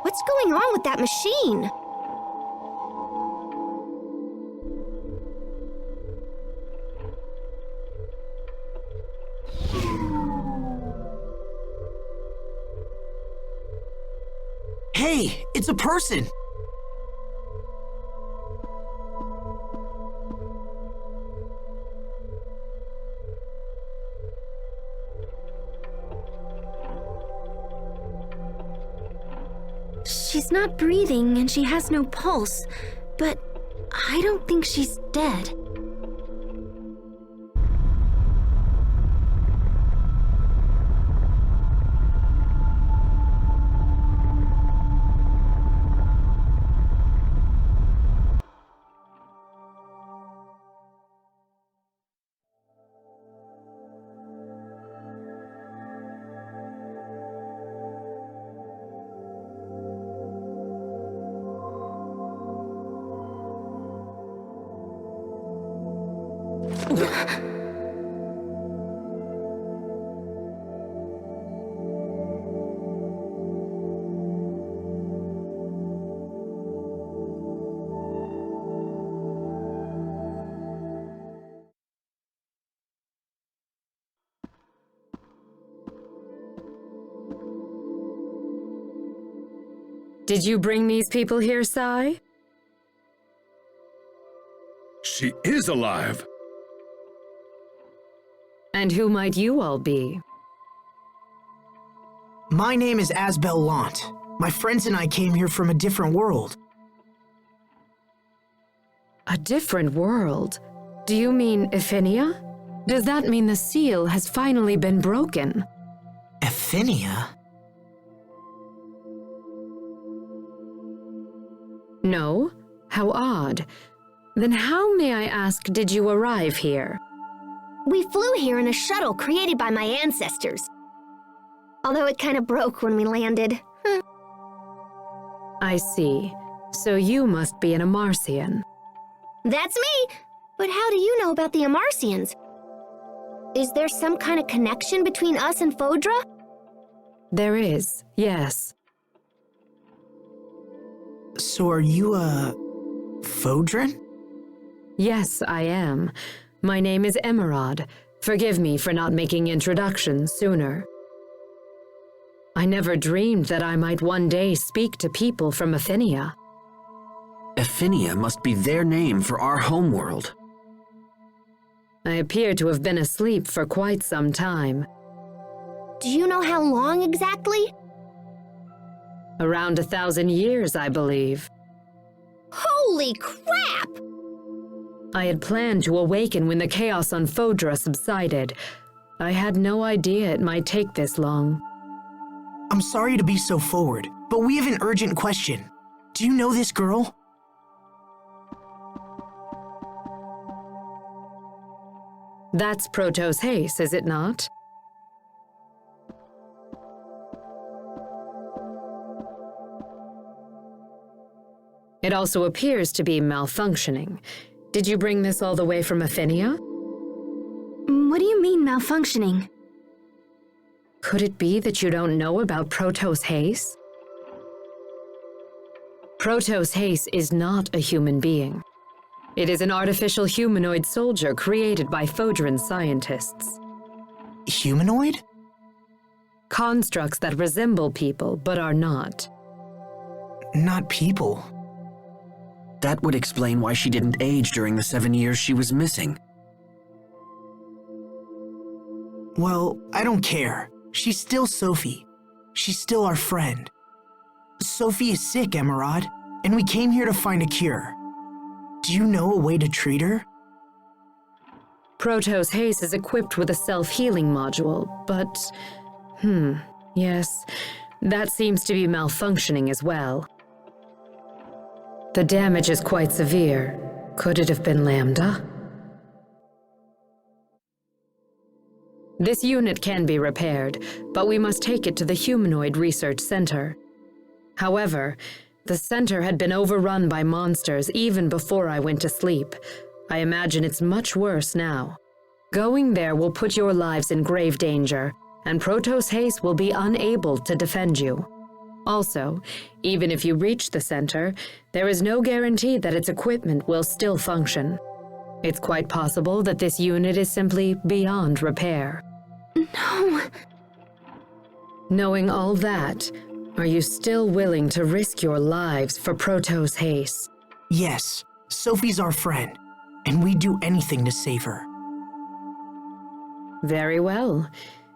What's going on with that machine? Hey, it's a person! She's not breathing and she has no pulse, but I don't think she's dead. Did you bring these people here, Sai? She is alive! And who might you all be? My name is Asbel Lant. My friends and I came here from a different world. A different world? Do you mean Ephinia? Does that mean the seal has finally been broken? Ephinia? No? How odd. Then how, may I ask, did you arrive here? We flew here in a shuttle created by my ancestors. Although it kind of broke when we landed. I see. So you must be an Amarcian. That's me! But how do you know about the Amarcians? Is there some kind of connection between us and Fodra? There is, yes. So are you a Fodran? Yes, I am. My name is Emerald. Forgive me for not making introductions sooner. I never dreamed that I might one day speak to people from Ephinia. Ephinia must be their name for our homeworld. I appear to have been asleep for quite some time. Do you know how long exactly? Around 1,000 years, I believe. Holy crap! I had planned to awaken when the chaos on Fodra subsided. I had no idea it might take this long. I'm sorry to be so forward, but we have an urgent question. Do you know this girl? That's Protos Hace, is it not? It also appears to be malfunctioning. Did you bring this all the way from Ephinia? What do you mean, malfunctioning? Could it be that you don't know about Protos Hace? Protos Hace is not a human being. It is an artificial humanoid soldier created by Fodran scientists. Humanoid? Constructs that resemble people, but are not. Not people. That would explain why she didn't age during the 7 years she was missing. Well, I don't care. She's still Sophie. She's still our friend. Sophie is sick, Emerald, and we came here to find a cure. Do you know a way to treat her? Protos Hace is equipped with a self-healing module, but... yes, that seems to be malfunctioning as well. The damage is quite severe. Could it have been Lambda? This unit can be repaired, but we must take it to the Humanoid Research Center. However, the center had been overrun by monsters even before I went to sleep. I imagine it's much worse now. Going there will put your lives in grave danger, and Protos Hace will be unable to defend you. Also, even if you reach the center, there is no guarantee that its equipment will still function. It's quite possible that this unit is simply beyond repair. No. Knowing all that, are you still willing to risk your lives for Protos Hace? Yes, Sophie's our friend, and we'd do anything to save her. Very well.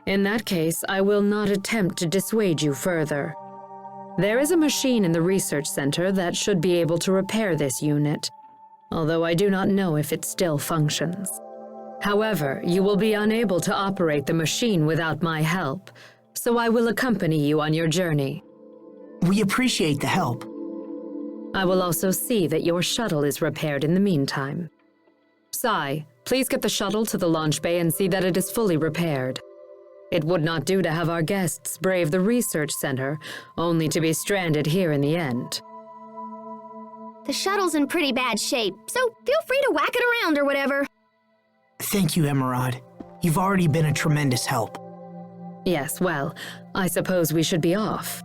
In that case, I will not attempt to dissuade you further. There is a machine in the research center that should be able to repair this unit, although I do not know if it still functions. However, you will be unable to operate the machine without my help, so I will accompany you on your journey. We appreciate the help. I will also see that your shuttle is repaired in the meantime. Sai, please get the shuttle to the launch bay and see that it is fully repaired. It would not do to have our guests brave the research center, only to be stranded here in the end. The shuttle's in pretty bad shape, so feel free to whack it around or whatever. Thank you, Emerald. You've already been a tremendous help. Yes, well, I suppose we should be off.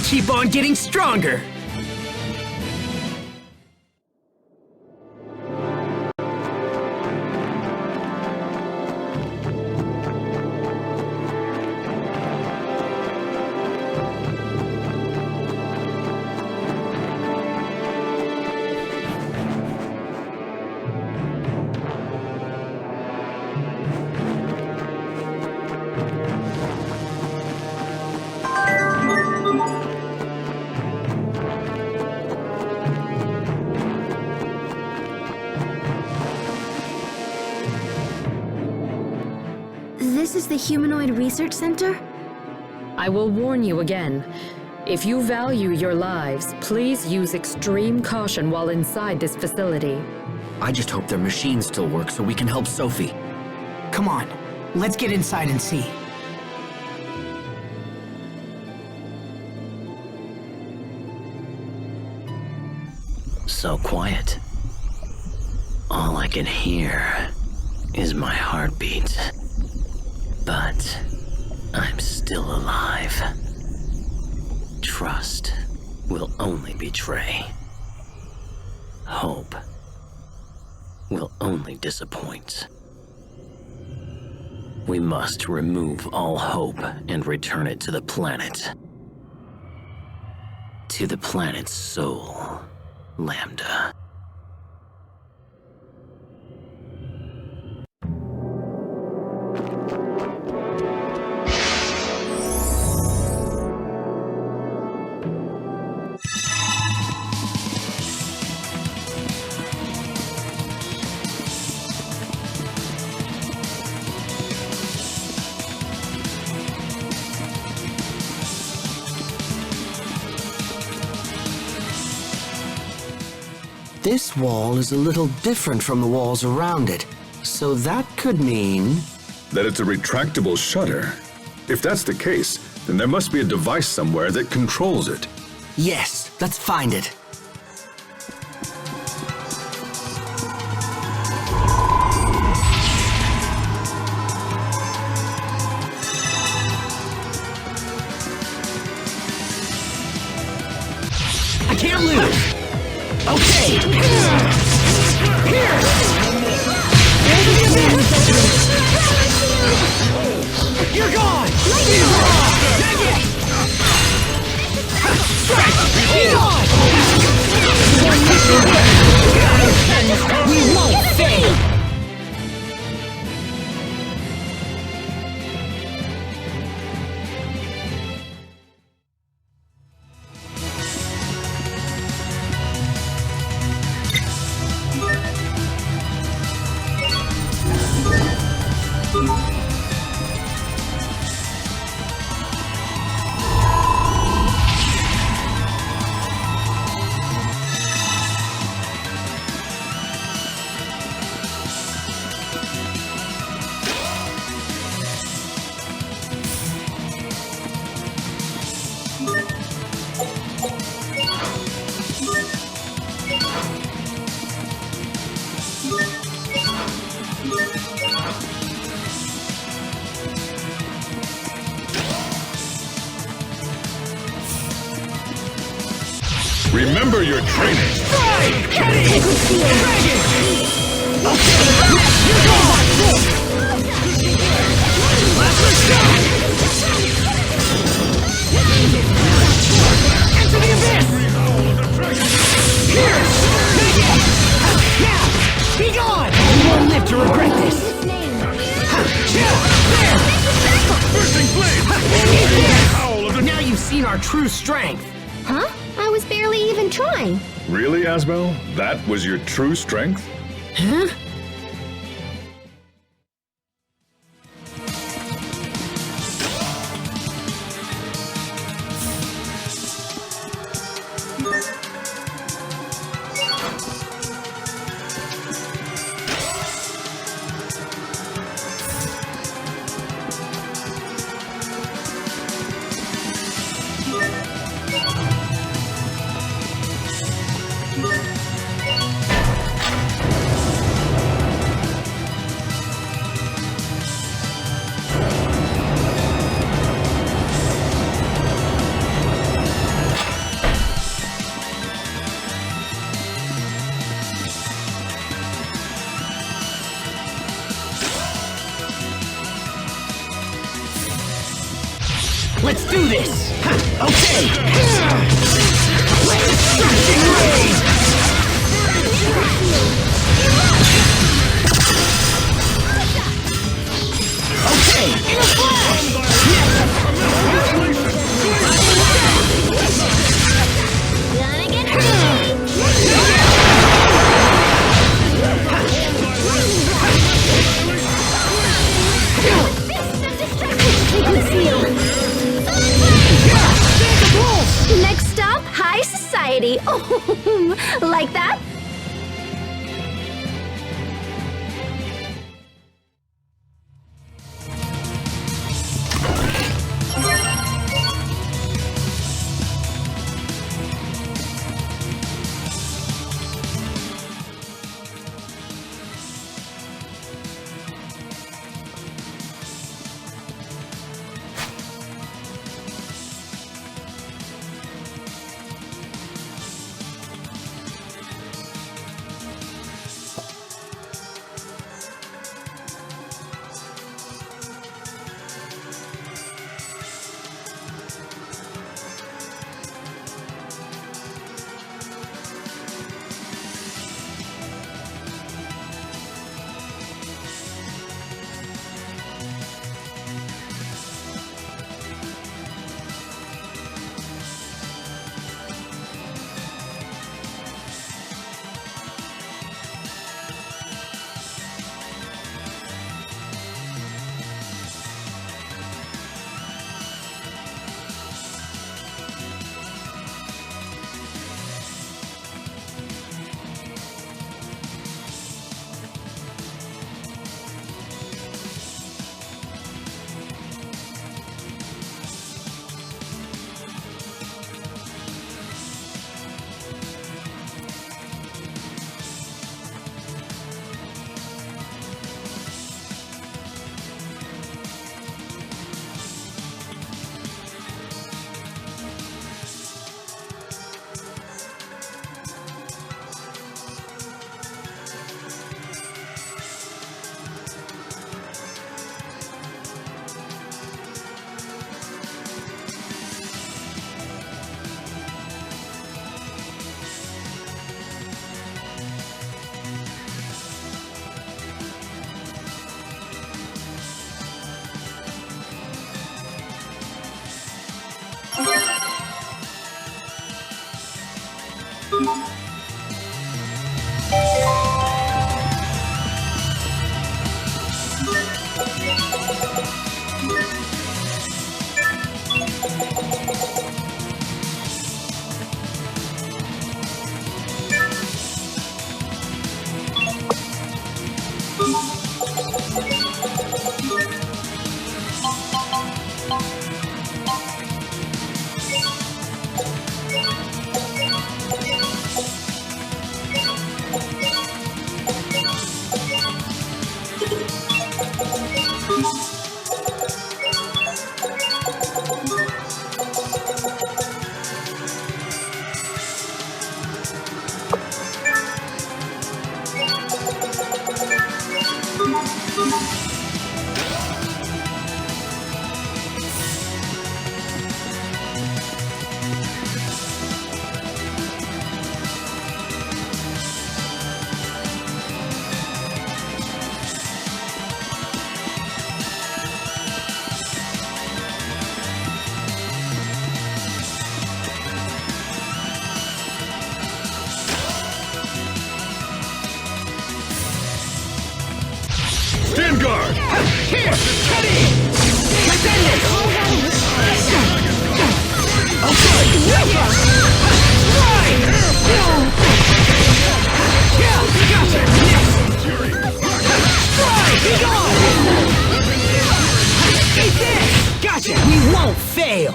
Keep on getting stronger! This is the Humanoid Research Center? I will warn you again. If you value your lives, please use extreme caution while inside this facility. I just hope their machines still work so we can help Sophie. Come on, let's get inside and see. So quiet. All I can hear is my heartbeat. But I'm still alive. Trust will only betray. Hope will only disappoint. We must remove all hope and return it to the planet. To the planet's soul, Lambda. This wall is a little different from the walls around it, so that could mean... that it's a retractable shutter. If that's the case, then there must be a device somewhere that controls it. Yes, let's find it. I can't lose! Okay! Here! You're gone! Dang it! Be gone! We won't fail! Remember your training. Into the abyss! Here! Now! Be gone! You won't live to regret this! Now you've seen our true strength! Huh? I was barely even trying. Really, Asbel? That was your true strength? Huh? Let's do this! Okay! Destruction raid! Okay! In a flash! Gonna get ready! pretty. Like that? Stand guard! Here! Ready! Defend it! Okay! Right! Yeah! Gotcha! Right! Be gone! Eat this! Gotcha! We won't fail!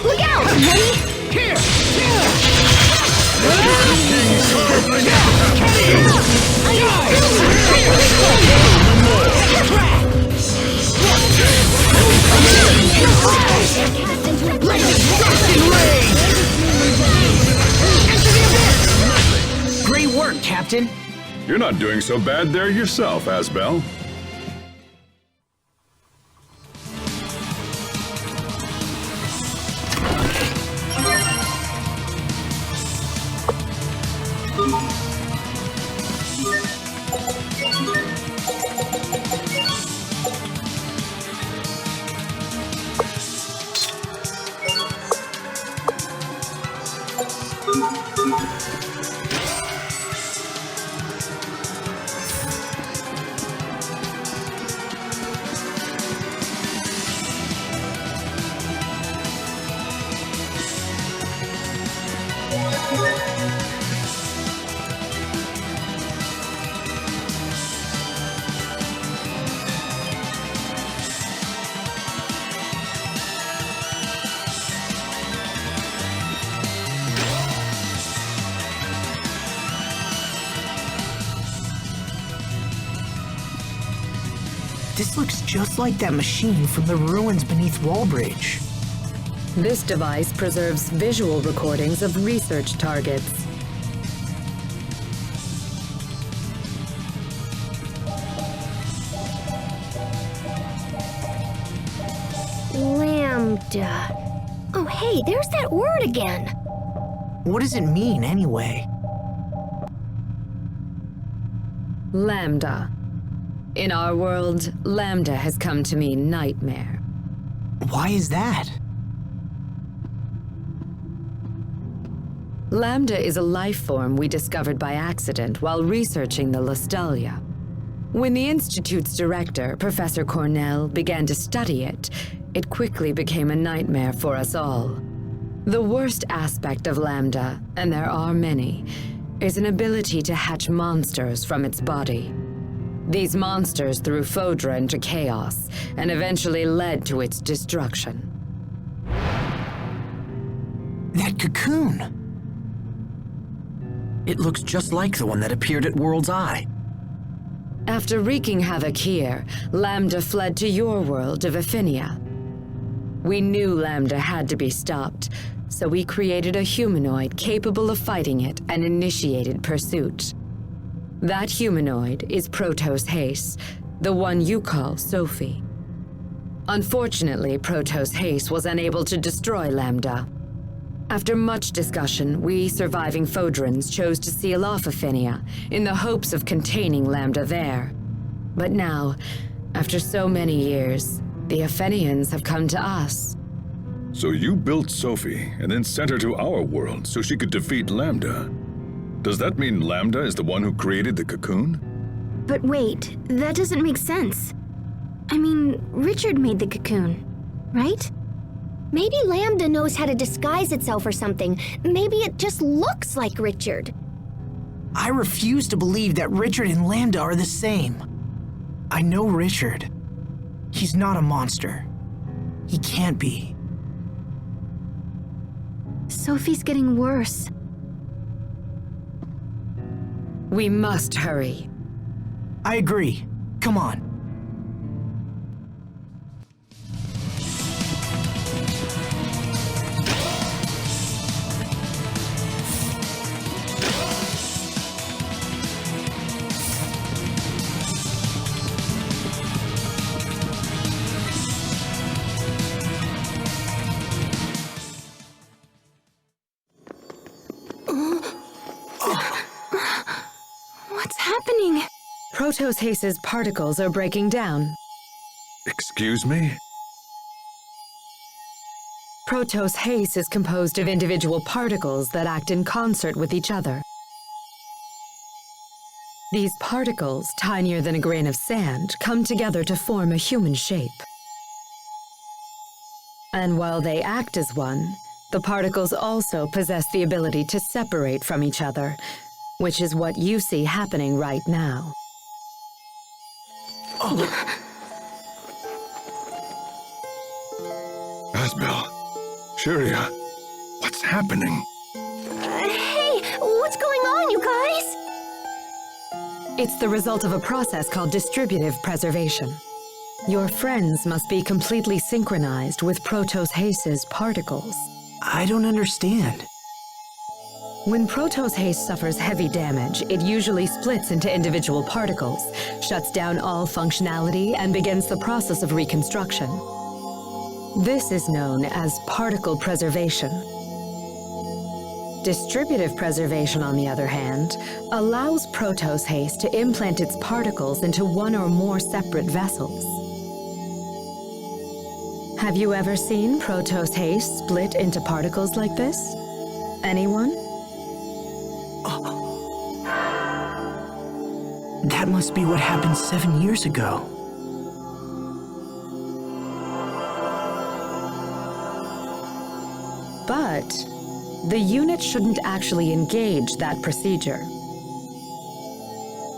Look out! Ready? Here! Great work, Captain. You're not doing so bad there yourself, Asbel. This looks just like that machine from the ruins beneath Wallbridge. This device preserves visual recordings of research targets. Lambda. Oh, hey, there's that word again. What does it mean, anyway? Lambda. In our world, Lambda has come to mean nightmare. Why is that? Lambda is a life form we discovered by accident while researching the Lustalia. When the Institute's director, Professor Cornell, began to study it, it quickly became a nightmare for us all. The worst aspect of Lambda, and there are many, is an ability to hatch monsters from its body. These monsters threw Fodra into chaos and eventually led to its destruction. That cocoon! It looks just like the one that appeared at World's Eye. After wreaking havoc here, Lambda fled to your world of Affinia. We knew Lambda had to be stopped, so we created a humanoid capable of fighting it and initiated pursuit. That humanoid is Protos Hace, the one you call Sophie. Unfortunately, Protos Hace was unable to destroy Lambda. After much discussion, we surviving Fodrans chose to seal off Affinia in the hopes of containing Lambda there. But now, after so many years, the Aphenians have come to us. So you built Sophie and then sent her to our world so she could defeat Lambda. Does that mean Lambda is the one who created the cocoon? But wait, that doesn't make sense. I mean, Richard made the cocoon, right? Maybe Lambda knows how to disguise itself or something. Maybe it just looks like Richard. I refuse to believe that Richard and Lambda are the same. I know Richard. He's not a monster. He can't be. Sophie's getting worse. We must hurry. I agree. Come on. happening? Protos Hace's particles are breaking down. Excuse me? Protos Hace is composed of individual particles that act in concert with each other. These particles, tinier than a grain of sand, come together to form a human shape. And while they act as one, the particles also possess the ability to separate from each other, which is what you see happening right now. Asbel, Sharia, what's happening? Hey, what's going on, you guys? It's the result of a process called distributive preservation. Your friends must be completely synchronized with Protos Hace's particles. I don't understand. When Protos Hace suffers heavy damage, it usually splits into individual particles, shuts down all functionality, and begins the process of reconstruction. This is known as particle preservation. Distributive preservation, on the other hand, allows Protos Hace to implant its particles into one or more separate vessels. Have you ever seen Protos Hace split into particles like this? Anyone? That must be what happened 7 years ago. But the unit shouldn't actually engage that procedure.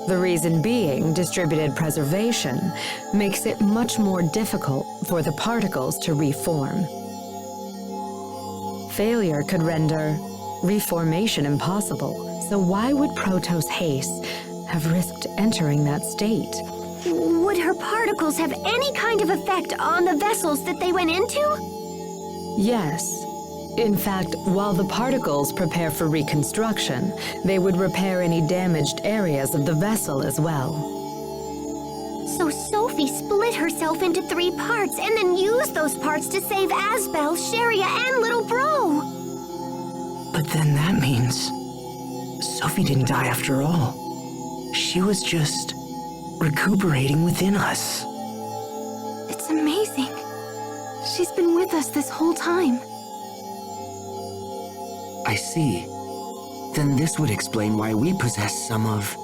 The reason being, distributed preservation makes it much more difficult for the particles to reform. Failure could render reformation impossible, so why would Protos Hace have risked entering that state? Would her particles have any kind of effect on the vessels that they went into? Yes. In fact, while the particles prepare for reconstruction, they would repair any damaged areas of the vessel as well. So Sophie split herself into 3 parts and then used those parts to save Asbel, Sharia, and little bro. But then that means Sophie didn't die after all. She was just recuperating within us. It's amazing. She's been with us this whole time. I see. Then this would explain why we possess some of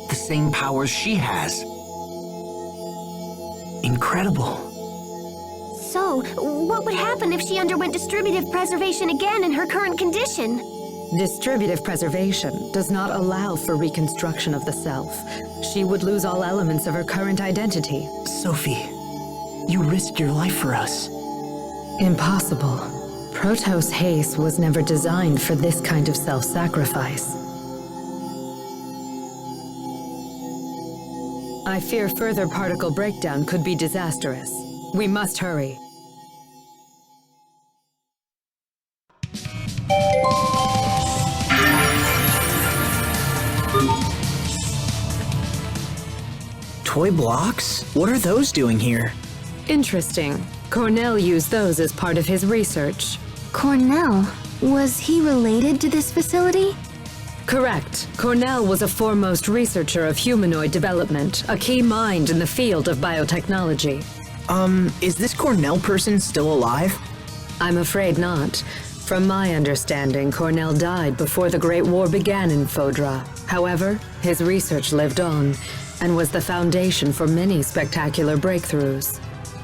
the same powers she has. Incredible. So, what would happen if she underwent distributive preservation again in her current condition? Distributive preservation does not allow for reconstruction of the self. She would lose all elements of her current identity. Sophie, you risked your life for us. Impossible. Protos Hace was never designed for this kind of self-sacrifice. I fear further particle breakdown could be disastrous. We must hurry. Toy blocks? What are those doing here? Interesting. Cornell used those as part of his research. Cornell? Was he related to this facility? Correct. Cornell was a foremost researcher of humanoid development, a key mind in the field of biotechnology. Is this Cornell person still alive? I'm afraid not. From my understanding, Cornell died before the Great War began in Fodra. However, his research lived on, and was the foundation for many spectacular breakthroughs.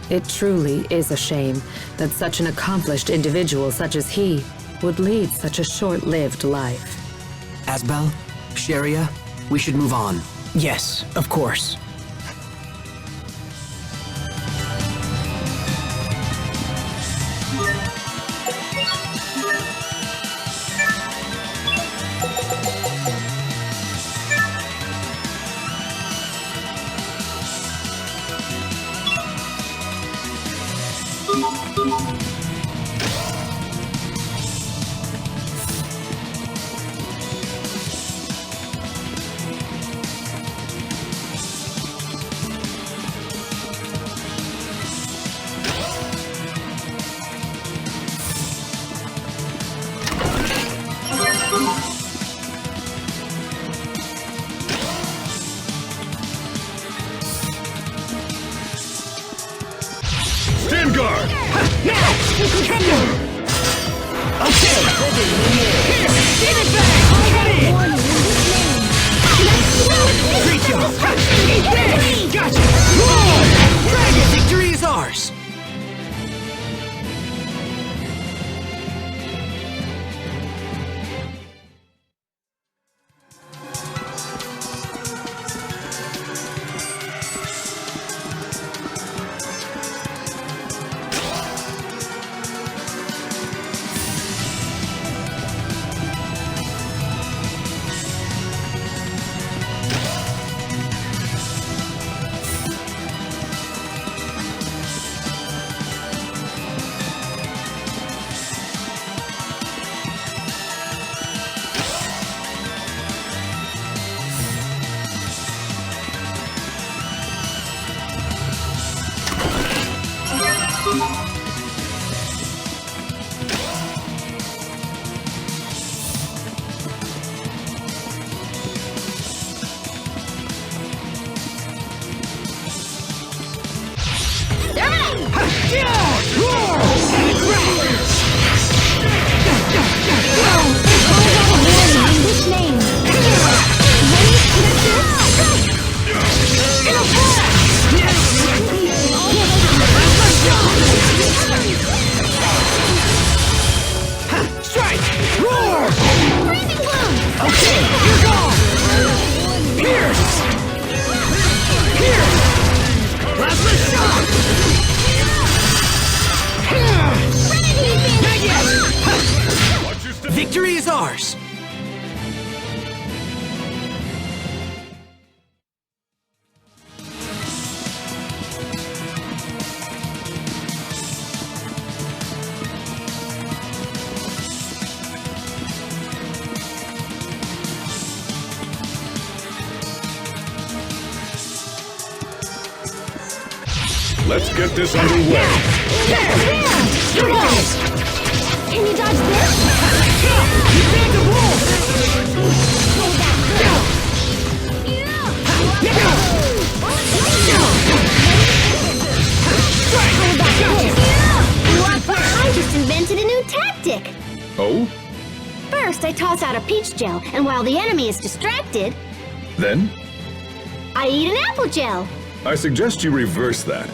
It truly is a shame that such an accomplished individual such as he would lead such a short-lived life. Asbel, Sharia, we should move on. Yes, of course. Okay! Here! Give it back! Cut in! Great job! Eat this! Gotcha! Roar! Dragon! Victory is ours! Victory is ours! Let's get this underway. Come on! Can you dodge this? You take the ball! I just invented a new tactic. Oh? First, I toss out a peach gel, and while the enemy is distracted, Then? I eat an apple gel. I suggest you reverse that.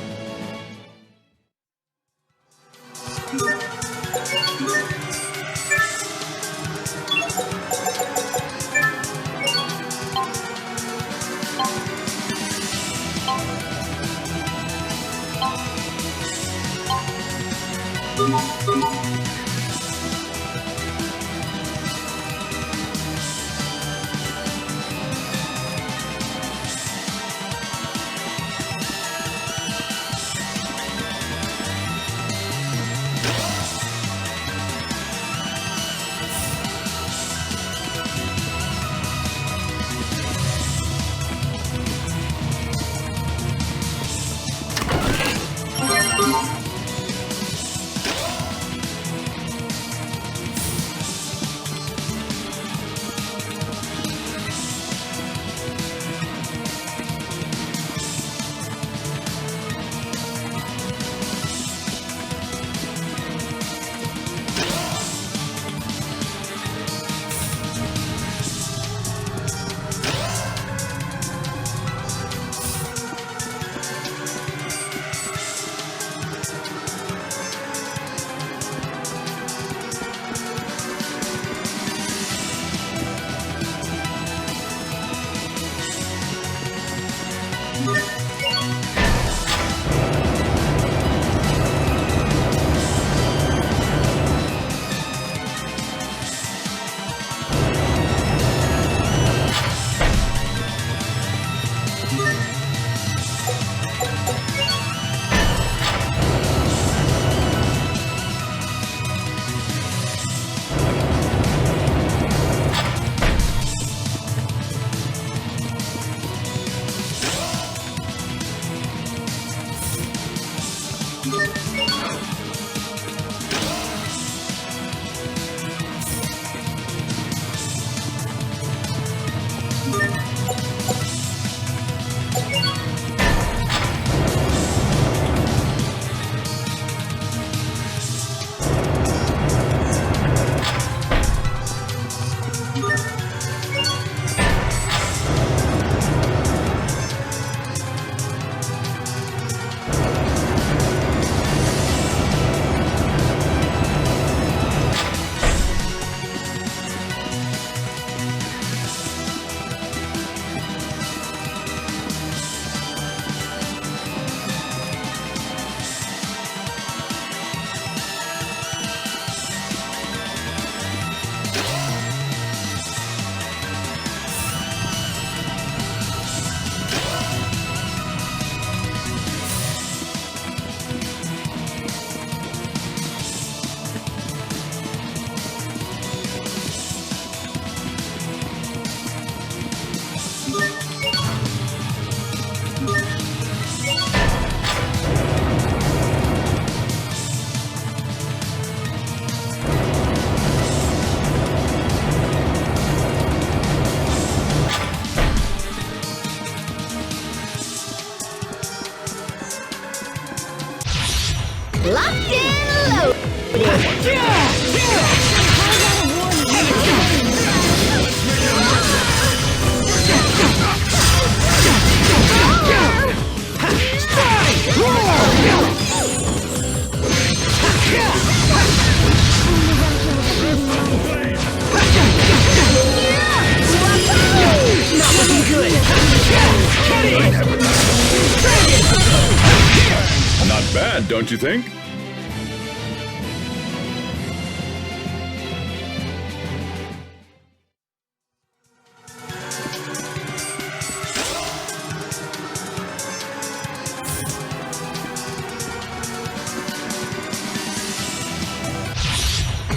don't you think?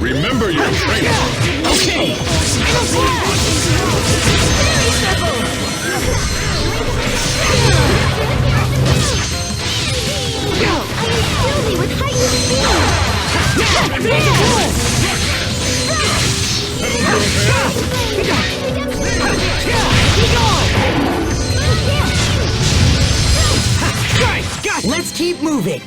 Remember your training! Okay! With heightened speed! Let's keep moving!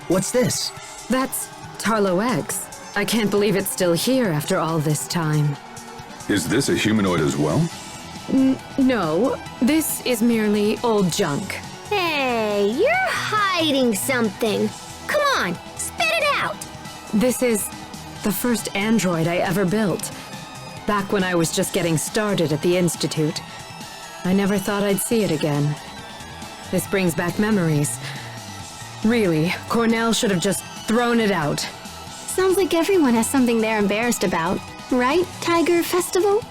What's this? That's Tarlo X. I can't believe it's still here after all this time. Is this a humanoid as well? No, this is merely old junk. Hey, you're hiding something. Come on, spit it out! This is the first android I ever built. Back when I was just getting started at the Institute. I never thought I'd see it again. This brings back memories. Really, Cornell should have just thrown it out. Sounds like everyone has something they're embarrassed about. Right, Tiger Festival?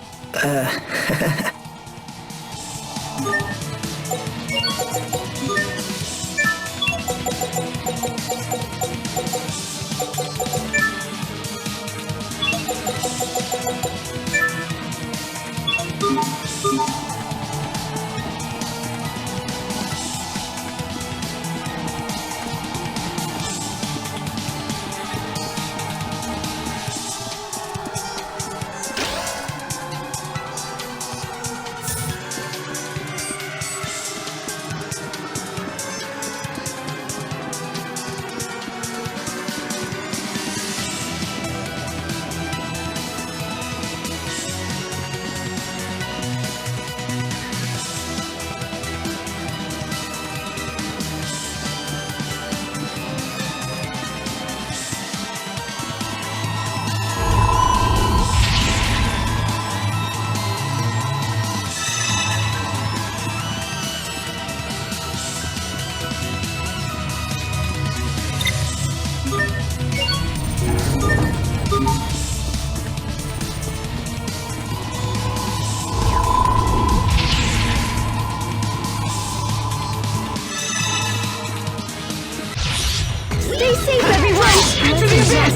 Stay safe, everyone! Into the abyss!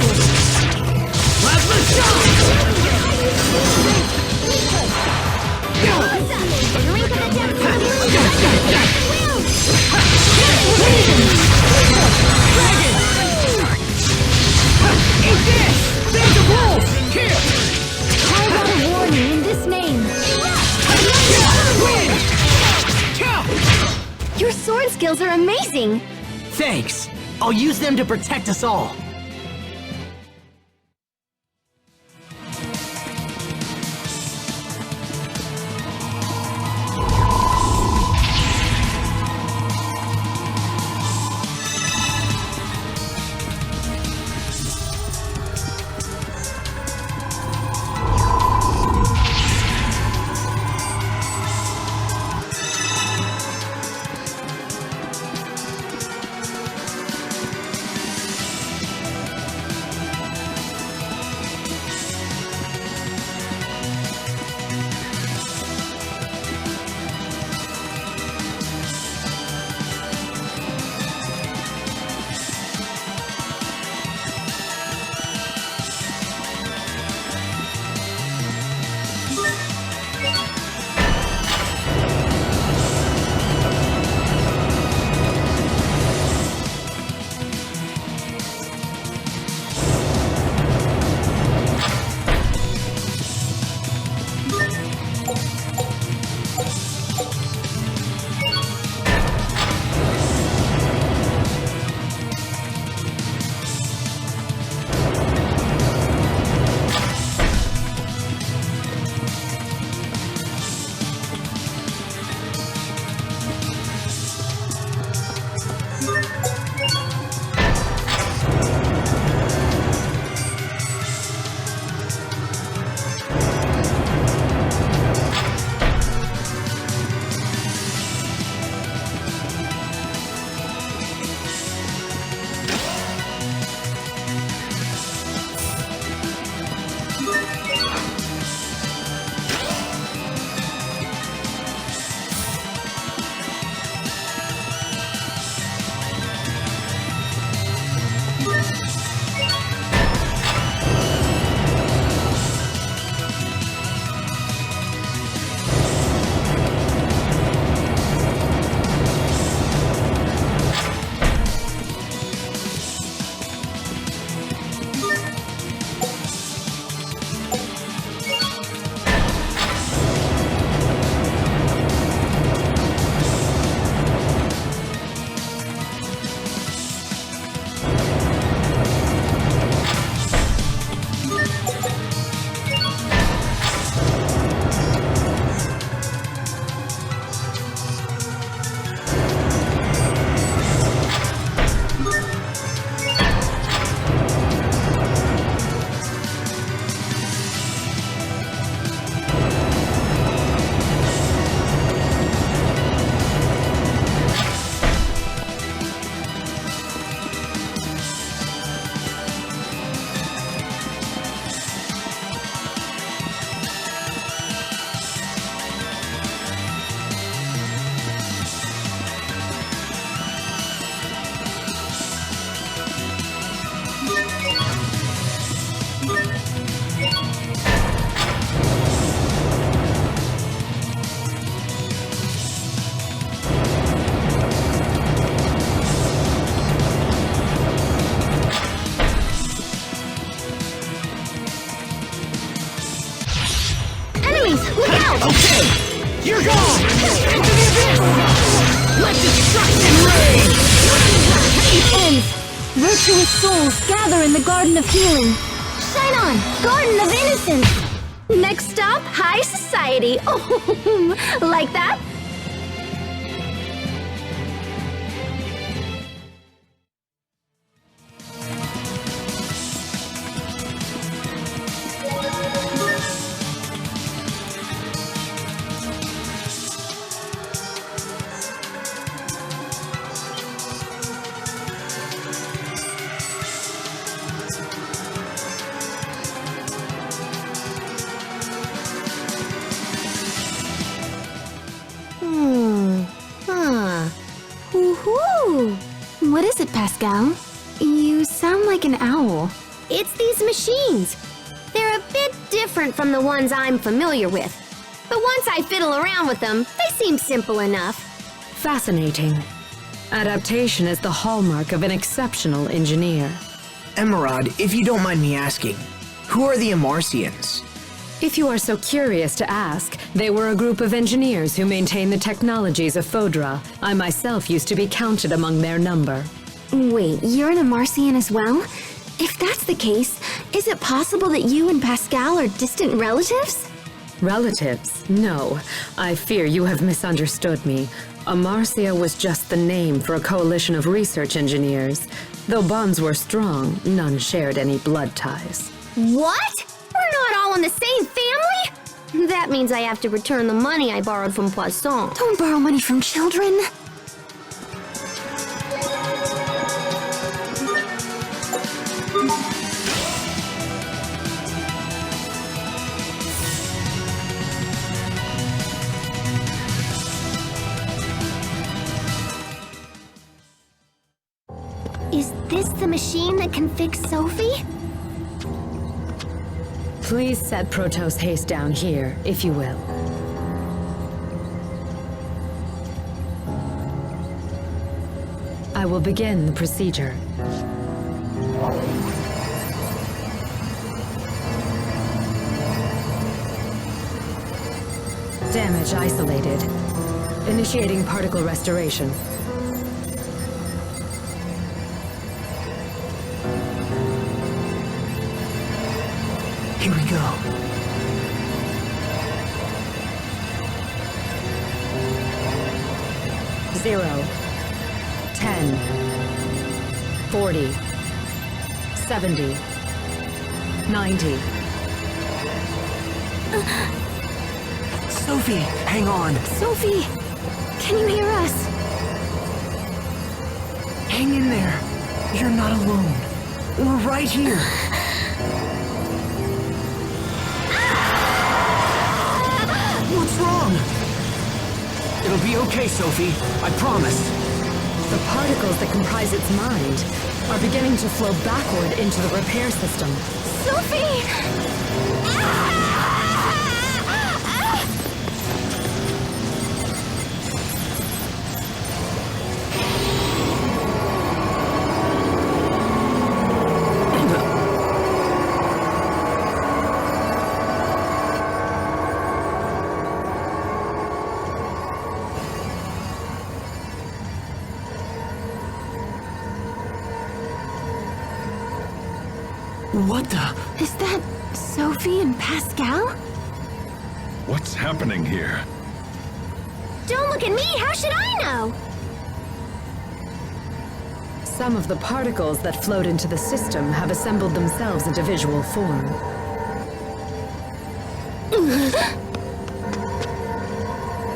Plasma shot! Link of the depths! Dragon! Eat this! There's a wolf! Here! How about a warning in this name? Your sword skills are amazing! Thanks. I'll use them to protect us all. Okay, you're gone! Into the abyss! Let destruction reign! It ends. Virtuous souls gather in the Garden of Healing. Shine on, Garden of Innocence. Next stop, High Society. Oh, like that? What is it, Pascal? You sound like an owl. It's these machines. They're a bit different from the ones I'm familiar with. But once I fiddle around with them, they seem simple enough. Fascinating. Adaptation is the hallmark of an exceptional engineer. Emerald, if you don't mind me asking, who are the Amarcians? If you are so curious to ask, they were a group of engineers who maintain the technologies of Fodra. I myself used to be counted among their number. Wait, you're an Amarcian as well? If that's the case, is it possible that you and Pascal are distant relatives? Relatives? No. I fear you have misunderstood me. Amarcia was just the name for a coalition of research engineers. Though bonds were strong, none shared any blood ties. What? We're not all in the same family? That means I have to return the money I borrowed from Poisson. Don't borrow money from children. Is this the machine that can fix Sophie? Please set Protos Haste down here, if you will. I will begin the procedure. Damage isolated. Initiating particle restoration. Here we go. Zero. 10. 40. 70. 90. Sophie, hang on. Sophie, can you hear us? Hang in there. You're not alone. We're right here. What's wrong? It'll be okay, Sophie. I promise. The particles that comprise its mind are beginning to flow backward into the repair system. Sophie! What the? Is that Sophie and Pascal? What's happening here? Don't look at me! How should I know? Some of the particles that flowed into the system have assembled themselves into visual form.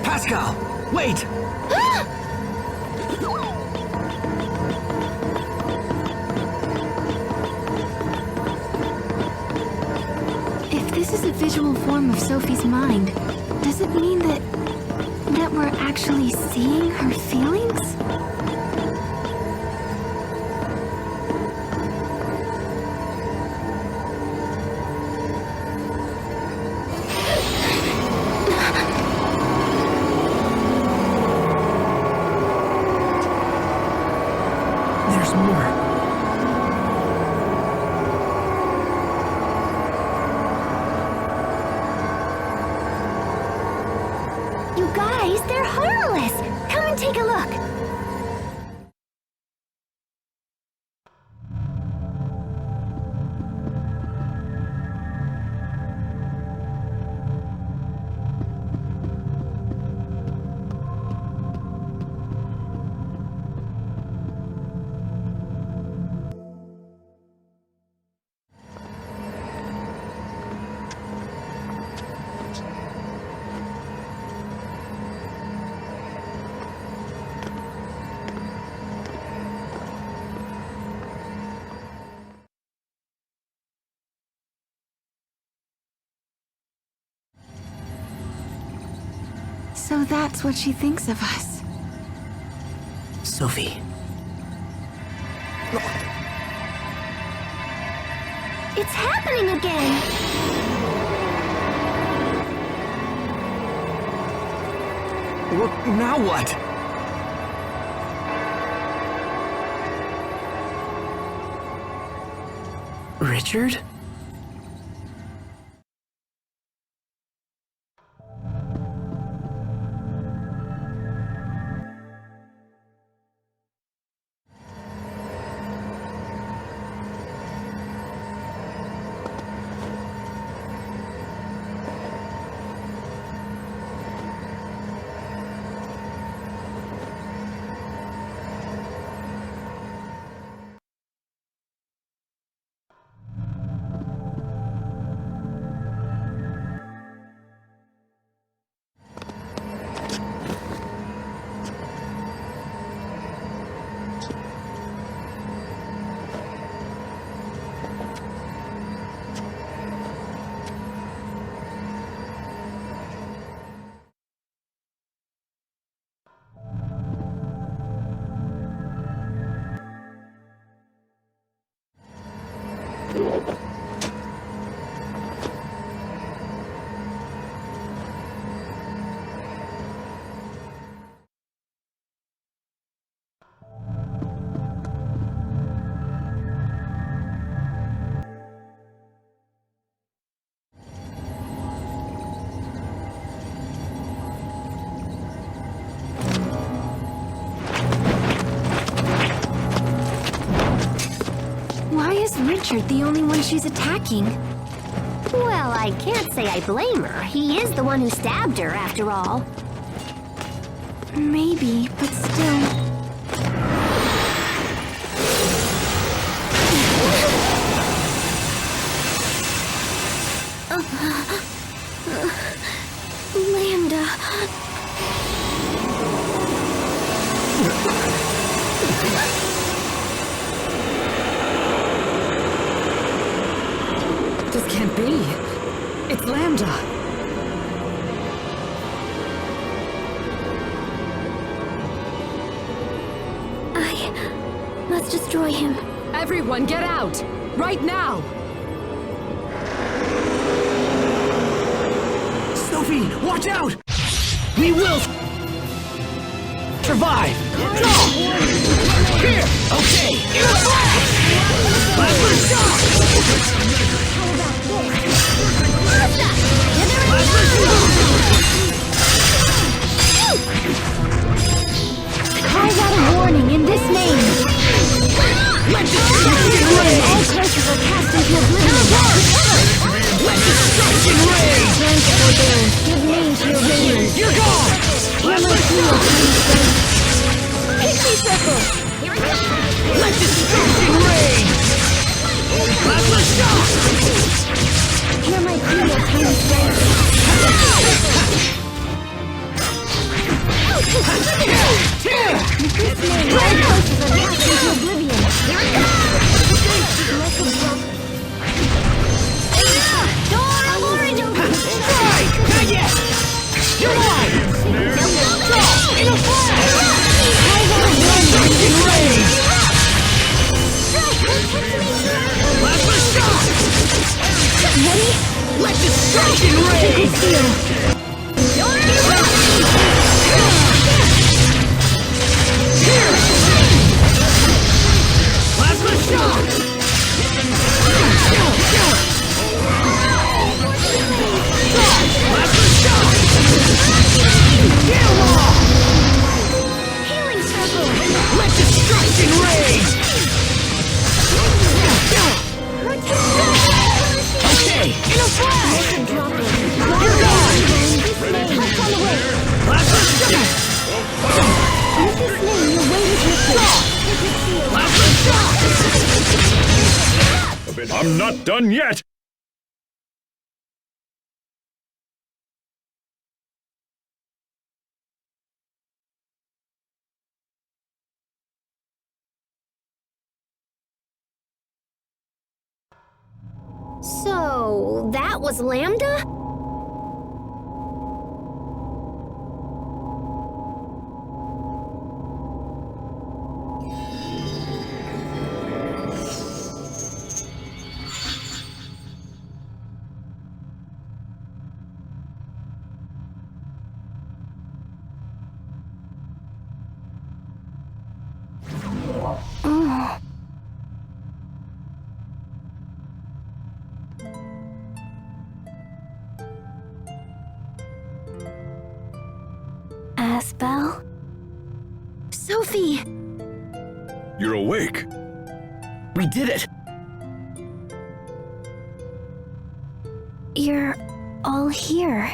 Pascal, wait! If this is a visual form of Sophie's mind, does it mean that we're actually seeing her feelings? There's more. rays, they're harmless. Come and take a look. So that's what she thinks of us. Sophie. It's happening again! Now what? Richard? Richard the only one she's attacking? Well, I can't say I blame her. He is the one who stabbed her, after all. Maybe, but still... Lambda... This can't be. It's Lambda. I must destroy him. Everyone, get out! Right now! Sophie, watch out! We will survive! Go! Here! Okay! Plasma shock! Cries out a warning in this name. Let destruction reign! All curses are cast into oblivion. Let destruction reign! Grant forbearance, give name to your radiance. You're gone! Plasma shield, Pixie circle. Let destruction reign! Plasma shock! Hear my plea, O tiny strength. With this name, all curses are cast into oblivion. Strike! Not yet! You're mine! In a flash! Destruction reign! Plasma shock! Ready? Let destruction reign! Plasma shock! Plasma shock! stupid! I'm not done yet! So, that was Lambda? Asbel? Sophie! You're awake. We did it! You're all here.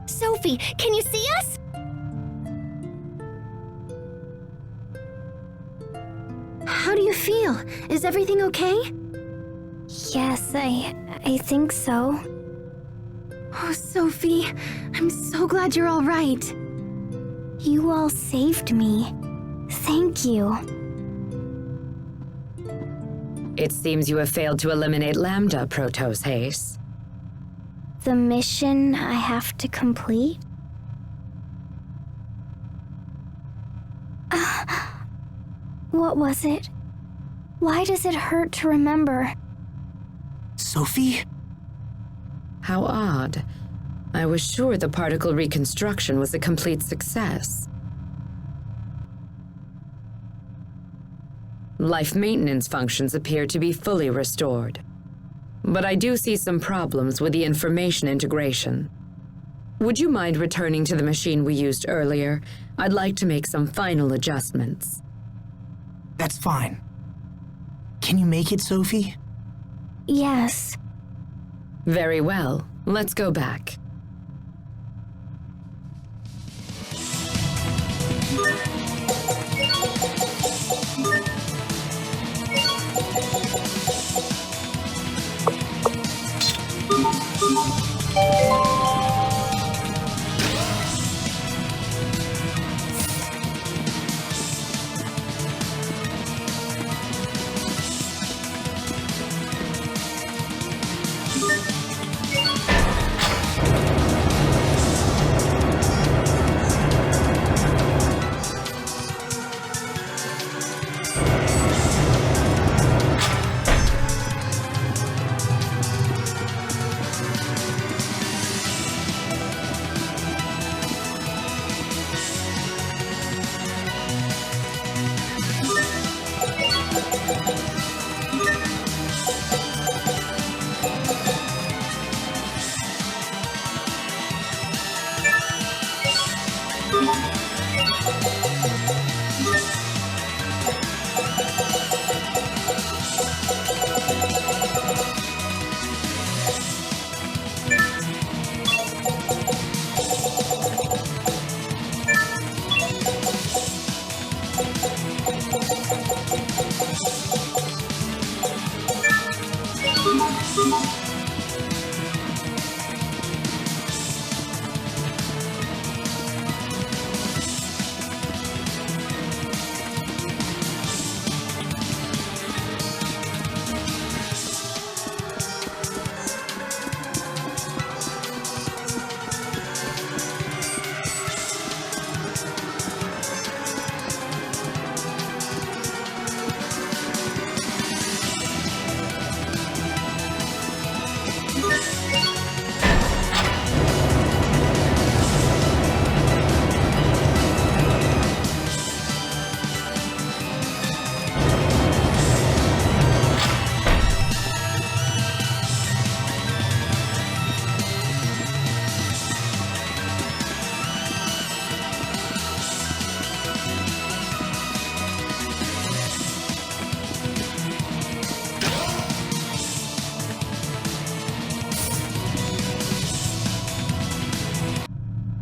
Sophie, can you see us? How do you feel? Is everything okay? Yes, I think so. Oh, Sophie, I'm so glad you're all right. You all saved me. Thank you. It seems you have failed to eliminate Lambda, Protos Haste. The mission I have to complete? What was it? Why does it hurt to remember? Sophie? How odd. I was sure the particle reconstruction was a complete success. Life maintenance functions appear to be fully restored. But I do see some problems with the information integration. Would you mind returning to the machine we used earlier? I'd like to make some final adjustments. That's fine. Can you make it, Sophie? Yes. Very well. Let's go back.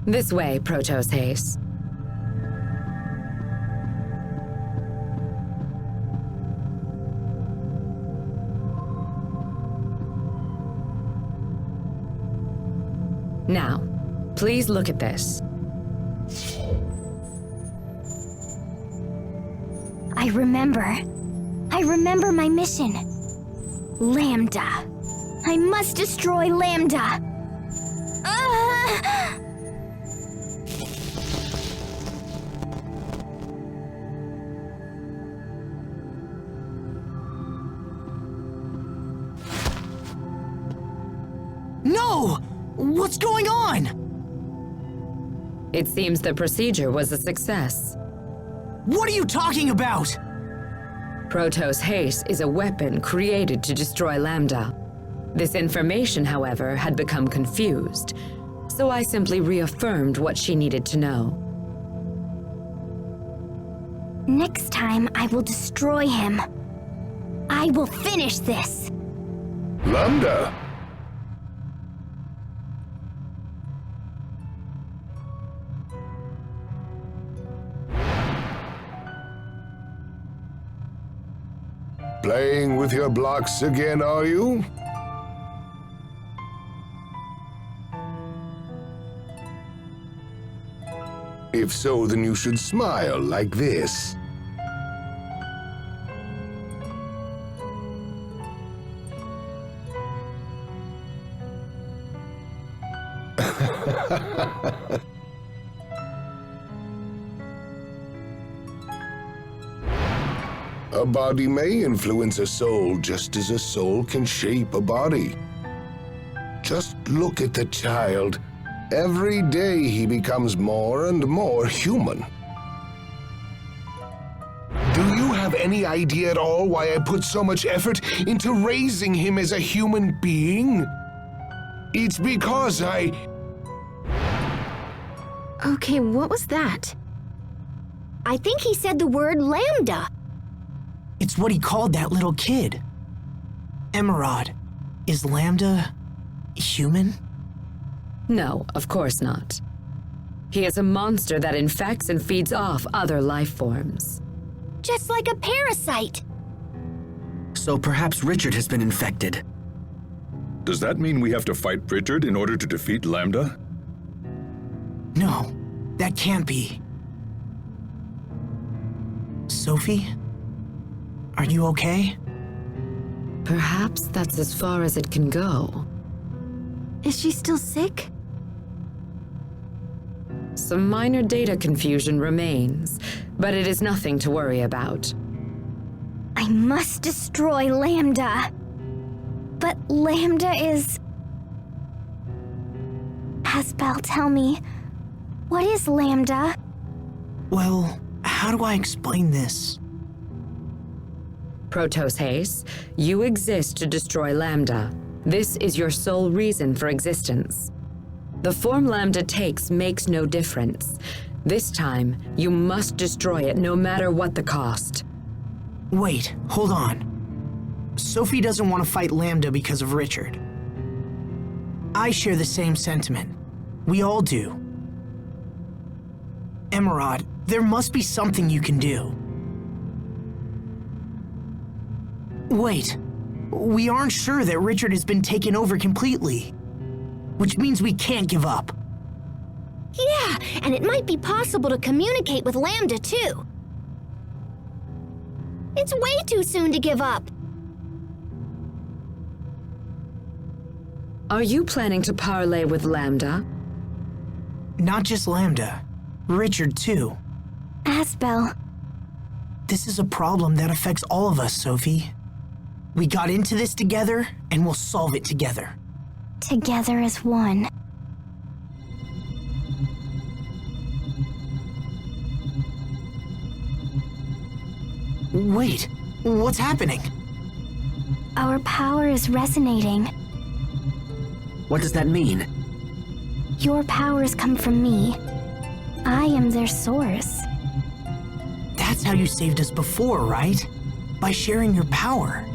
This way, Protos Haste. Now, please look at this. I remember my mission. Lambda. I must destroy Lambda. No! What's going on? It seems the procedure was a success. What are you talking about? Protoss Haste is a weapon created to destroy Lambda. This information, however, had become confused, so I simply reaffirmed what she needed to know. Next time, I will destroy him. I will finish this. Lambda? Playing with your blocks again, are you? If so, then you should smile like this. A body may influence a soul just as a soul can shape a body. Just look at the child. Every day he becomes more and more human. Do you have any idea at all why I put so much effort into raising him as a human being? It's because Okay, what was that? I think he said the word Lambda. It's what he called that little kid. Emerald, is Lambda human? No, of course not. He is a monster that infects and feeds off other life forms. Just like a parasite. So perhaps Richard has been infected. Does that mean we have to fight Richard in order to defeat Lambda? No, that can't be. Sophie? Are you okay? Perhaps that's as far as it can go. Is she still sick? Some minor data confusion remains, but it is nothing to worry about. I must destroy Lambda. But Lambda is... Asbel, tell me, what is Lambda? Well, how do I explain this? Protoss Haste, you exist to destroy Lambda. This is your sole reason for existence. The form Lambda takes makes no difference. This time, you must destroy it no matter what the cost. Wait, hold on. Sophie doesn't want to fight Lambda because of Richard. I share the same sentiment. We all do. Emerald, there must be something you can do. Wait, we aren't sure that Richard has been taken over completely, which means we can't give up. Yeah, and it might be possible to communicate with Lambda too. It's way too soon to give up. Are you planning to parley with Lambda? Not just Lambda, Richard too. Asbel. This is a problem that affects all of us, Sophie. We got into this together, and we'll solve it together. Together as one. Wait, what's happening? Our power is resonating. What does that mean? Your powers come from me. I am their source. That's how you saved us before, right? By sharing your power.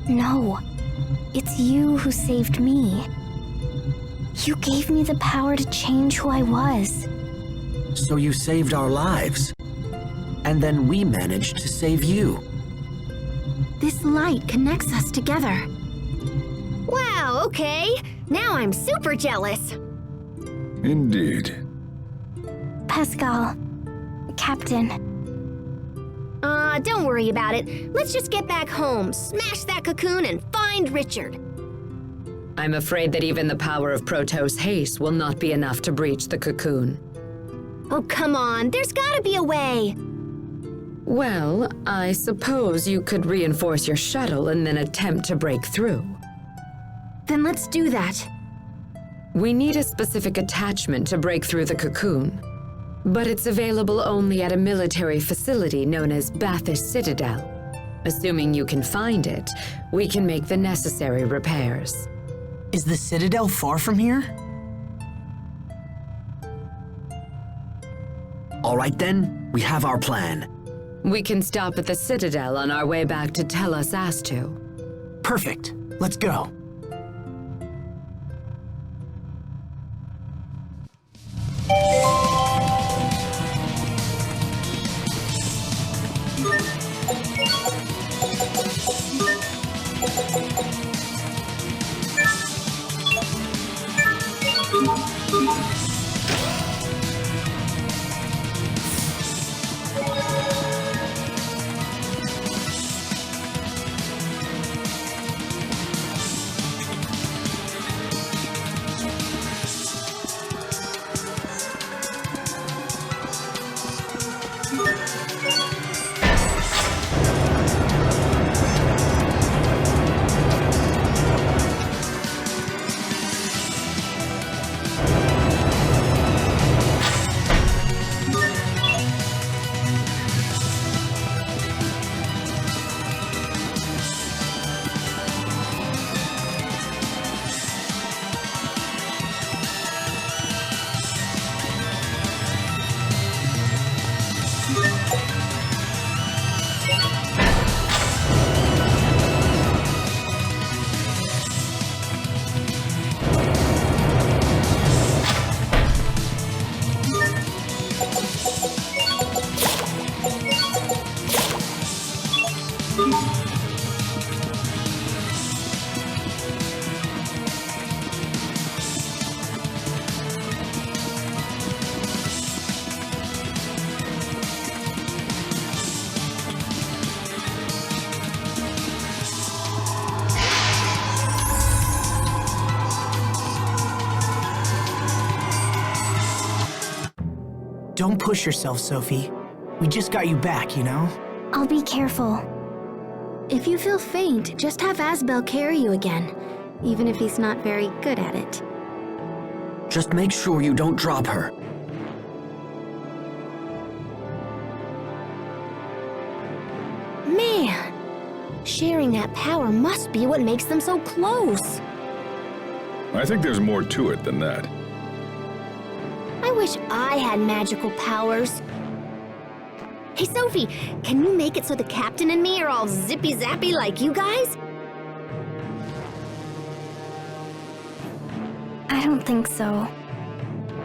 No, it's you who saved me. You gave me the power to change who I was. So you saved our lives. And then we managed to save you. This light connects us together. Wow, okay. Now I'm super jealous. Indeed. Pascal, Captain. Don't worry about it. Let's just get back home, smash that cocoon, and find Richard. I'm afraid that even the power of Protoss haste will not be enough to breach the cocoon. Oh, come on. There's gotta be a way. Well, I suppose you could reinforce your shuttle and then attempt to break through. Then let's do that. We need a specific attachment to break through the cocoon, but it's available only at a military facility known as Bathurst Citadel. Assuming you can find it, we can make the necessary repairs. Is the Citadel far from here? All right then, we have our plan. We can stop at the Citadel on our way back to tell us as to. Perfect. Let's go. Don't push yourself, Sophie. We just got you back, you know? I'll be careful. If you feel faint, just have Asbel carry you again, even if he's not very good at it. Just make sure you don't drop her. Man, sharing that power must be what makes them so close. I think there's more to it than that. I wish I had magical powers. Hey, Sophie, can you make it so the captain and me are all zippy-zappy like you guys? I don't think so.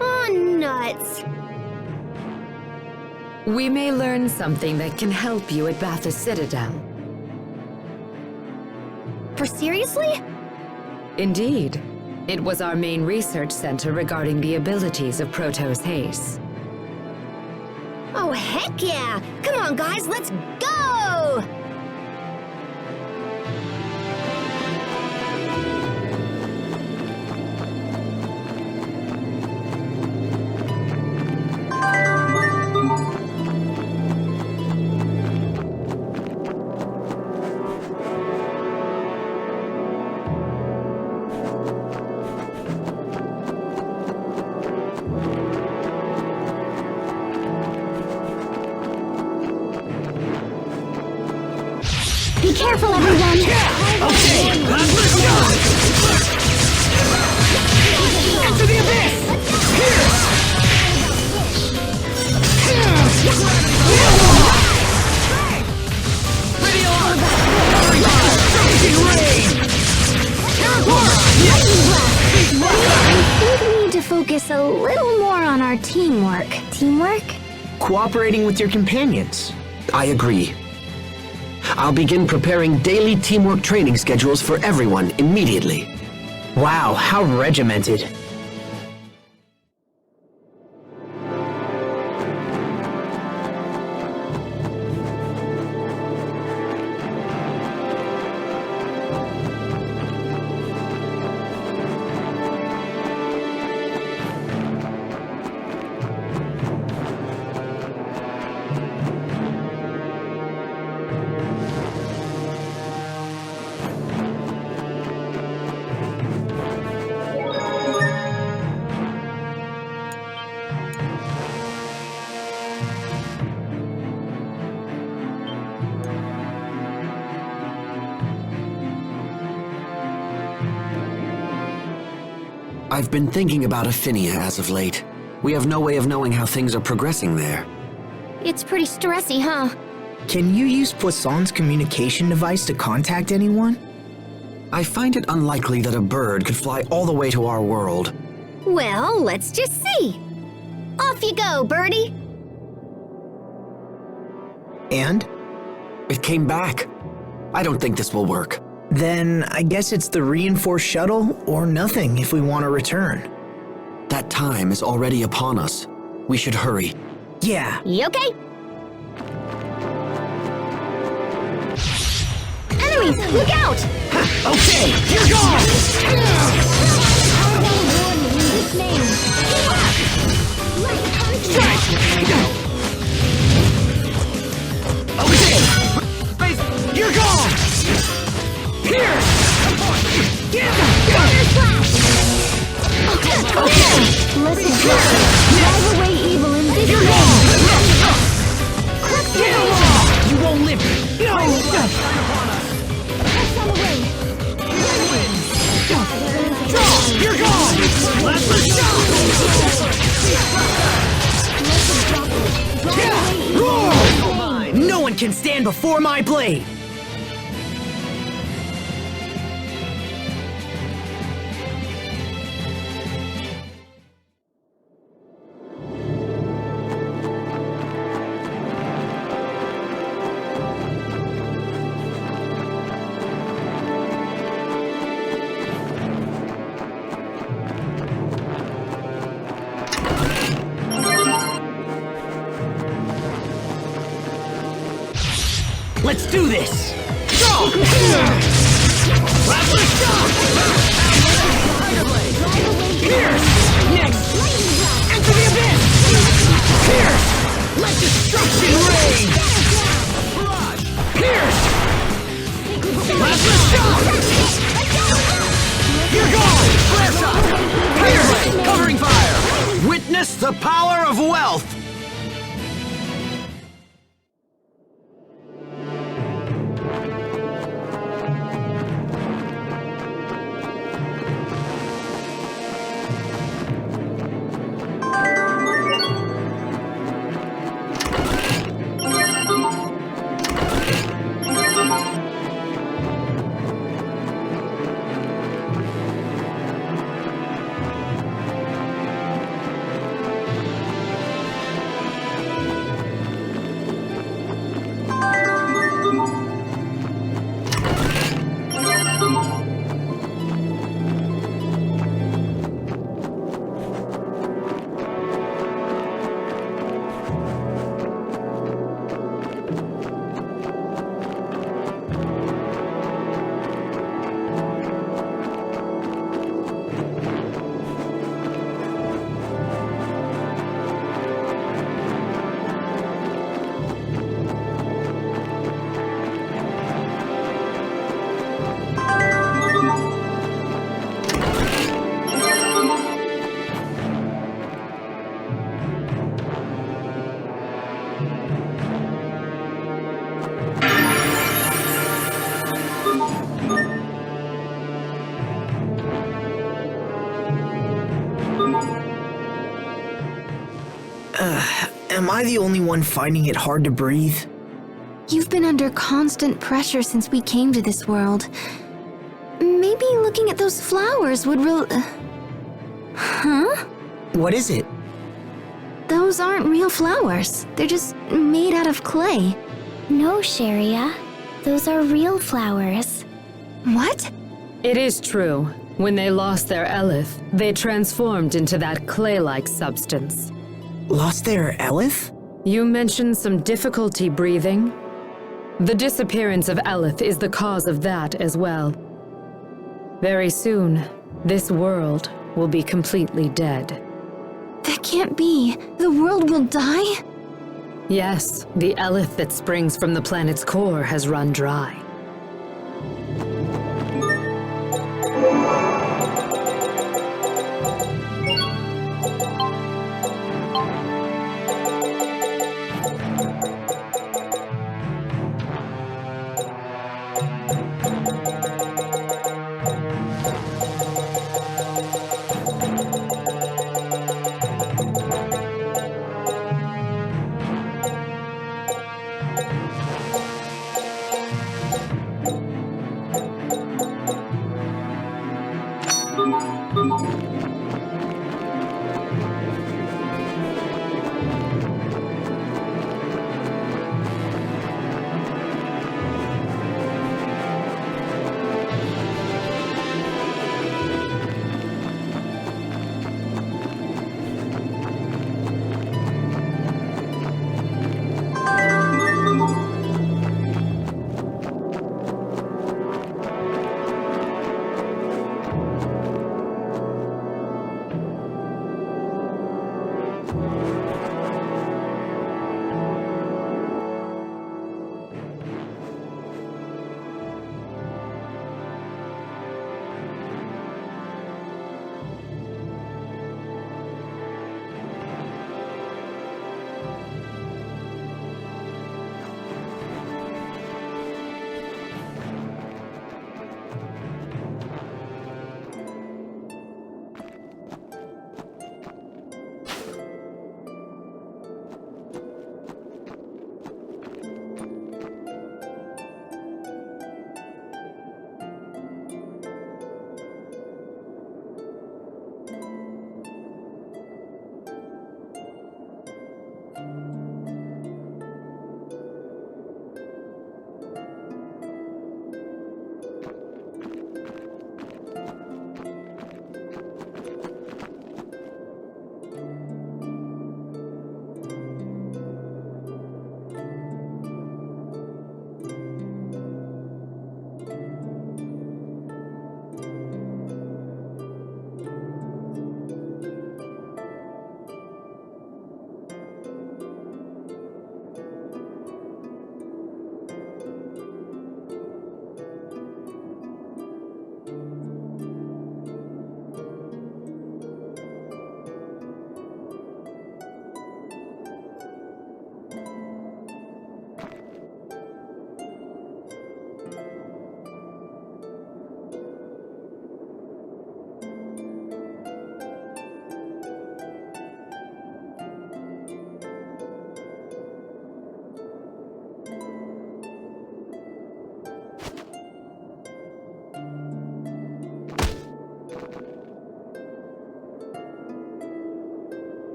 Oh, nuts. We may learn something that can help you at Bathurst Citadel. For seriously? Indeed. It was our main research center regarding the abilities of Protoss haste. Oh, heck yeah! Come on, guys, let's go! Be careful, everyone! Okay, let's go! Into the abyss! Here! Ready on! I think we need to focus a little more on our teamwork. Teamwork? Cooperating with your companions. I agree. I'll begin preparing daily teamwork training schedules for everyone immediately. Wow, how regimented. I've been thinking about Affinia as of late. We have no way of knowing how things are progressing there. It's pretty stressy, huh? Can you use Poisson's communication device to contact anyone? I find it unlikely that a bird could fly all the way to our world. Well, let's just see. Off you go, birdie. And? It came back. I don't think this will work. Then I guess it's the reinforced shuttle or nothing if we want to return. That time is already upon us. We should hurry. Yeah. Okay. Enemies, look out! Okay, you're gone! Strike! Okay! You're gone! Pierce! Get him! Okay. Listen, drive away evil in this You're gone! You won't live! No! You're gone! No one can stand before my blade! Let's do this! Go! Pierce! Next! Enter the abyss! Pierce! Let destruction reign! Pierce! Plasma shock! You're gone! Blast up! Pierce! Covering fire! Witness the power of wealth! Am I the only one finding it hard to breathe? You've been under constant pressure since we came to this world. Maybe looking at those flowers would Huh? What is it? Those aren't real flowers. They're just made out of clay. No, Sharia. Those are real flowers. What? It is true. When they lost their Elith, they transformed into that clay-like substance. Lost their Elith? You mentioned some difficulty breathing. The disappearance of Elith is the cause of that as well. Very soon, this world will be completely dead. That can't be. The world will die? Yes, the Elith that springs from the planet's core has run dry.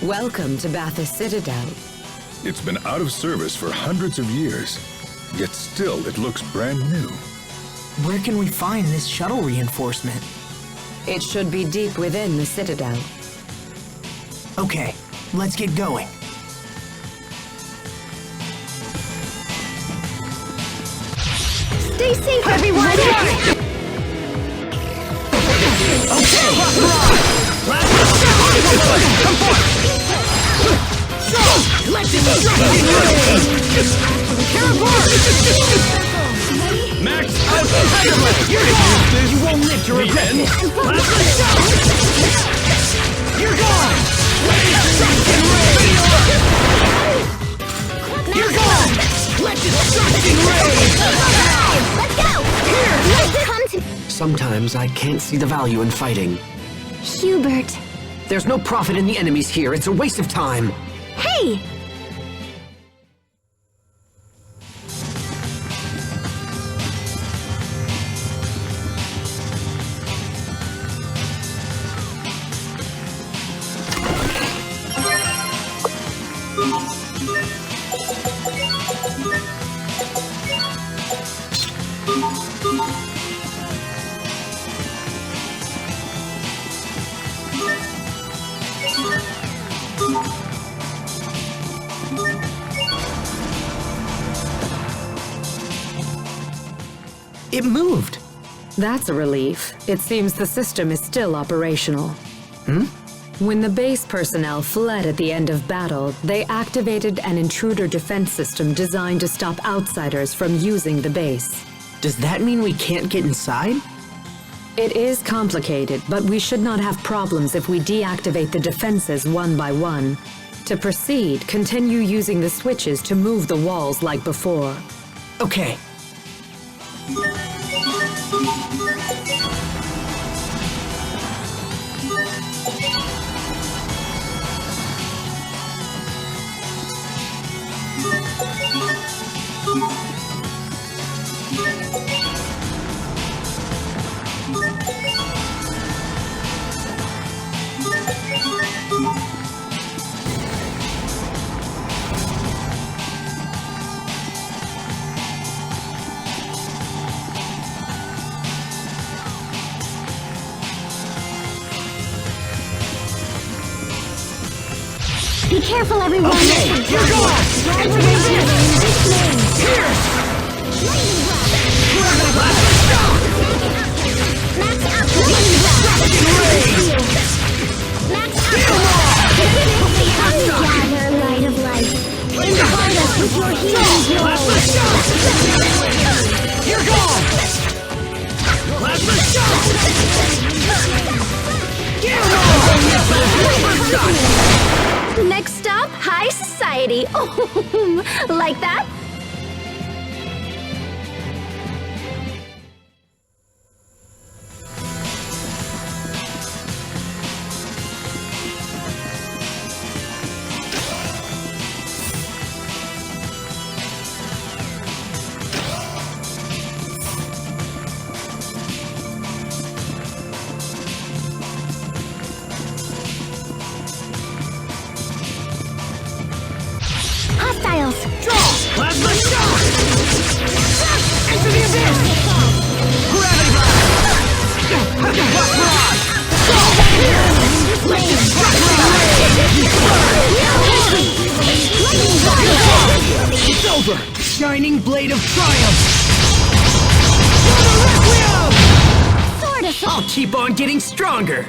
Welcome to Bathurst Citadel. It's been out of service for hundreds of years, yet still it looks brand new. Where can we find this shuttle reinforcement? It should be deep within the Citadel. Okay, let's get going. Stay safe, everyone! Okay! Come forth! Let this destruction rain! Tear apart! Max out incredibly! You're gone! You won't live to regret this! You're gone! Let destruction rain! You're gone! Let destruction rain! Let's go! Here! Let's come to... Sometimes I can't see the value in fighting. Hubert. There's no profit in the enemies here. It's a waste of time. Hey! It moved. That's a relief. It seems the system is still operational. When the base personnel fled at the end of battle, they activated an intruder defense system designed to stop outsiders from using the base. Does that mean we can't get inside? It is complicated, but we should not have problems if we deactivate the defenses one by one. To proceed, continue using the switches to move the walls like before. Okay. Be careful, everyone! Okay, you're gone! Here! Gather, light of life. Invite us with your healing glow. You're gone! Next stop, high society. Oh, like that? Hostiles! Draw! Plasma shock! Enter the abyss! Gravity blast! Here! Let destruction It's over! Shining blade of triumph! Sword of... I'll keep on getting stronger!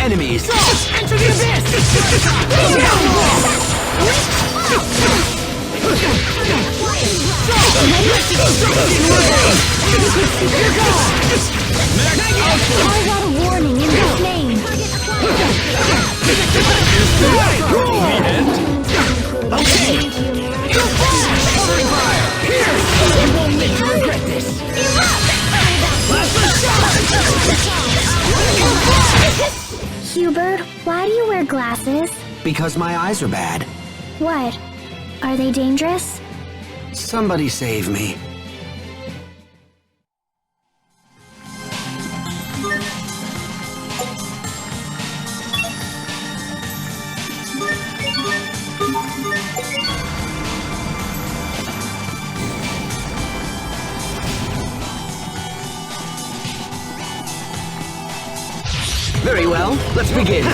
Enemies! Enter the abyss! I got a warning in his name. Okay! Covering fire! Here! You won't live to regret this! Plasma shot! Hubert, why do you wear glasses? Because my eyes are bad. What? Are they dangerous? Somebody save me. Very well, let's begin.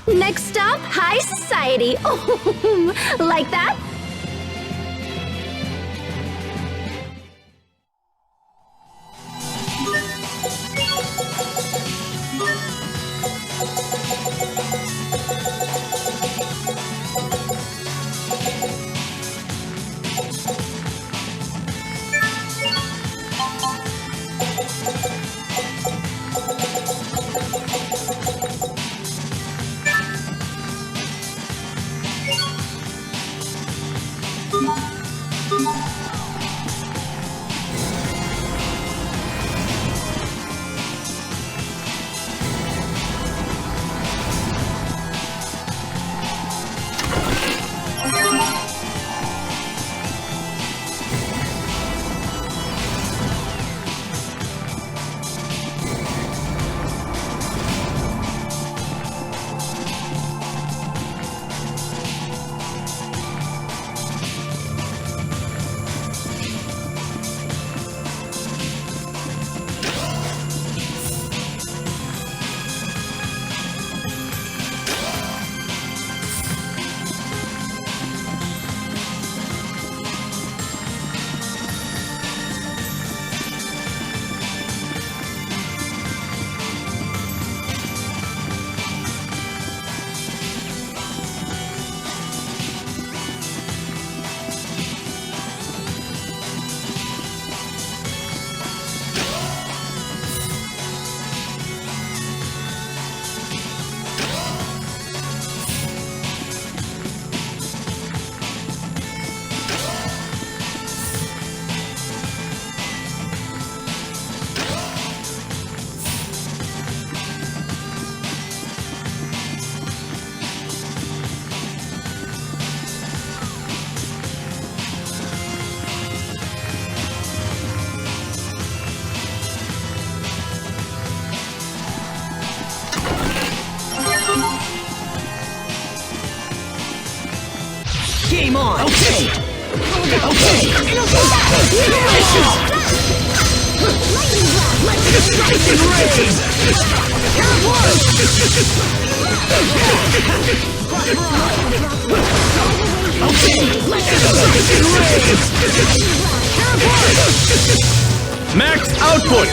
Next stop, high society. Oh, like that? Game on! Okay! Max output!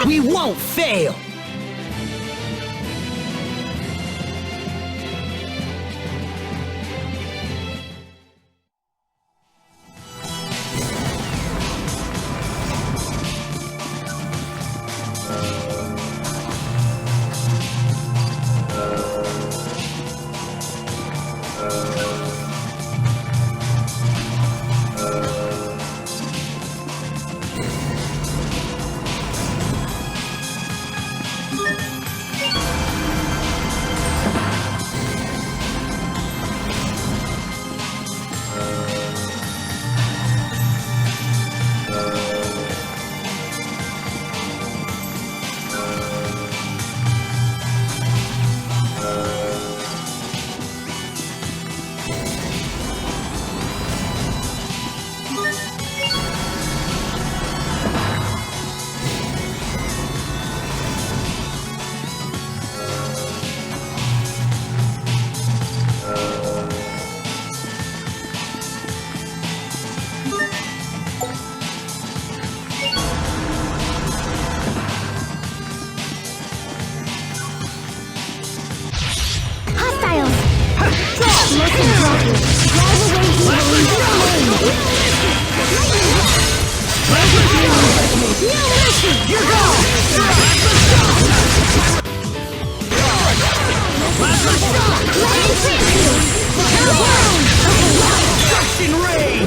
We won't fail! You're gone! Plasma shock! Destruction rain!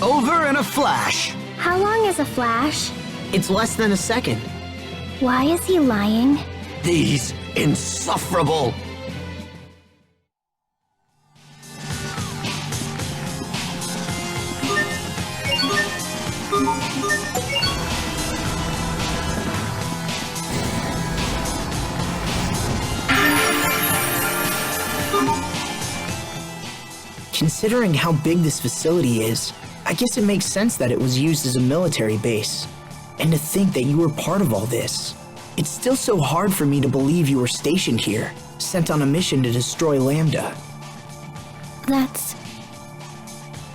Over in a flash. How long is a flash? It's less than a second. Why is he lying? These insufferable. Considering how big this facility is, I guess it makes sense that it was used as a military base. And to think that you were part of all this. It's still so hard for me to believe you were stationed here, sent on a mission to destroy Lambda. That's...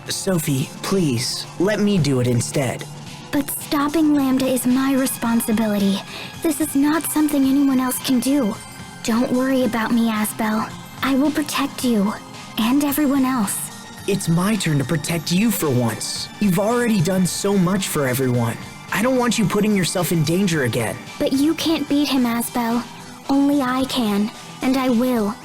Sophie, please, let me do it instead. But stopping Lambda is my responsibility. This is not something anyone else can do. Don't worry about me, Asbel. I will protect you. And everyone else. It's my turn to protect you for once. You've already done so much for everyone. I don't want you putting yourself in danger again. But you can't beat him, Asbel. Only I can, and I will.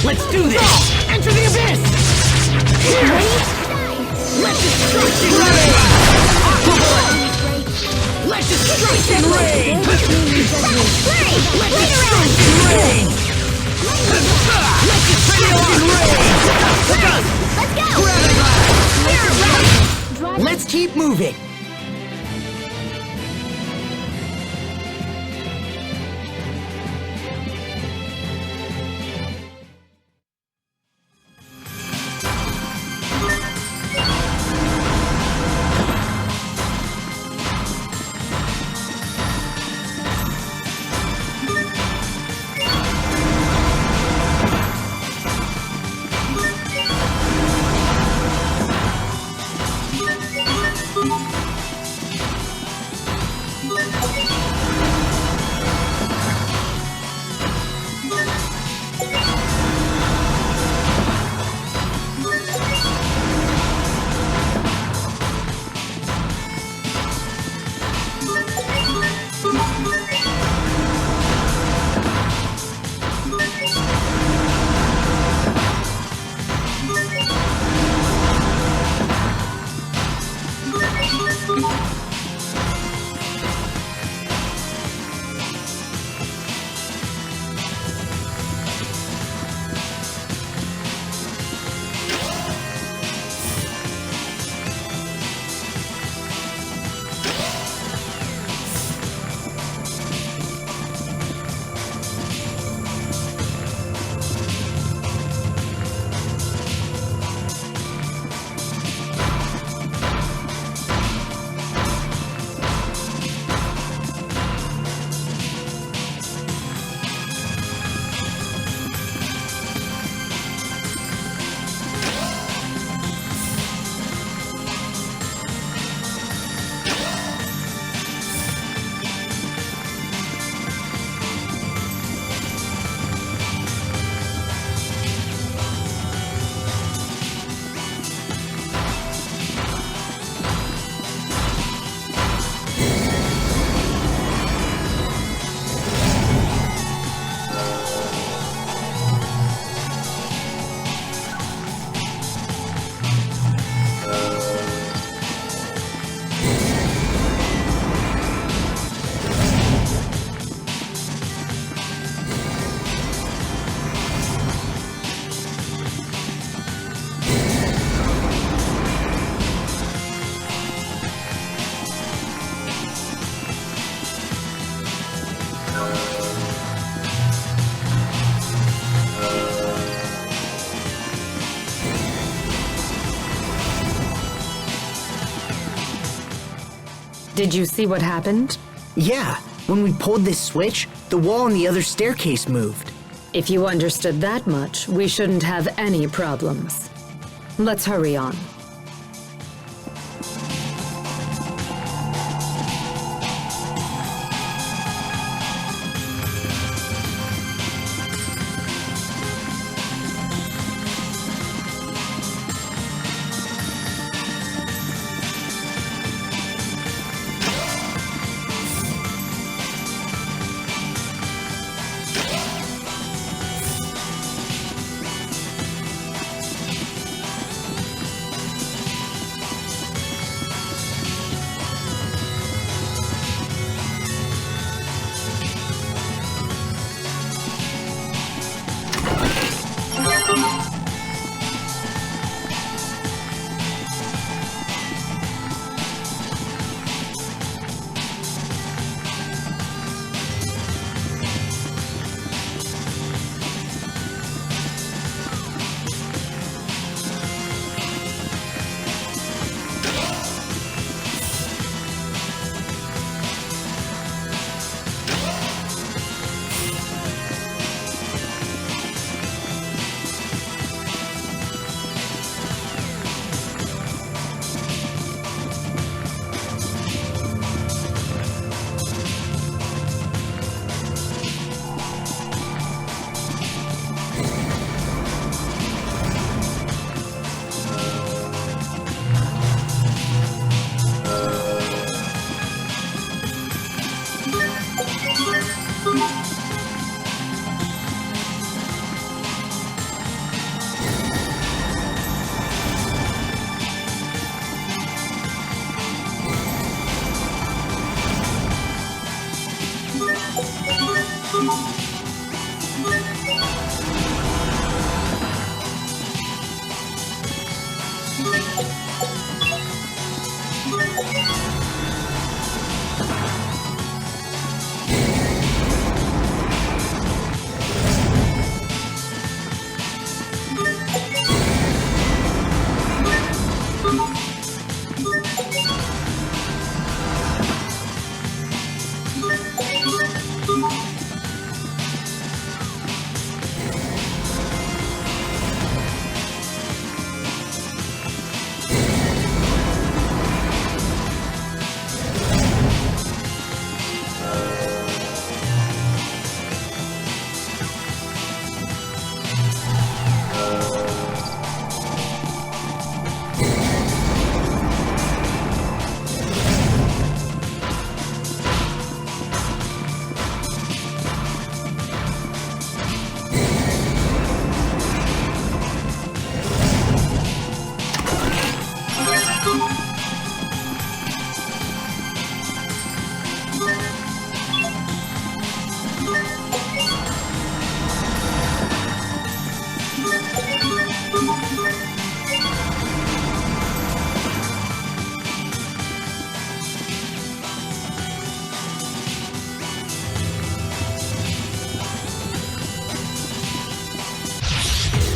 Let's do this! Enter the abyss! Here! Let destruction reign! Let destruction reign! Let destruction reign! Let destruction reign! Let's go! Let's keep moving! Did you see what happened? Yeah, when we pulled this switch, the wall on the other staircase moved. If you understood that much, we shouldn't have any problems. Let's hurry on.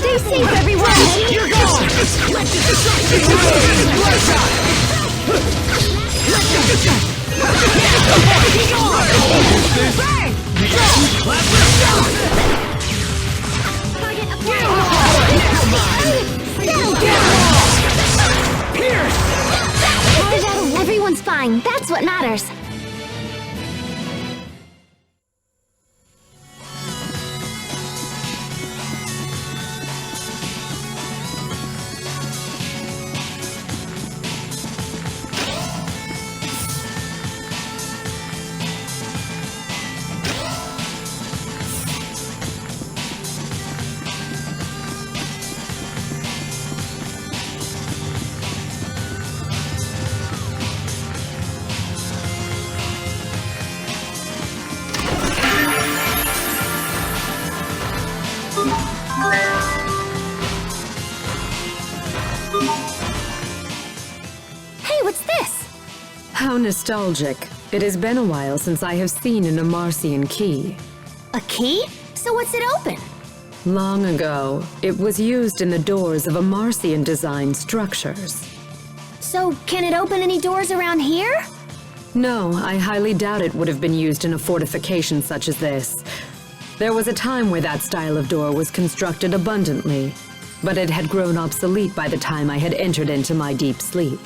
Stay safe, everyone! You're gone! Let the destruction begin! Bloodshot! Let the destruction! Be gone! Bang! Pierce! Everyone's fine. That's what matters. Hey, what's this? How nostalgic. It has been a while since I have seen an Amarcian key. A key? So what's it open? Long ago, it was used in the doors of Amarcian-designed structures. So can it open any doors around here? No, I highly doubt it would have been used in a fortification such as this. There was a time where that style of door was constructed abundantly, but it had grown obsolete by the time I had entered into my deep sleep.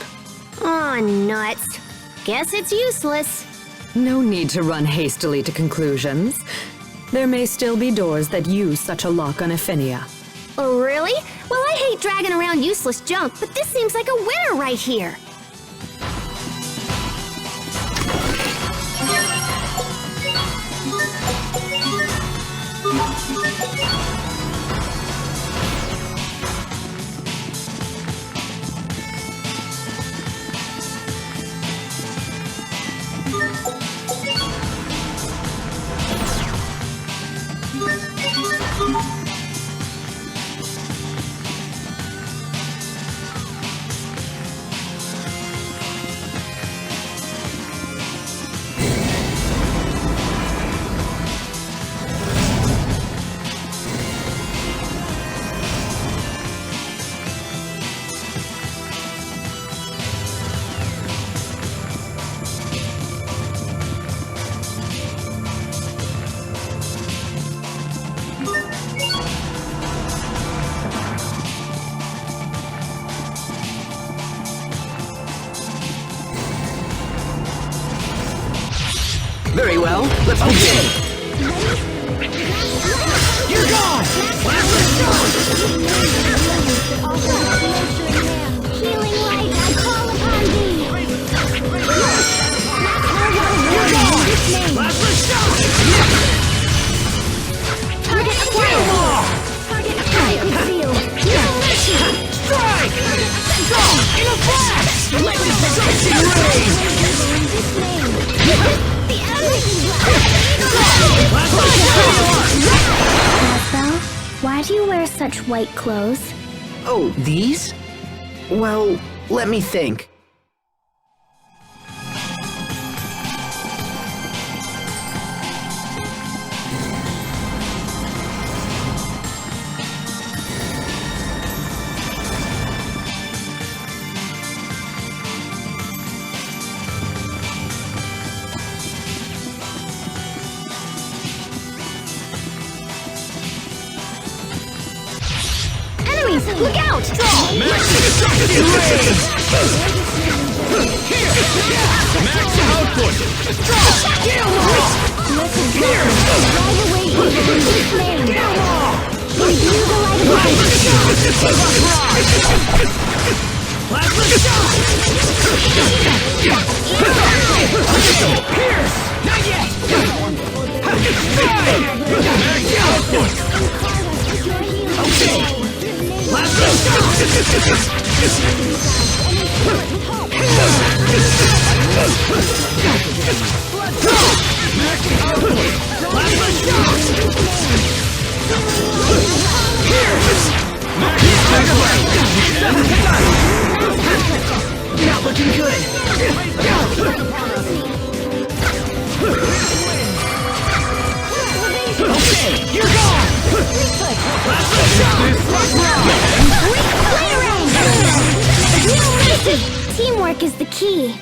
Aw, nuts. Guess it's useless. No need to run hastily to conclusions. There may still be doors that use such a lock on Ephinia. Oh, really? Well, I hate dragging around useless junk, but this seems like a winner right here. Very well, let's begin. You're gone! Healing light, I call upon thee. You're gone! Target acquired. Target concealed. Strike! Go! In a flash! Let me The Asbel, why do you wear such white clothes? Oh, these? Well, let me think. Look out! Max output! Here! Right away, Imbue the light Not yet! Max output! Okay! Max Not looking good. Okay, you're gone! Teamwork is the key.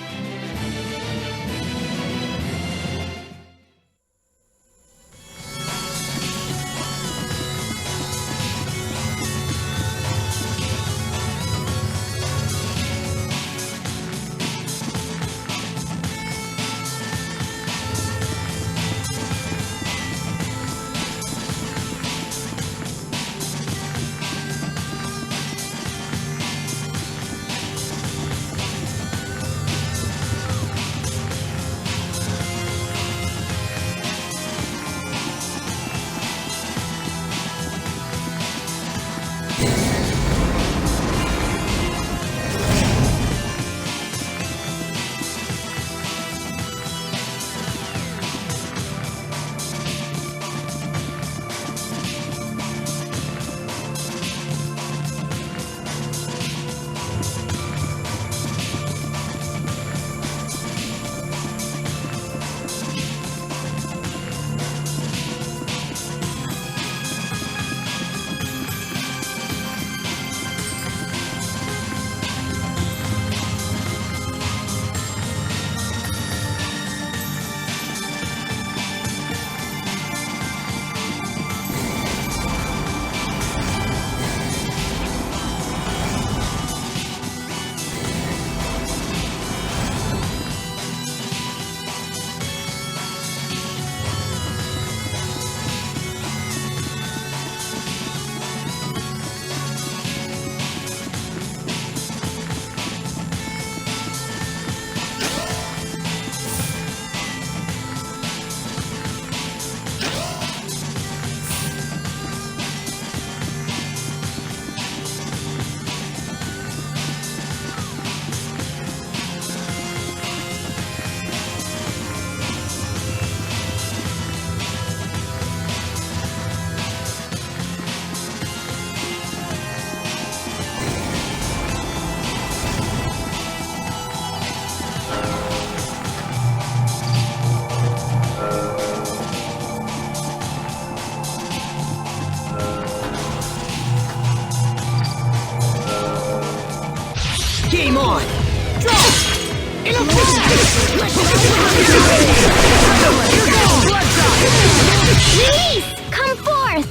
Release! Come forth!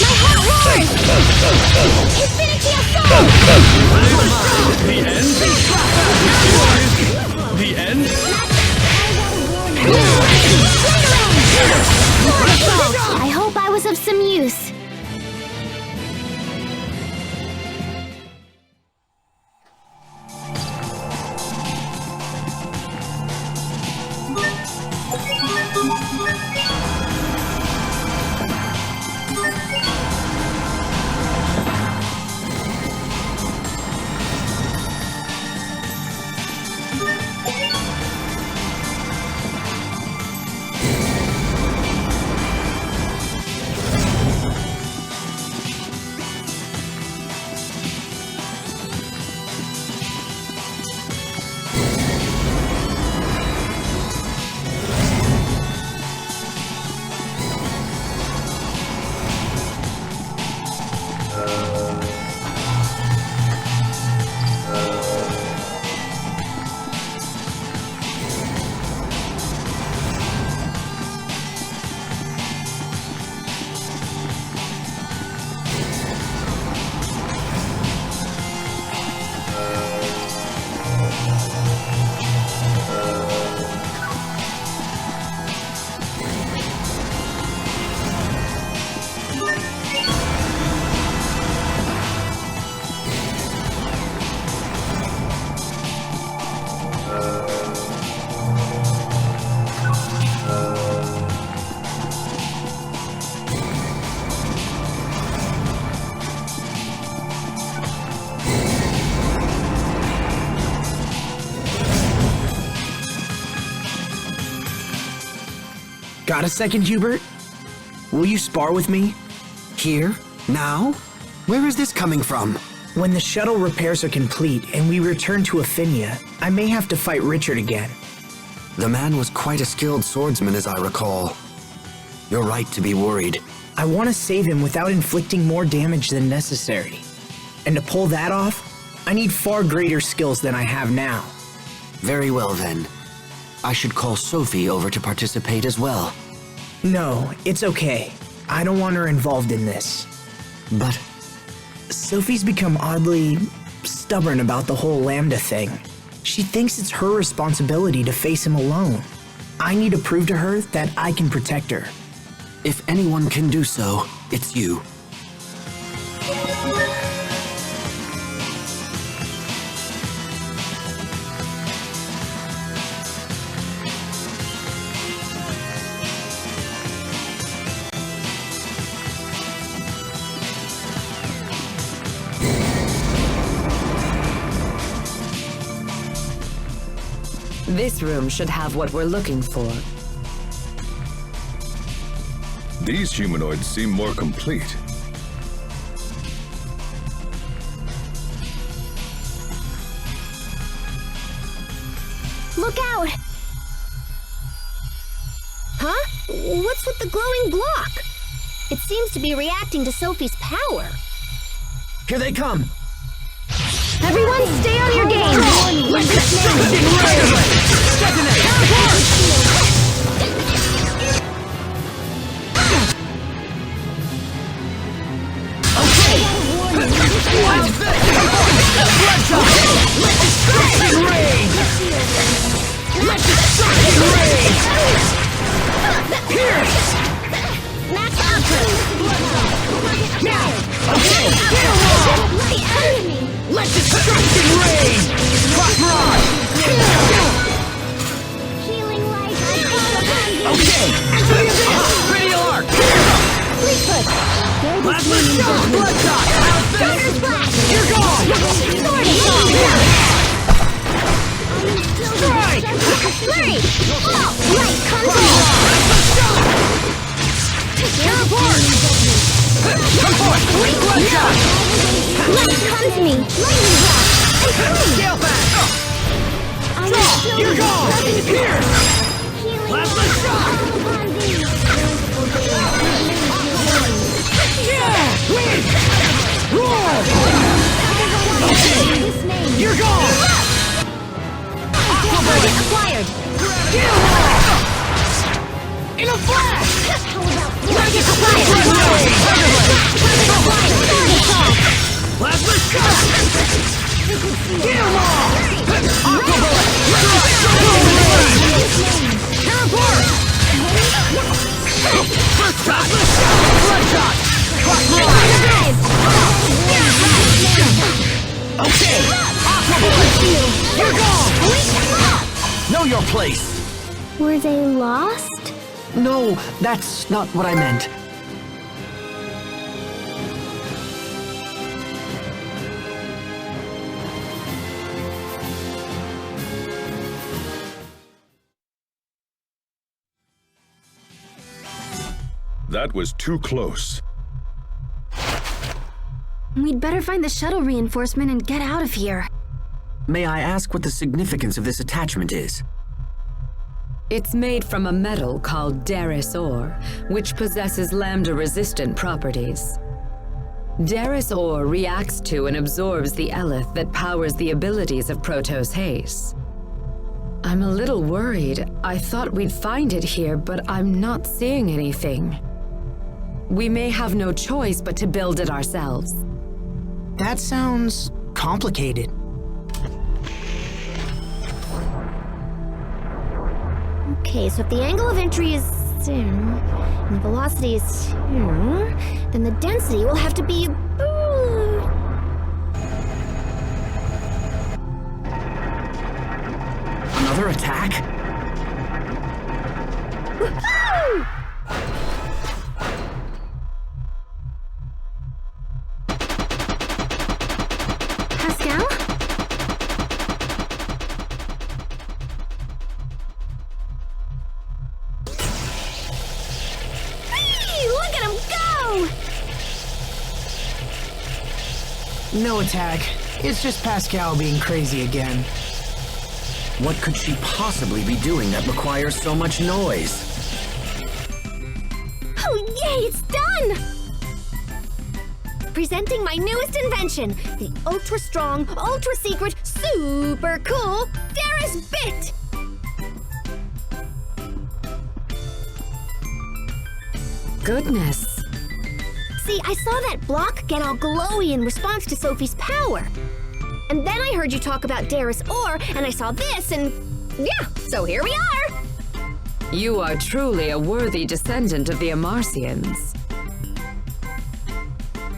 My heart roars! Infinity assault! The end? The end? I hope I was of some use. Got a second, Hubert? Will you spar with me? Here? Now? Where is this coming from? When the shuttle repairs are complete and we return to Aphinia, I may have to fight Richard again. The man was quite a skilled swordsman, as I recall. You're right to be worried. I want to save him without inflicting more damage than necessary. And to pull that off, I need far greater skills than I have now. Very well, then. I should call Sophie over to participate as well. No, it's okay. I don't want her involved in this. But Sophie's become oddly stubborn about the whole Lambda thing. She thinks it's her responsibility to face him alone. I need to prove to her that I can protect her. If anyone can do so, it's you. This room should have what we're looking for. These humanoids seem more complete. Look out! Huh? What's with the glowing block? It seems to be reacting to Sophie's power. Here they come! Everyone stay on your game! Let destruction reign! Detonate! Okay! What's this? Let destruction reign! Let destruction reign! Pierce! Match output! Now! Okay! Let destruction reign! Crossrod! Healing light! Okay! Enter the abyss! Radial arc! Fleetfoot! Plasma shot! Blood shot! Thunder splash! You're gone! Strike! Hurry! Oh! Light comes in! Teleport! Come forth! Blood shot! Light comes to me! Lightning blast! Scale back! Draw! You're gone! Pierce! Plasma shot! Yeah! Win! Roar! Okay! You're gone! Target acquired! In a flash! Okay! Aqua You're gone! Know your place! Were they lost? No, that's not what I meant. That was too close. We'd better find the shuttle reinforcement and get out of here. May I ask what the significance of this attachment is? It's made from a metal called Derris ore, which possesses lambda-resistant properties. Derris ore reacts to and absorbs the eleth that powers the abilities of Protoss Haste. I'm a little worried. I thought we'd find it here, but I'm not seeing anything. We may have no choice but to build it ourselves. That sounds complicated. Okay, so if the angle of entry is and the velocity is then the density will have to be Another attack? Woohoo! Pascal? Look at him go! No attack. It's just Pascal being crazy again. What could she possibly be doing that requires so much noise? Oh yay, it's done! Presenting my newest invention, the ultra-strong, ultra-secret, super cool Derris Bit! Goodness. See, I saw that block get all glowy in response to Sophie's power. And then I heard you talk about Derris ore, and I saw this, and yeah, so here we are! You are truly a worthy descendant of the Amarcians.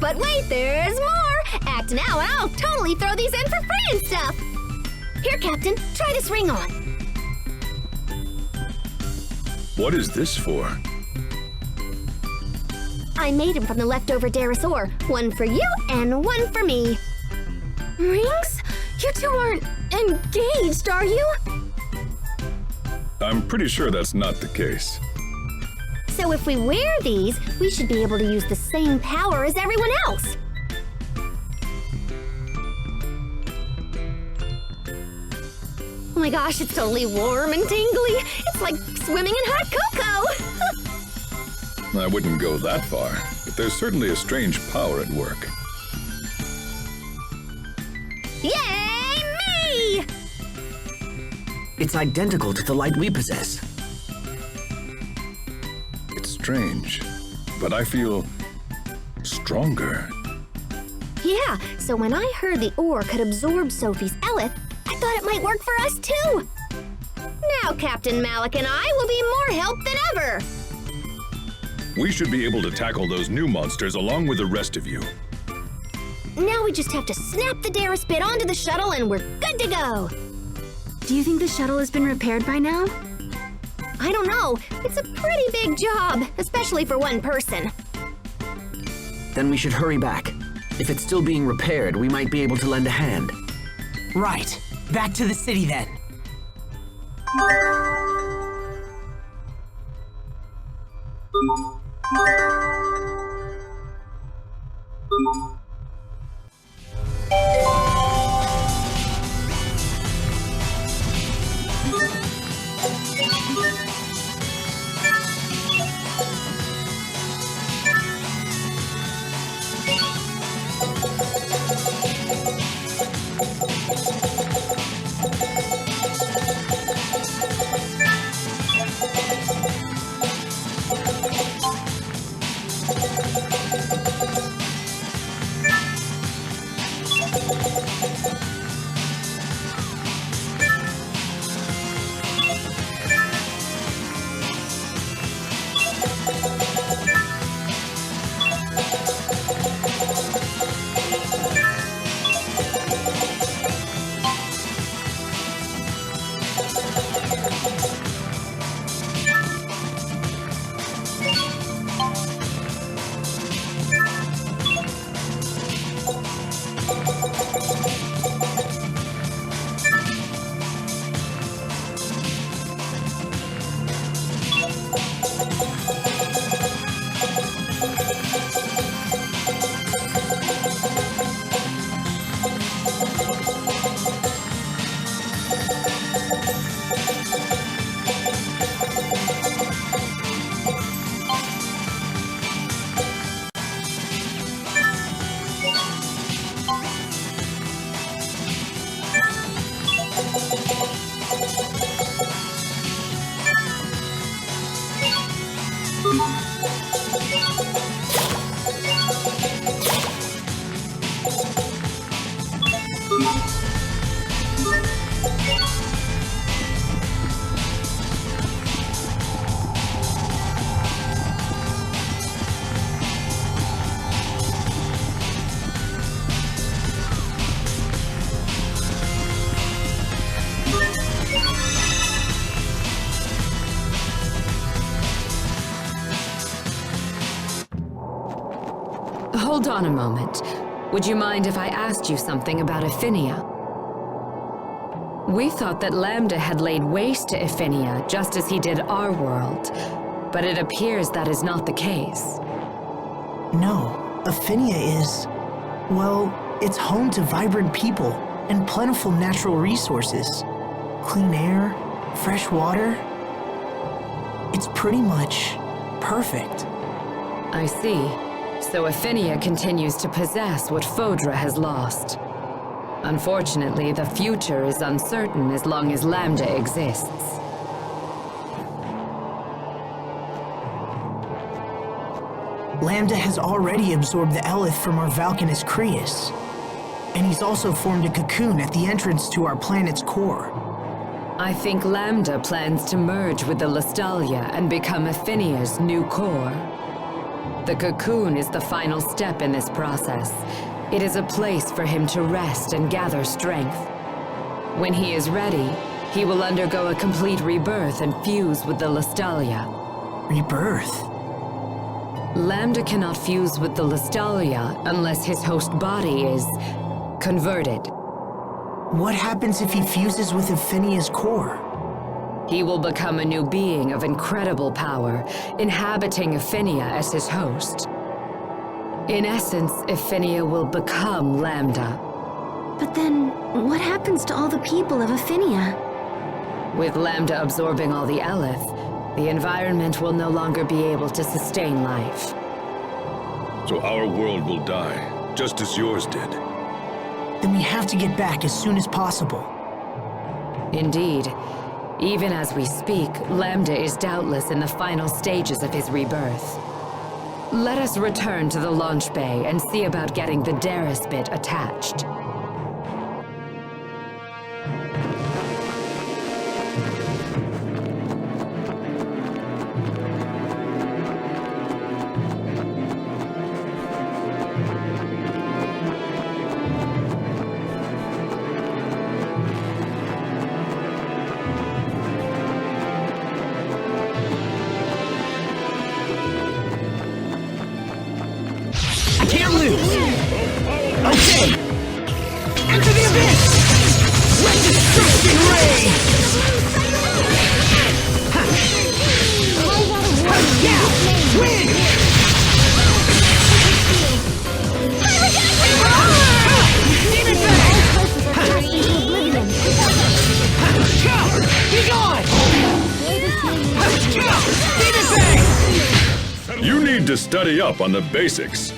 But wait, there's more! Act now and I'll totally throw these in for free and stuff! Here, Captain, try this ring on. What is this for? I made him from the leftover Derris ore. One for you and one for me. Rings? You two aren't engaged, are you? I'm pretty sure that's not the case. So if we wear these, we should be able to use the same power as everyone else. Oh my gosh, it's totally warm and tingly. It's like swimming in hot cocoa. I wouldn't go that far, but there's certainly a strange power at work. Yay, me! It's identical to the light we possess. It's strange, but I feel stronger. Yeah, so when I heard the ore could absorb Sophie's eleth, I thought it might work for us too. Now Captain Malik and I will be more help than ever. We should be able to tackle those new monsters along with the rest of you. Now we just have to snap the Derris bit onto the shuttle and we're good to go. Do you think the shuttle has been repaired by now? I don't know. It's a pretty big job, especially for one person. Then we should hurry back. If it's still being repaired, we might be able to lend a hand. Right. Back to the city then. Hold on a moment. Would you mind if I asked you something about Ephinia? We thought that Lambda had laid waste to Ephinia just as he did our world, but it appears that is not the case. No, Ephinia is... well, it's home to vibrant people and plentiful natural resources. Clean air, fresh water. It's pretty much perfect. I see. So Ephinia continues to possess what Fodra has lost. Unfortunately, the future is uncertain as long as Lambda exists. Lambda has already absorbed the Elith from our Valkanist Creus. And he's also formed a cocoon at the entrance to our planet's core. I think Lambda plans to merge with the Lestalia and become Ephinia's new core. The cocoon is the final step in this process. It is a place for him to rest and gather strength. When he is ready, he will undergo a complete rebirth and fuse with the Lestalia. Rebirth? Lambda cannot fuse with the Lestalia unless his host body is converted. What happens if he fuses with Ephinia's core? He will become a new being of incredible power, inhabiting Ephinia as his host. In essence, Ephinia will become Lambda. But then, what happens to all the people of Ephinia? With Lambda absorbing all the Elith, the environment will no longer be able to sustain life. So our world will die, just as yours did. Then we have to get back as soon as possible. Indeed. Even as we speak, Lambda is doubtless in the final stages of his rebirth. Let us return to the launch bay and see about getting the Darius bit attached. Can't lose! Okay! Enter the abyss! Let destruction reign! Yeah! Win! Demon Fang! Be gone! Demon Fang! You need to study up on the basics.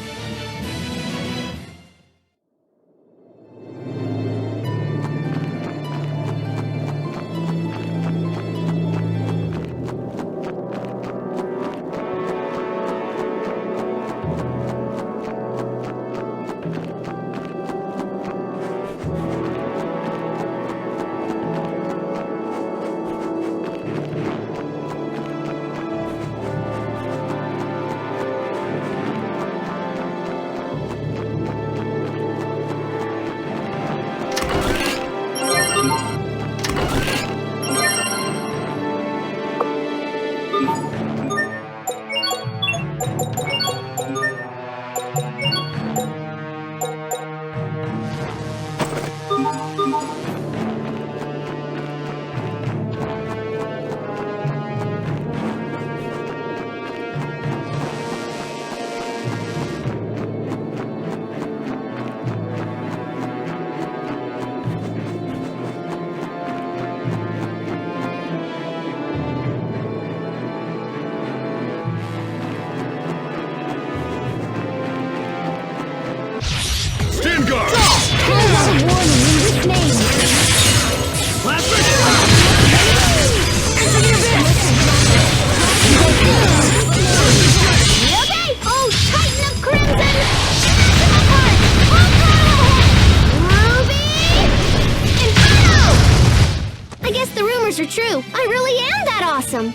Are true. I really am that awesome.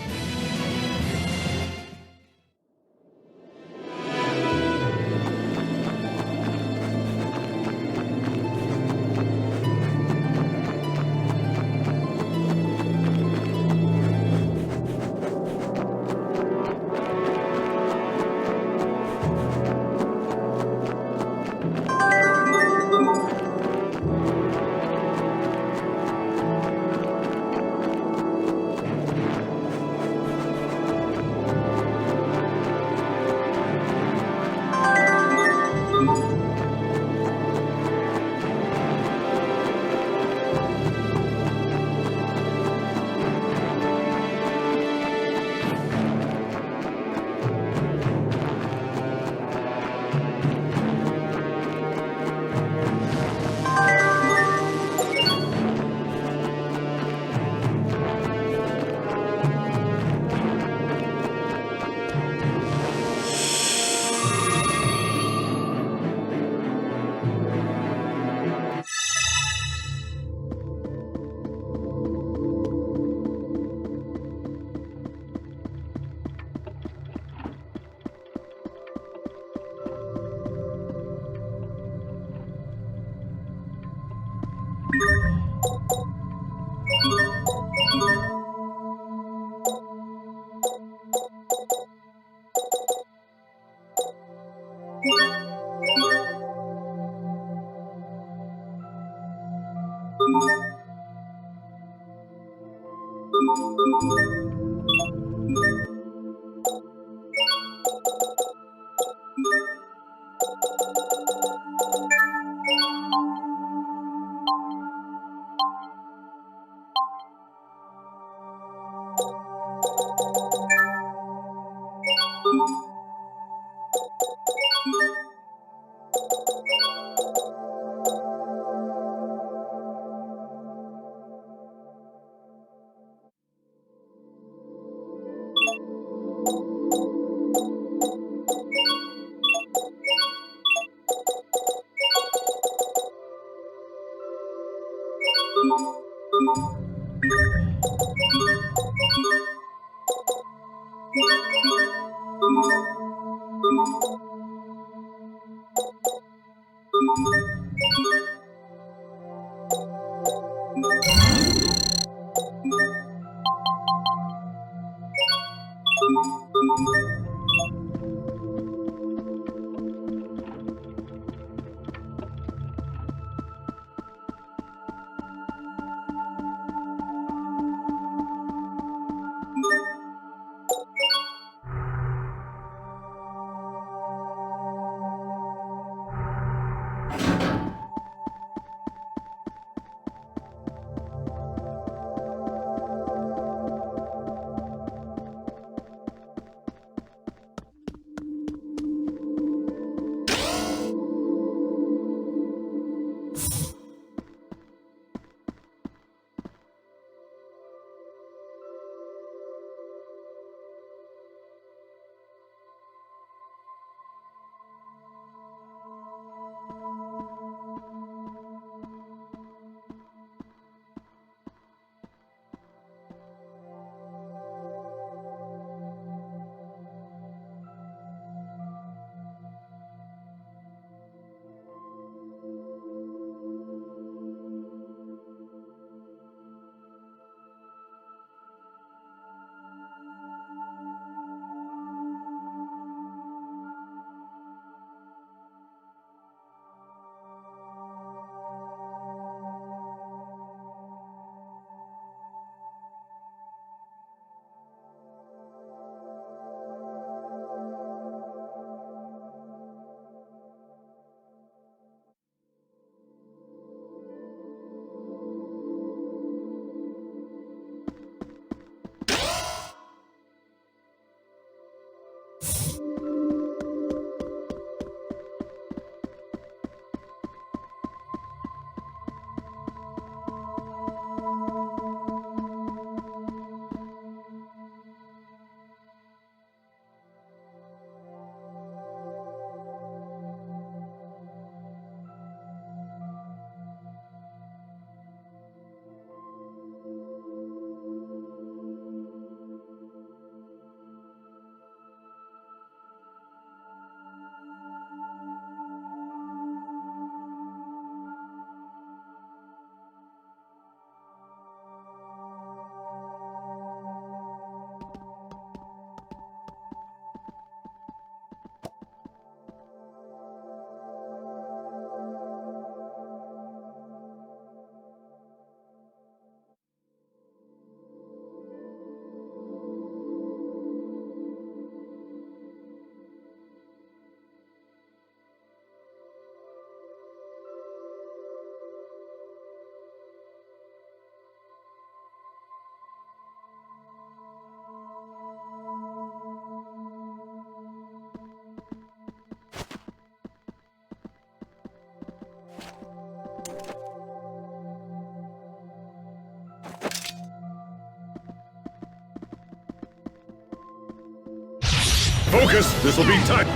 Focus! This'll be tight!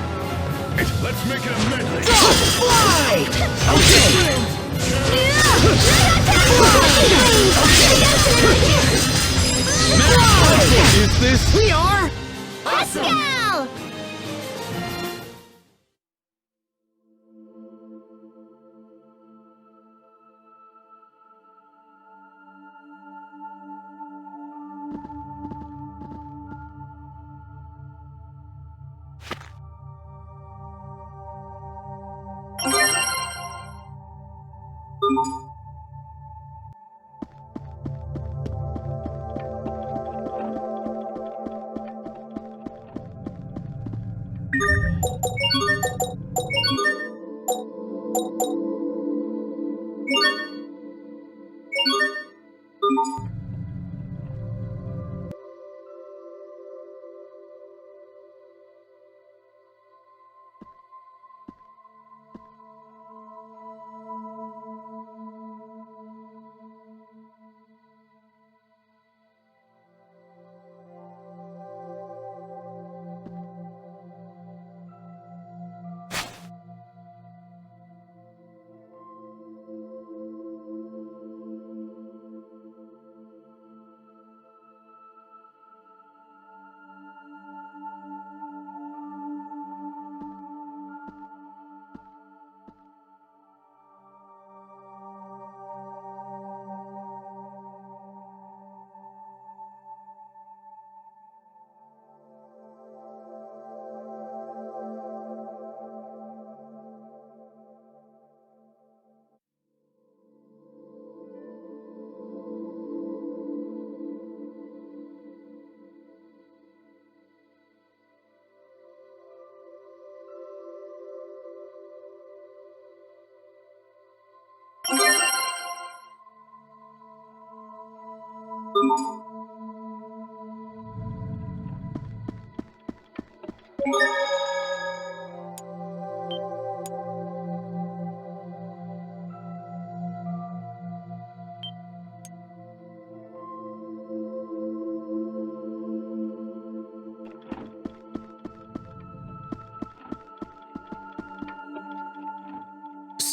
Let's make it a medley! Fly! Is this? We are! Let's go!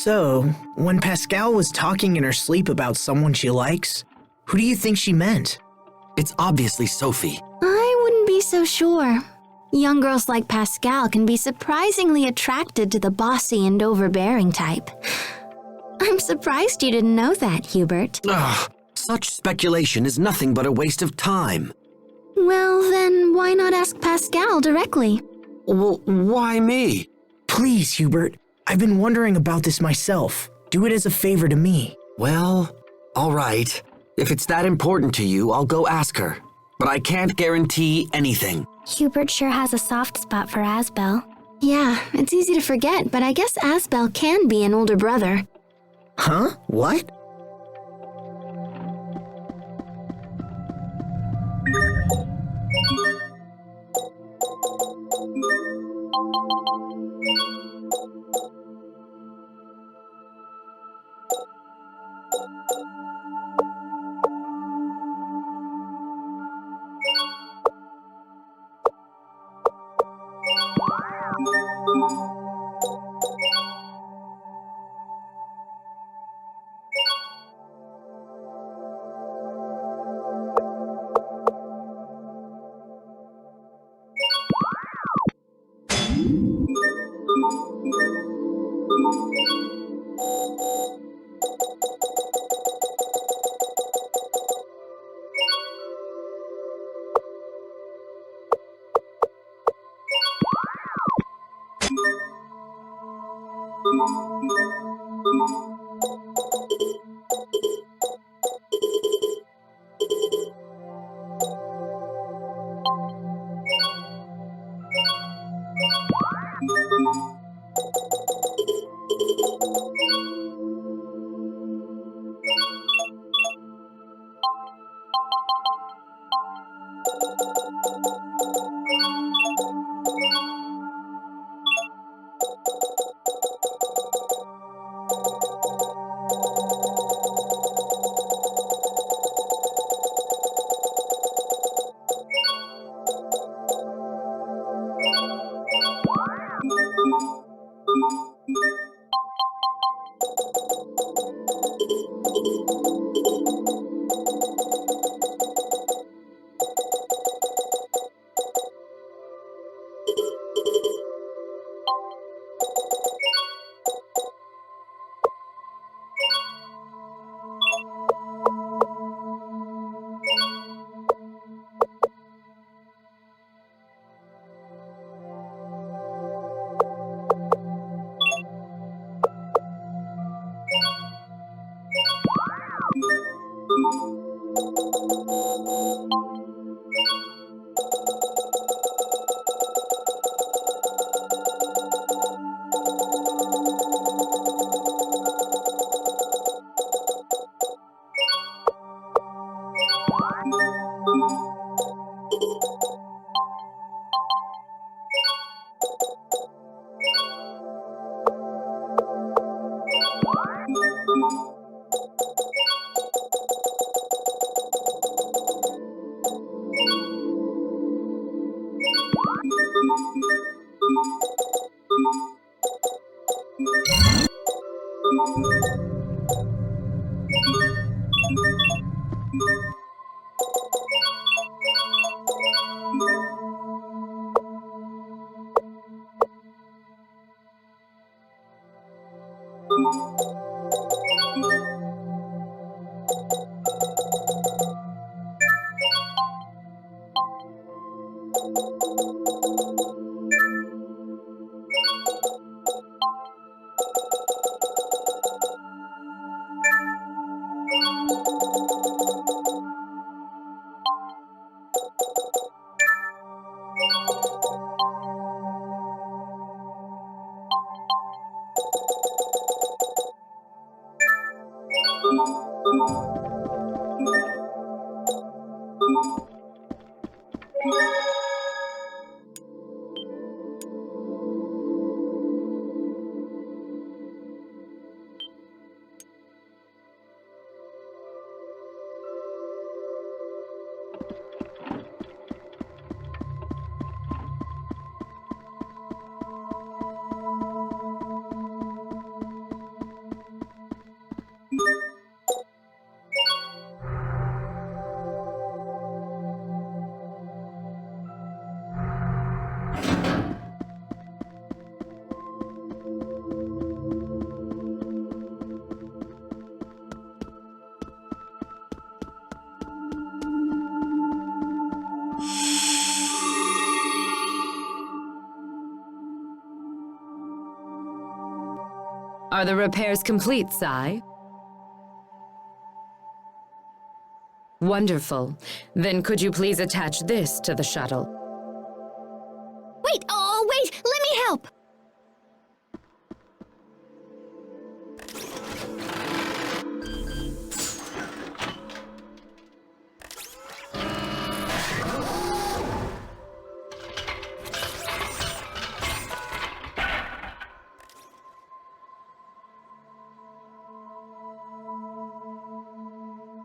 So, when Pascal was talking in her sleep about someone she likes, who do you think she meant? It's obviously Sophie. I wouldn't be so sure. Young girls like Pascal can be surprisingly attracted to the bossy and overbearing type. I'm surprised you didn't know that, Hubert. Ugh, such speculation is nothing but a waste of time. Well, then why not ask Pascal directly? Well, why me? Please, Hubert. I've been wondering about this myself. Do it as a favor to me. Well, all right. If it's that important to you, I'll go ask her. But I can't guarantee anything. Hubert sure has a soft spot for Asbel. Yeah, it's easy to forget, but I guess Asbel can be an older brother. Huh? What? Are the repairs complete, Sai? Wonderful. Then could you please attach this to the shuttle? Wait, oh, wait, let me help!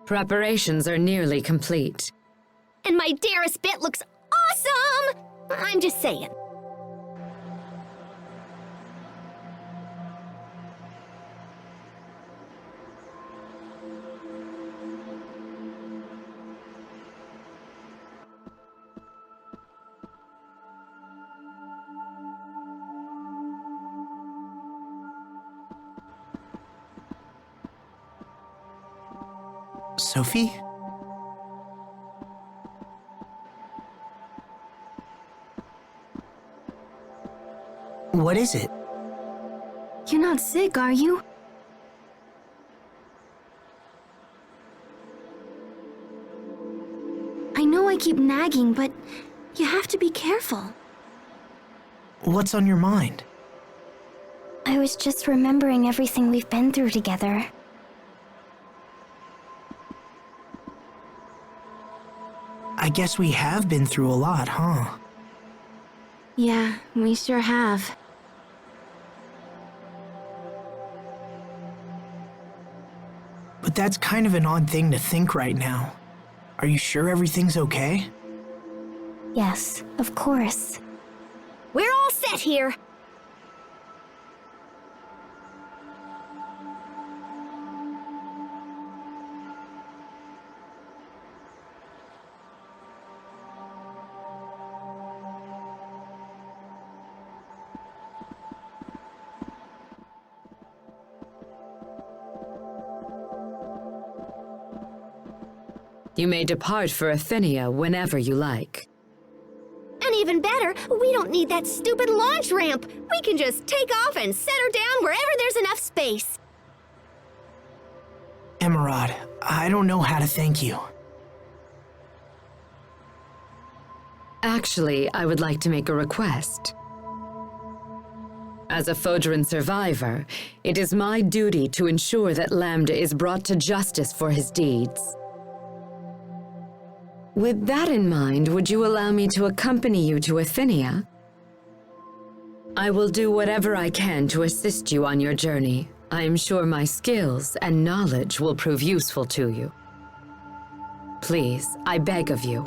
Preparations are nearly complete. And my dearest bit looks awesome! I'm just saying. Sophie? What is it? You're not sick, are you? I know I keep nagging, but you have to be careful. What's on your mind? I was just remembering everything we've been through together. I guess we have been through a lot, huh? Yeah, we sure have. But that's kind of an odd thing to think right now. Are you sure everything's okay? Yes, of course. We're all set here. You may depart for Athenia whenever you like. And even better, we don't need that stupid launch ramp. We can just take off and set her down wherever there's enough space. Emerald, I don't know how to thank you. Actually, I would like to make a request. As a Fodran survivor, it is my duty to ensure that Lambda is brought to justice for his deeds. With that in mind, would you allow me to accompany you to Athenia? I will do whatever I can to assist you on your journey, I am sure my skills and knowledge will prove useful to you. Please, I beg of you.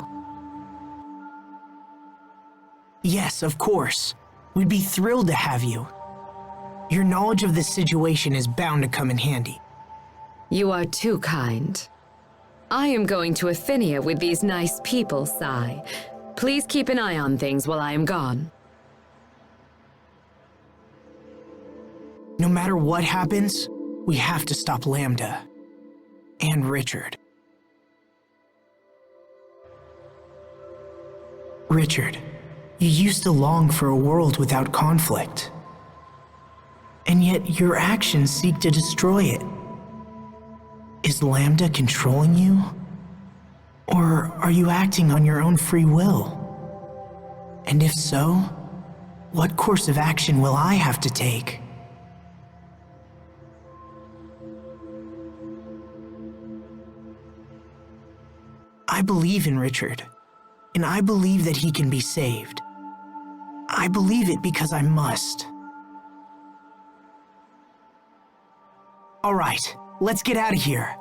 Yes, of course. We'd be thrilled to have you. Your knowledge of this situation is bound to come in handy. You are too kind. I am going to Athenea with these nice people, Sai. Please keep an eye on things while I am gone. No matter what happens, we have to stop Lambda. And Richard. Richard, you used to long for a world without conflict. And yet your actions seek to destroy it. Is Lambda controlling you? Or are you acting on your own free will? And if so, what course of action will I have to take? I believe in Richard, and I believe that he can be saved. I believe it because I must. All right, let's get out of here.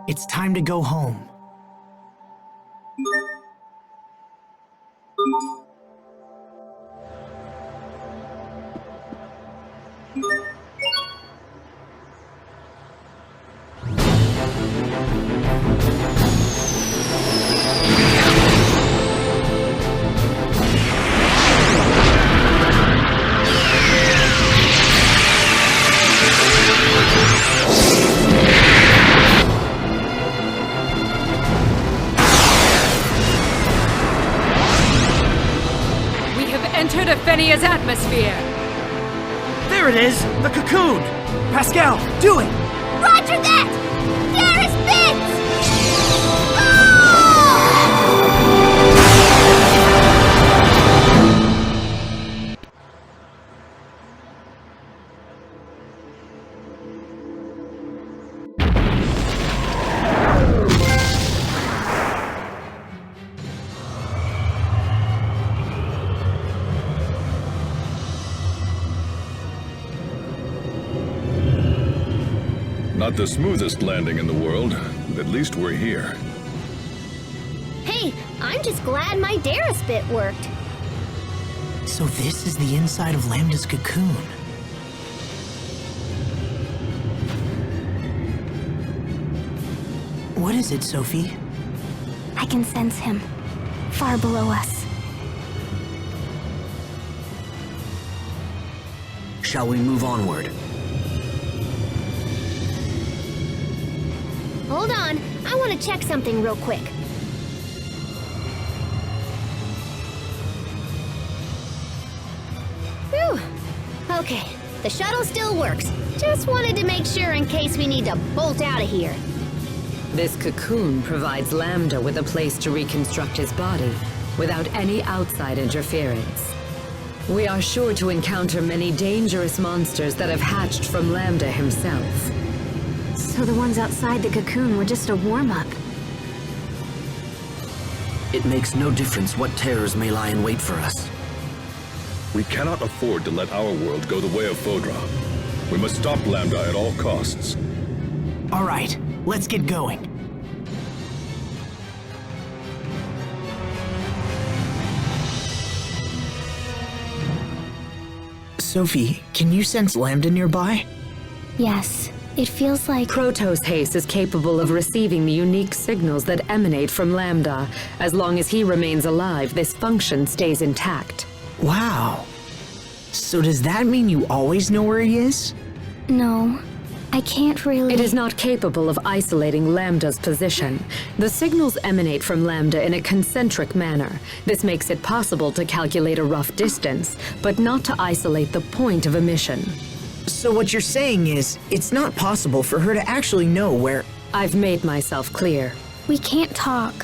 It's time to go home. Athenea's atmosphere! There it is! The cocoon! Pascal, do it! Roger that! There is bits! Not the smoothest landing in the world, but at least we're here. Hey, I'm just glad my Darius bit worked. So this is the inside of Lambda's cocoon. What is it, Sophie? I can sense him, far below us. Shall we move onward? Hold on, I want to check something real quick. Whew. Okay, the shuttle still works. Just wanted to make sure in case we need to bolt out of here. This cocoon provides Lambda with a place to reconstruct his body without any outside interference. We are sure to encounter many dangerous monsters that have hatched from Lambda himself. So the ones outside the cocoon were just a warm-up. It makes no difference what terrors may lie in wait for us. We cannot afford to let our world go the way of Fodra. We must stop Lambda at all costs. All right, let's get going. Sophie, can you sense Lambda nearby? Yes, it feels like... Protoss haste is capable of receiving the unique signals that emanate from Lambda. As long as he remains alive, this function stays intact. Wow. So does that mean you always know where he is? No, I can't really... It is not capable of isolating Lambda's position. The signals emanate from Lambda in a concentric manner. This makes it possible to calculate a rough distance, but not to isolate the point of emission. So what you're saying is, it's not possible for her to actually know where... I've made myself clear. We can't talk.